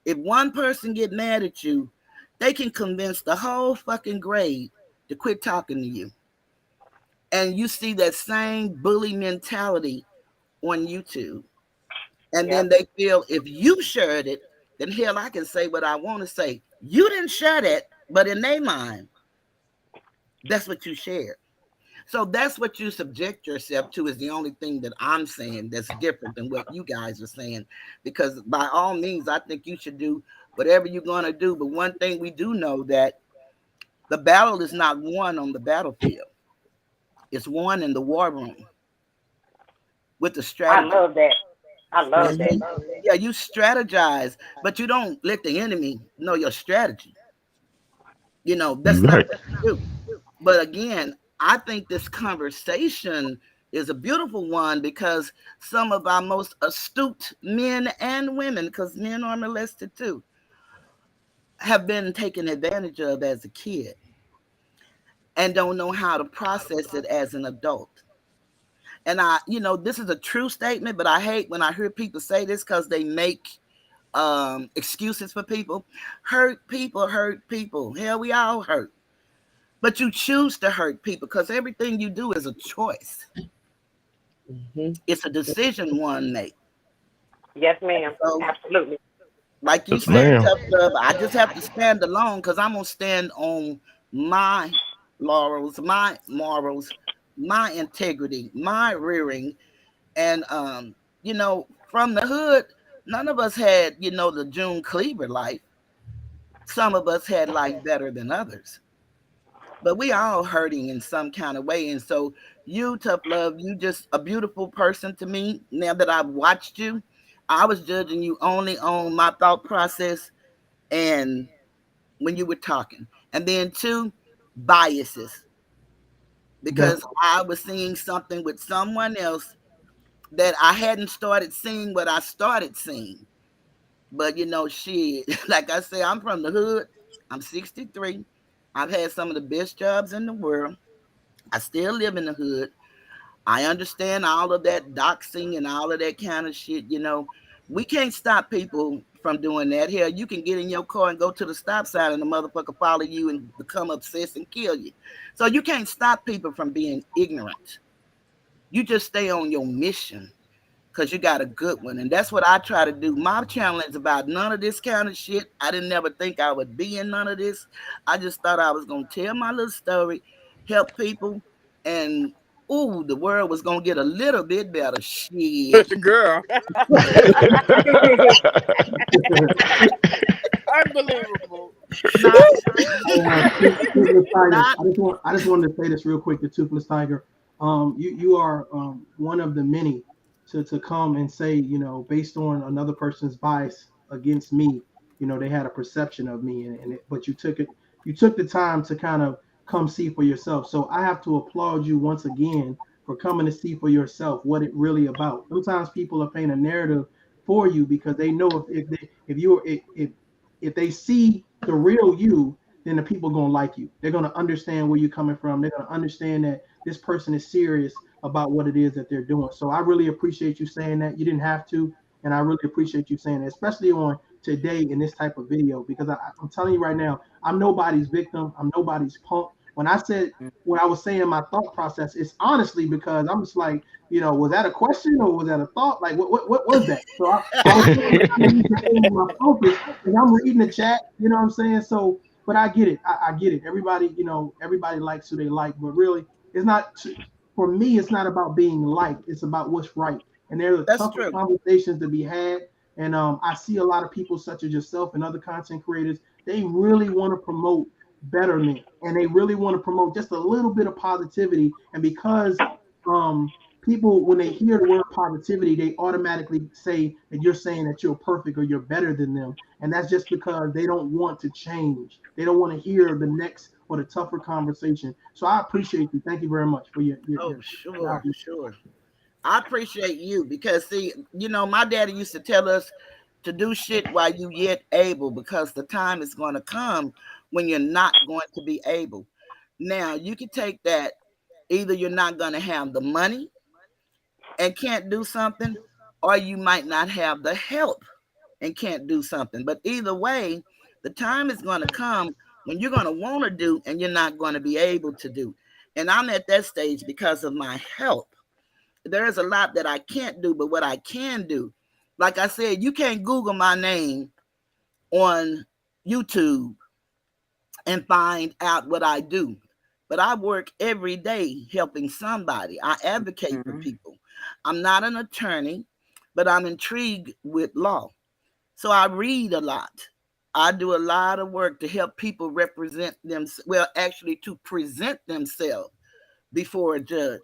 if one person get mad at you, they can convince the whole fucking grade to quit talking to you. And you see that same bully mentality on YouTube. And then they feel if you shared it, then hell, I can say what I want to say. You didn't share that, but in their mind, that's what you shared. So that's what you subject yourself to, is the only thing that I'm saying that's different than what you guys are saying. Because by all means, I think you should do whatever you're going to do. But one thing we do know, that the battle is not won on the battlefield. It's won in the war room with the strategy. I love that. I love that. Yeah, you strategize, but you don't let the enemy know your strategy. You know, that's not what you do. But again, I think this conversation is a beautiful one, because some of our most astute men and women, because men are molested too, have been taken advantage of as a kid and don't know how to process it as an adult. And this is a true statement, but I hate when I hear people say this, because they make excuses for people. Hurt people hurt people. Hell, we all hurt. But you choose to hurt people, because everything you do is a choice. It's a decision one makes. Yes, ma'am. So, absolutely. Like you said, Tough Love, I just have to stand alone, because I'm going to stand on my laurels, my morals, my integrity, my rearing. And, from the hood, none of us had, the June Cleaver life. Some of us had life better than others. But we all hurting in some kind of way. And so you, Tough Love, you just a beautiful person to me. Now that I've watched you, I was judging you only on my thought process and when you were talking. And then 2, biases. Because I was seeing something with someone else that I hadn't started seeing what I started seeing. But shit, like I say, I'm from the hood. I'm 63. I've had some of the best jobs in the world. I still live in the hood. I understand all of that doxing and all of that kind of shit. We can't stop people from doing that. Hell, you can get in your car and go to the stop sign and the motherfucker follow you and become obsessed and kill you. So you can't stop people from being ignorant. You just stay on your mission, because you got a good one. And that's what I try to do. My channel is about none of this kind of shit. I didn't ever think I would be in none of this. I just thought I was going to tell my little story, help people, and the world was going to get a little bit better. Shit. Girl. Unbelievable. I just wanted to say this real quick to Toothless Tiger. You are one of the many to come and say, based on another person's bias against me, they had a perception of me, but you took the time to kind of come see for yourself. So I have to applaud you once again for coming to see for yourself what it really about. Sometimes people are painting a narrative for you because they know if they see the real you, then the people gonna like you. They're gonna understand where you're coming from. They're gonna understand that this person is serious about what it is that they're doing. So I really appreciate you saying that. You didn't have to, and I really appreciate you saying that, especially on today in this type of video, because I'm telling you right now, I'm nobody's victim. I'm nobody's punk. When I was saying my thought process, it's honestly because I'm just like, was that a question or was that a thought? Like, what was that? So I was my focus, and I'm reading the chat. You know what I'm saying? So, but I get it. I get it. Everybody, everybody likes who they like, but really, it's not. For me, it's not about being liked. It's about what's right. And there are tougher conversations to be had. And I see a lot of people such as yourself and other content creators. They really want to promote betterment, and they really want to promote just a little bit of positivity. And because people, when they hear the word positivity, they automatically say that you're saying that you're perfect or you're better than them. And that's just because they don't want to change. They don't want to hear the next or the tougher conversation. So I appreciate you. Thank you very much for your sure. I appreciate you, because see, my daddy used to tell us to do shit while you yet able, because the time is going to come when you're not going to be able. Now, you can take that, either you're not going to have the money and can't do something, or you might not have the help and can't do something. But either way, the time is going to come when you're going to want to do and you're not going to be able to do. And I'm at that stage because of my help. There is a lot that I can't do, but what I can do, like I said, you can't Google my name on YouTube and find out what I do. but I work every day helping somebody. I advocate for people. I'm not an attorney, but I'm intrigued with law. So I read a lot. I do a lot of work to help people represent them, well, actually to present themselves before a judge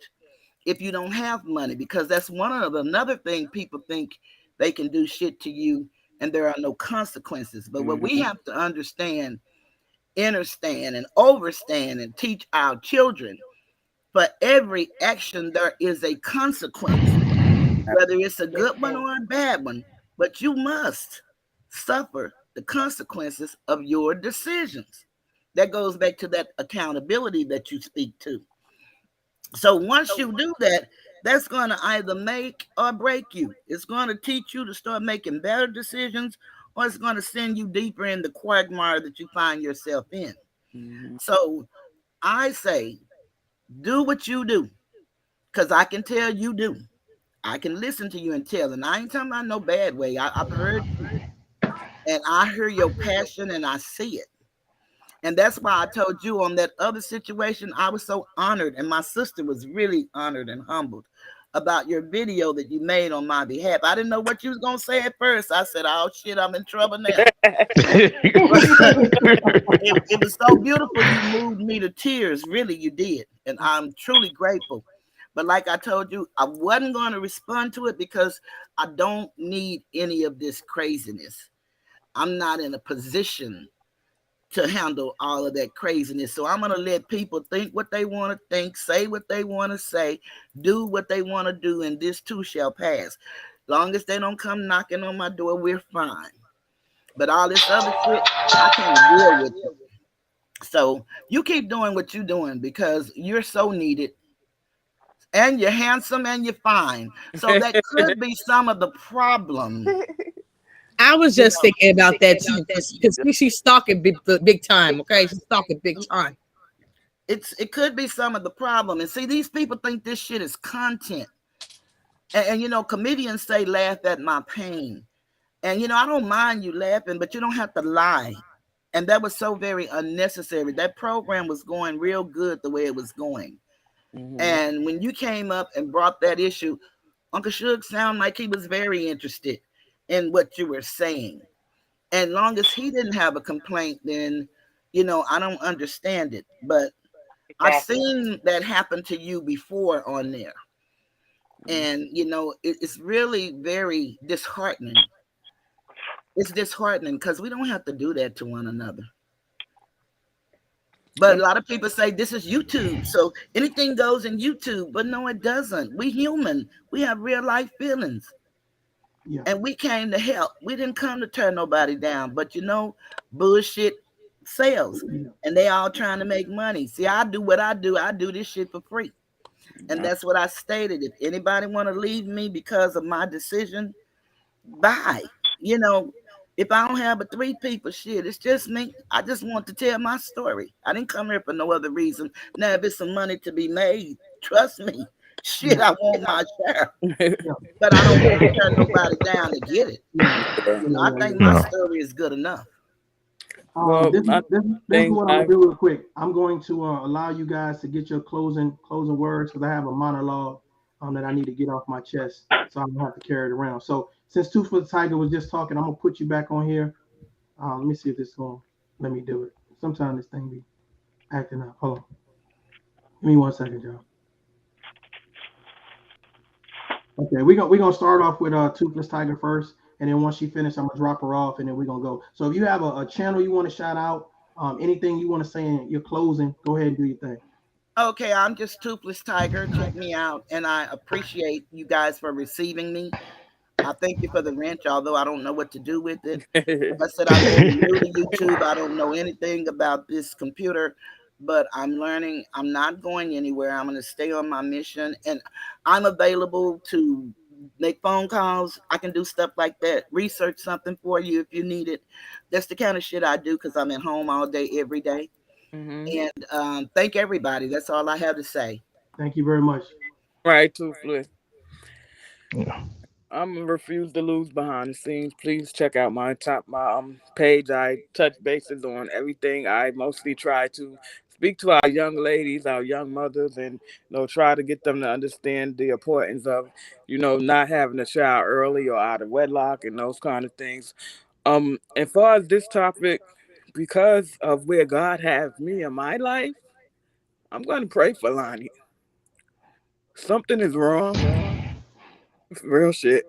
if you don't have money, because that's another thing people think they can do shit to you and there are no consequences. But what we have to understand, understand, and overstand and teach our children, for every action there is a consequence, whether it's a good one or a bad one, but you must suffer the consequences of your decisions. That goes back to that accountability that you speak to. So once you do that, that's going to either make or break you. It's going to teach you to start making better decisions, or it's going to send you deeper in the quagmire that you find yourself in. So I say, do what you do, because I can tell you do. I can listen to you and tell, and I ain't talking about no bad way. I've heard you, and I hear your passion, and I see it. And that's why I told you on that other situation, I was so honored, and my sister was really honored and humbled about your video that you made on my behalf. I didn't know what you was going to say at first. I said, oh, shit, I'm in trouble now. It was so beautiful. You moved me to tears. Really, you did. And I'm truly grateful. But like I told you, I wasn't going to respond to it because I don't need any of this craziness. I'm not in a position to handle all of that craziness. So I'm going to let people think what they want to think, say what they want to say, do what they want to do, and this too shall pass. Long as they don't come knocking on my door, we're fine. But all this other shit, I can't deal with it. So you keep doing what you're doing because you're so needed. And you're handsome and you're fine. So that could be some of the problem. I was just thinking about that too, because she's stalking big time. Okay, she's stalking big time. It could be some of the problem. And see, these people think this shit is content. And you know, comedians say laugh at my pain. And you know, I don't mind you laughing, but you don't have to lie. And that was so very unnecessary. That program was going real good the way it was going. And when you came up and brought that issue, Uncle Suge sounded like he was very interested in what you were saying. And long as he didn't have a complaint, then, you know, I don't understand it. But I've seen that happen to you before on there. And, you know, it's really very disheartening. It's disheartening because we don't have to do that to one another. But a lot of people say this is YouTube, so anything goes in YouTube. But no, it doesn't. We human. We have real life feelings. Yeah. And we came to help. We didn't come to turn nobody down. But you know, bullshit sells. And they all trying to make money. See, I do what I do. I do this shit for free. And that's what I stated. If anybody want to leave me because of my decision, bye. You know, if I don't have but 3 people, shit, it's just me. I just want to tell my story. I didn't come here for no other reason. Now, if it's some money to be made, trust me, shit, I want my share. But I don't want to turn nobody down to get it. You know, I think my story is good enough. This is what I'm gonna do real quick. I'm going to allow you guys to get your closing words because I have a monologue that I need to get off my chest, so I don't have to carry it around. So since Toothless Tiger was just talking, I'm gonna put you back on here. Let me see if this is going. Let me do it. Sometimes this thing be acting up. Hold on. Give me 1 second, y'all. Okay, we're gonna start off with Toothless Tiger first, and then once she finishes, I'm gonna drop her off, and then we're gonna go. So if you have a channel you want to shout out, anything you want to say in your closing, go ahead and do your thing. Okay, I'm just Toothless Tiger. Check me out, and I appreciate you guys for receiving me. I thank you for the wrench, although I don't know what to do with it. Like I said, I'm new to YouTube. I don't know anything about this computer, but I'm learning. I'm not going anywhere. I'm going to stay on my mission, and I'm available to make phone calls. I can do stuff like that. Research something for you if you need it. That's the kind of shit I do because I'm at home all day, every day. And thank everybody. That's all I have to say. Thank you very much. Right, Toothless. Yeah. I'm gonna refuse to lose behind the scenes. Please check out my page. I touch bases on everything. I mostly try to speak to our young ladies, our young mothers, and try to get them to understand the importance of not having a child early or out of wedlock and those kind of things. As far as this topic, because of where God has me in my life, I'm going to pray for Lonnie. Something is wrong. Real shit.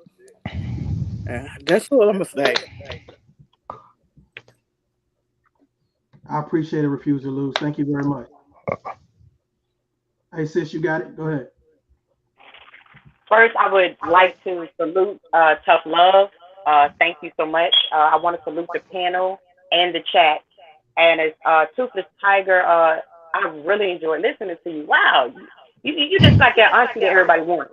That's all I'm going to say. I appreciate it, Refuse to Lose. Thank you very much. Hey, sis, you got it? Go ahead. First, I would like to salute Tough Love. Thank you so much. I want to salute the panel and the chat. And as Toothless Tiger, I really enjoyed listening to you. Wow, you just like that auntie that everybody wants.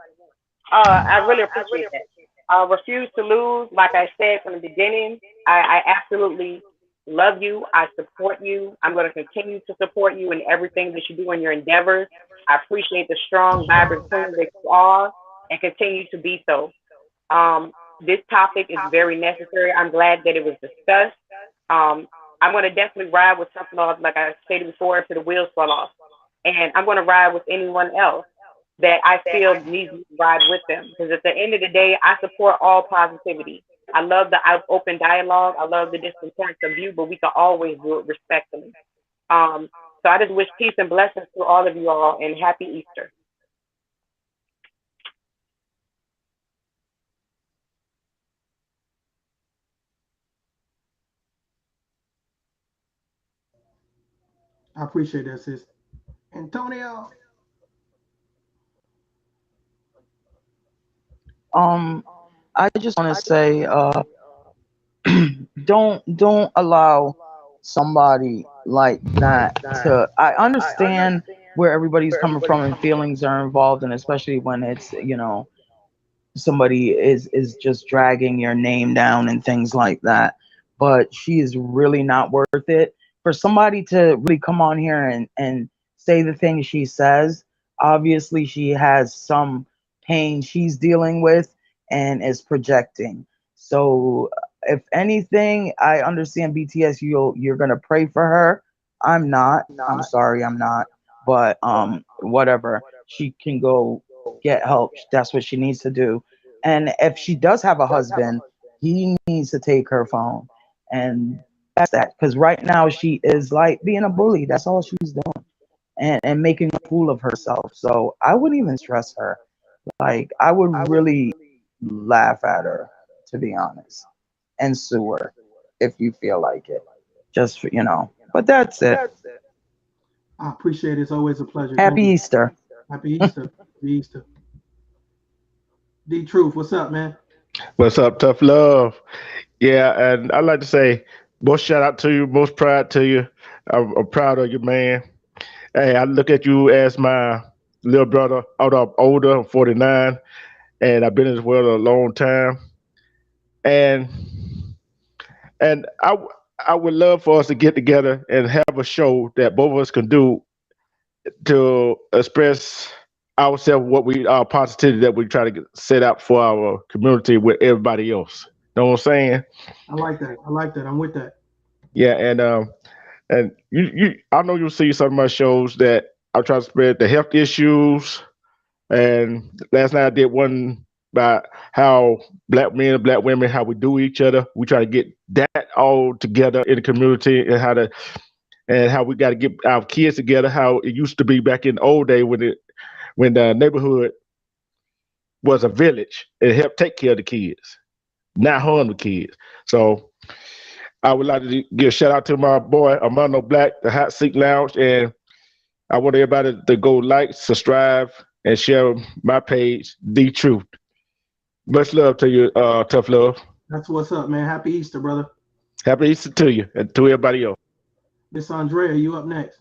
I really appreciate that. Refuse to Lose. Like I said from the beginning, I absolutely love you. I support you. I'm going to continue to support you in everything that you do in your endeavors. I appreciate the strong, vibrant queen that you are and continue to be so. This topic is very necessary. I'm glad that it was discussed. I'm going to definitely ride with Tough Love, like I stated before, until the wheels fall off. And I'm going to ride with anyone else that I feel needs to ride with them. Because at the end of the day, I support all positivity. I love the open dialogue. I love the different points of view, but we can always do it respectfully. So I just wish peace and blessings to all of you all, and happy Easter. I appreciate that, sis. Antonio. I just want to say, don't allow somebody like that to. I understand where everybody's coming from and feelings are involved, and especially when it's somebody is just dragging your name down and things like that. But she is really not worth it for somebody to really come on here and say the things she says. Obviously, she has some pain she's dealing with and is projecting. So, if anything, I understand BTS. You're gonna pray for her. I'm not. I'm sorry, I'm not. But whatever. She can go get help. That's what she needs to do. And if she does have a husband, he needs to take her phone. And that's that. Because right now she is like being a bully. That's all she's doing. And making a fool of herself. So I wouldn't even stress her. Like I would really laugh at her, to be honest, and sue her if you feel like it. Just for, But that's it. I appreciate it. It's always a pleasure. Happy Easter. Happy Easter. Happy Easter. D Truth, what's up, man? What's up, Tough Love? Yeah, and I'd like to say most shout out to you, most pride to you. I'm proud of you, man. Hey, I look at you as my little brother, although I'm older, I'm 49, and I've been in this world a long time. And I would love for us to get together and have a show that both of us can do to express ourselves, what we our positivity that we try to set out for our community with everybody else. Know what I'm saying? I like that. I like that. I'm with that. Yeah, and you I know you'll see some of my shows that I try to spread the health issues. And last night I did one about how black men and black women, how we do each other. We try to get that all together in the community, and how we got to get our kids together. How it used to be back in the old day when the neighborhood was a village. It helped take care of the kids, not harm the kids. So I would like to give a shout out to my boy Armando Black, the Hot Seat Lounge, and I want everybody to go like, subscribe, and share my page, The Truth. Much love to you, Tough Love. That's what's up, man. Happy Easter, brother. Happy Easter to you and to everybody else. Miss Andrea, you up next?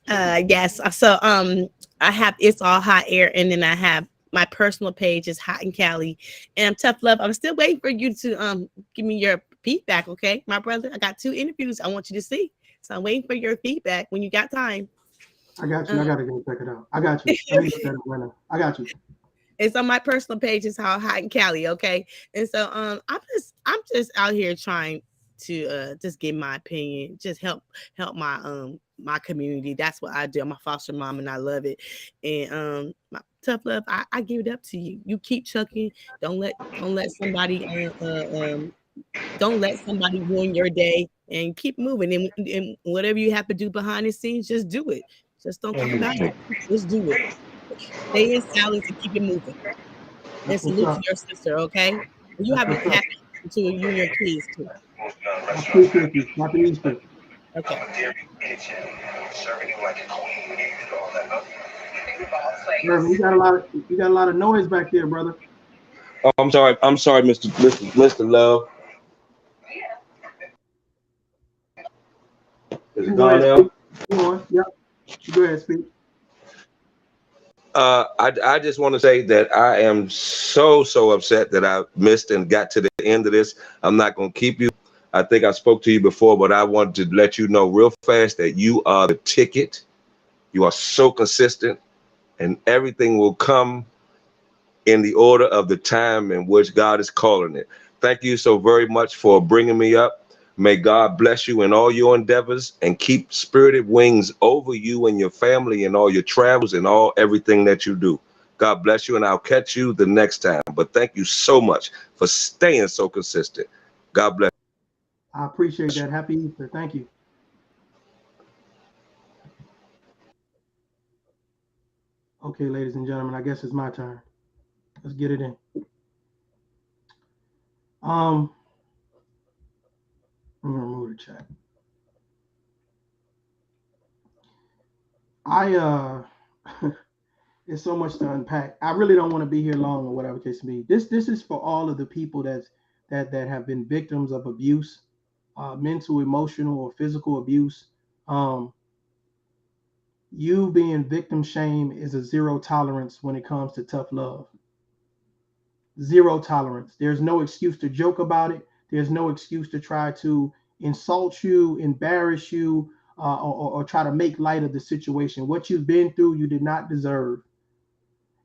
Yes. So I have It's All Hot Air, and then I have my personal page is Hot in Cali. And Tough Love, I'm still waiting for you to give me your feedback, okay, my brother? I got 2 interviews I want you to see. So I'm waiting for your feedback when you got time. I got you. I gotta go check it out. I got you. I got you. It's on my personal page. It's how Hot in Cali, okay? And so I'm just out here trying to just give my opinion, just help my community. That's what I do. I'm a foster mom and I love it. And Tough Love, I give it up to you. You keep chucking. Don't let somebody don't let somebody ruin your day, and keep moving. And whatever you have to do behind the scenes, just do it. Just don't talk about it. Just do it. Stay in silence and keep it moving. And salute to your sister, okay? You have a happy to you and your kids too. I appreciate you. Happy Easter. Okay. You got a lot of noise back there, brother. Oh, I'm sorry, Mr. Love. Is it gone now? Go on. Yep. Go ahead, speak. I just want to say that I am so upset that I missed and got to the end of this. I'm not going to keep you. I think I spoke to you before, but I wanted to let you know real fast that you are the ticket. You are so consistent, and everything will come in the order of the time in which God is calling it. Thank you so very much for bringing me up. May God bless you in all your endeavors and keep spirited wings over you and your family and all your travels and everything that you do. God bless you, and I'll catch you the next time. But thank you so much for staying so consistent. God bless. I appreciate that. Happy Easter. Thank you. Okay, ladies and gentlemen, I guess it's my turn. Let's get it in. I'm gonna remove the chat. It's so much to unpack. I really don't want to be here long or whatever case may be. This is for all of the people that have been victims of abuse, mental, emotional, or physical abuse. You being victim shame is a zero tolerance when it comes to tough love. Zero tolerance. There's no excuse to joke about it. There's no excuse to try to insult you, embarrass you, or try to make light of the situation. What you've been through, you did not deserve.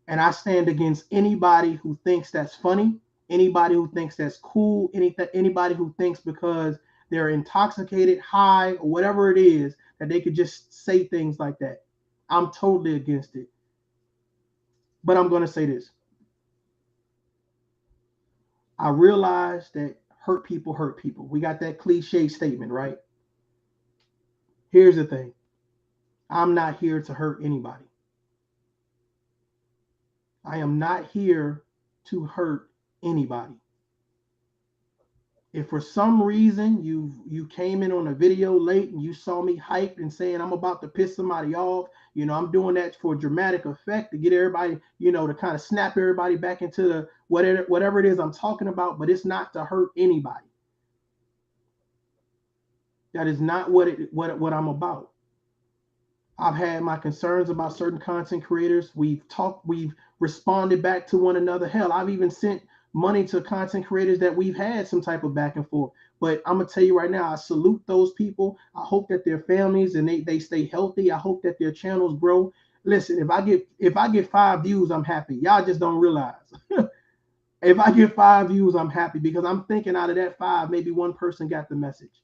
And I stand against anybody who thinks that's funny, anybody who thinks that's cool, anybody who thinks because they're intoxicated, high, or whatever it is, that they could just say things like that. I'm totally against it. But I'm going to say this. I realize that hurt people hurt people. We got that cliche statement, right? Here's the thing. I'm not here to hurt anybody. I am not here to hurt anybody. If for some reason you came in on a video late and you saw me hyped and saying I'm about to piss somebody off, I'm doing that for dramatic effect to get everybody, to kind of snap everybody back into the whatever it is I'm talking about, but it's not to hurt anybody. That is not what I'm about. I've had my concerns about certain content creators. We've responded back to one another. Hell, I've even sent money to content creators that we've had some type of back and forth. But I'm gonna tell you right now, I salute those people. I hope that their families and they stay healthy. I hope that their channels grow. Listen, if I get 5 views, I'm happy. Y'all just don't realize. If I get 5 views, I'm happy because I'm thinking out of that 5, maybe one person got the message.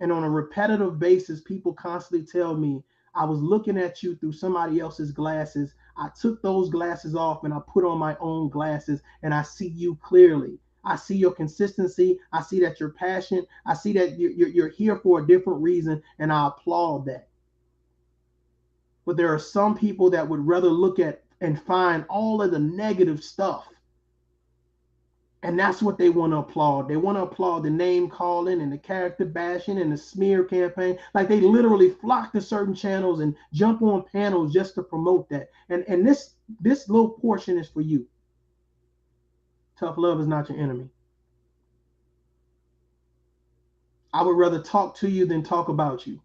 And on a repetitive basis, people constantly tell me, I was looking at you through somebody else's glasses. I took those glasses off and I put on my own glasses and I see you clearly. I see your consistency. I see that you're passionate. I see that you're here for a different reason, and I applaud that. But there are some people that would rather look at and find all of the negative stuff. And that's what they want to applaud. They want to applaud the name calling and the character bashing and the smear campaign. Like they literally flock to certain channels and jump on panels just to promote that. And this little portion is for you. Tough love is not your enemy. I would rather talk to you than talk about you.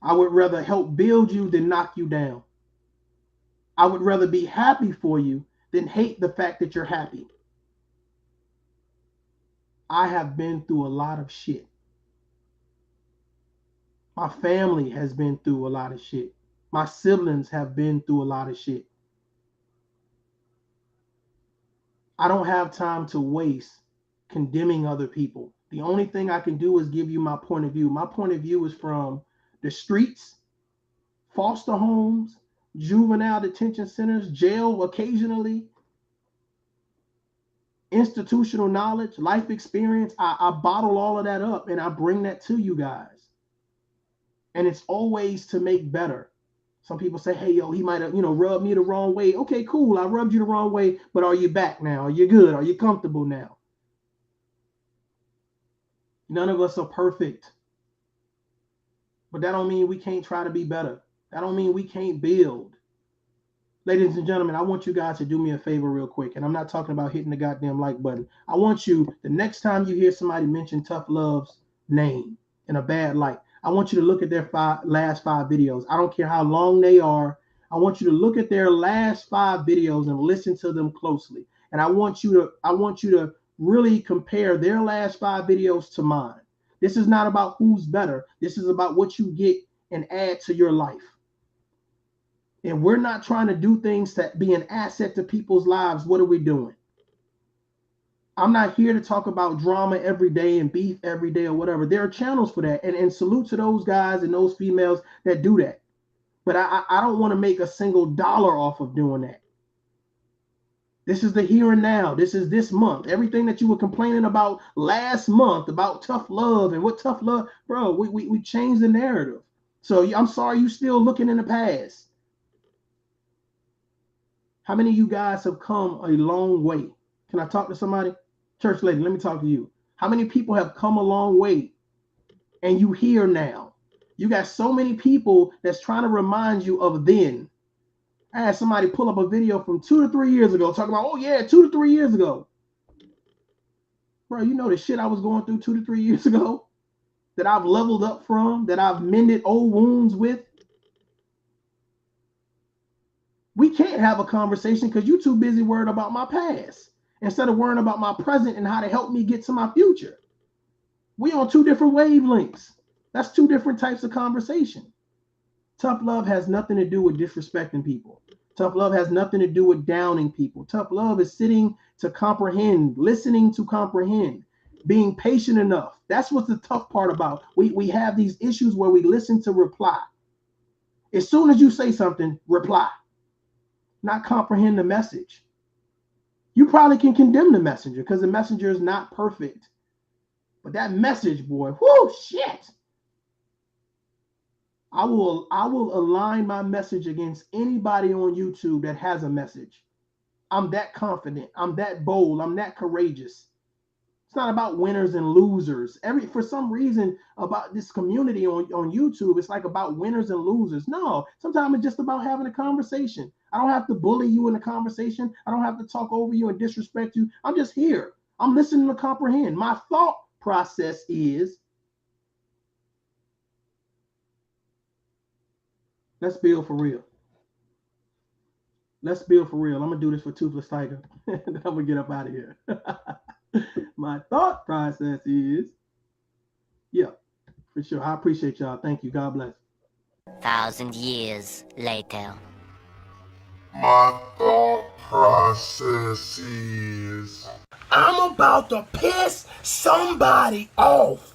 I would rather help build you than knock you down. I would rather be happy for you than hate the fact that you're happy. I have been through a lot of shit. My family has been through a lot of shit. My siblings have been through a lot of shit. I don't have time to waste condemning other people The only thing I can do is give you my point of view. My point of view is from the streets, foster homes, juvenile detention centers, jail occasionally, institutional knowledge, life experience. I bottle all of that up and I bring that to you guys. And it's always to make better. Some people say, hey, yo, he might have, rubbed me the wrong way. Okay, cool. I rubbed you the wrong way, but are you back now? Are you good? Are you comfortable now? None of us are perfect. But that don't mean we can't try to be better. That don't mean we can't build. Ladies and gentlemen, I want you guys to do me a favor real quick. And I'm not talking about hitting the goddamn like button. I want you, the next time you hear somebody mention Tough Love's name in a bad light, I want you to look at their last five videos. I don't care how long they are. I want you to look at their last 5 videos and listen to them closely. And I want you to really compare their last 5 videos to mine. This is not about who's better. This is about what you get and add to your life. And we're not trying to do things that be an asset to people's lives. What are we doing? I'm not here to talk about drama every day and beef every day or whatever. There are channels for that. And salute to those guys and those females that do that. But I don't want to make a single dollar off of doing that. This is the here and now. This is this month. Everything that you were complaining about last month about tough love and what tough love, bro, we changed the narrative. So I'm sorry you still looking in the past. How many of you guys have come a long way? Can I talk to somebody? Church lady, let me talk to you. How many people have come a long way and you here now? You got so many people that's trying to remind you of then. I had somebody pull up a video from 2 to 3 years ago talking about, oh yeah, 2 to 3 years ago. Bro, you know the shit I was going through 2 to 3 years ago that I've leveled up from, that I've mended old wounds with. We can't have a conversation because you're too busy worried about my past instead of worrying about my present and how to help me get to my future. We on 2 different wavelengths. That's 2 different types of conversation. Tough love has nothing to do with disrespecting people. Tough love has nothing to do with downing people. Tough love is sitting to comprehend, listening to comprehend, being patient enough. That's what's the tough part about. We have these issues where we listen to reply. As soon as you say something, reply. Not comprehend the message. You probably can condemn the messenger because the messenger is not perfect. But that message, boy, whoo, shit. I will align my message against anybody on YouTube that has a message. I'm that confident. I'm that bold. I'm that courageous. It's not about winners and losers. For some reason about this community on YouTube, it's like about winners and losers. No, sometimes it's just about having a conversation. I don't have to bully you in a conversation. I don't have to talk over you and disrespect you. I'm just here. I'm listening to comprehend. My thought process is, let's build for real. Let's build for real. I'm going to do this for Toothless Tiger. Then I'm going to get up out of here. My thought process is, yeah, for sure. I appreciate y'all. Thank you. God bless. 1,000 years later. My thought process is, I'm about to piss somebody off.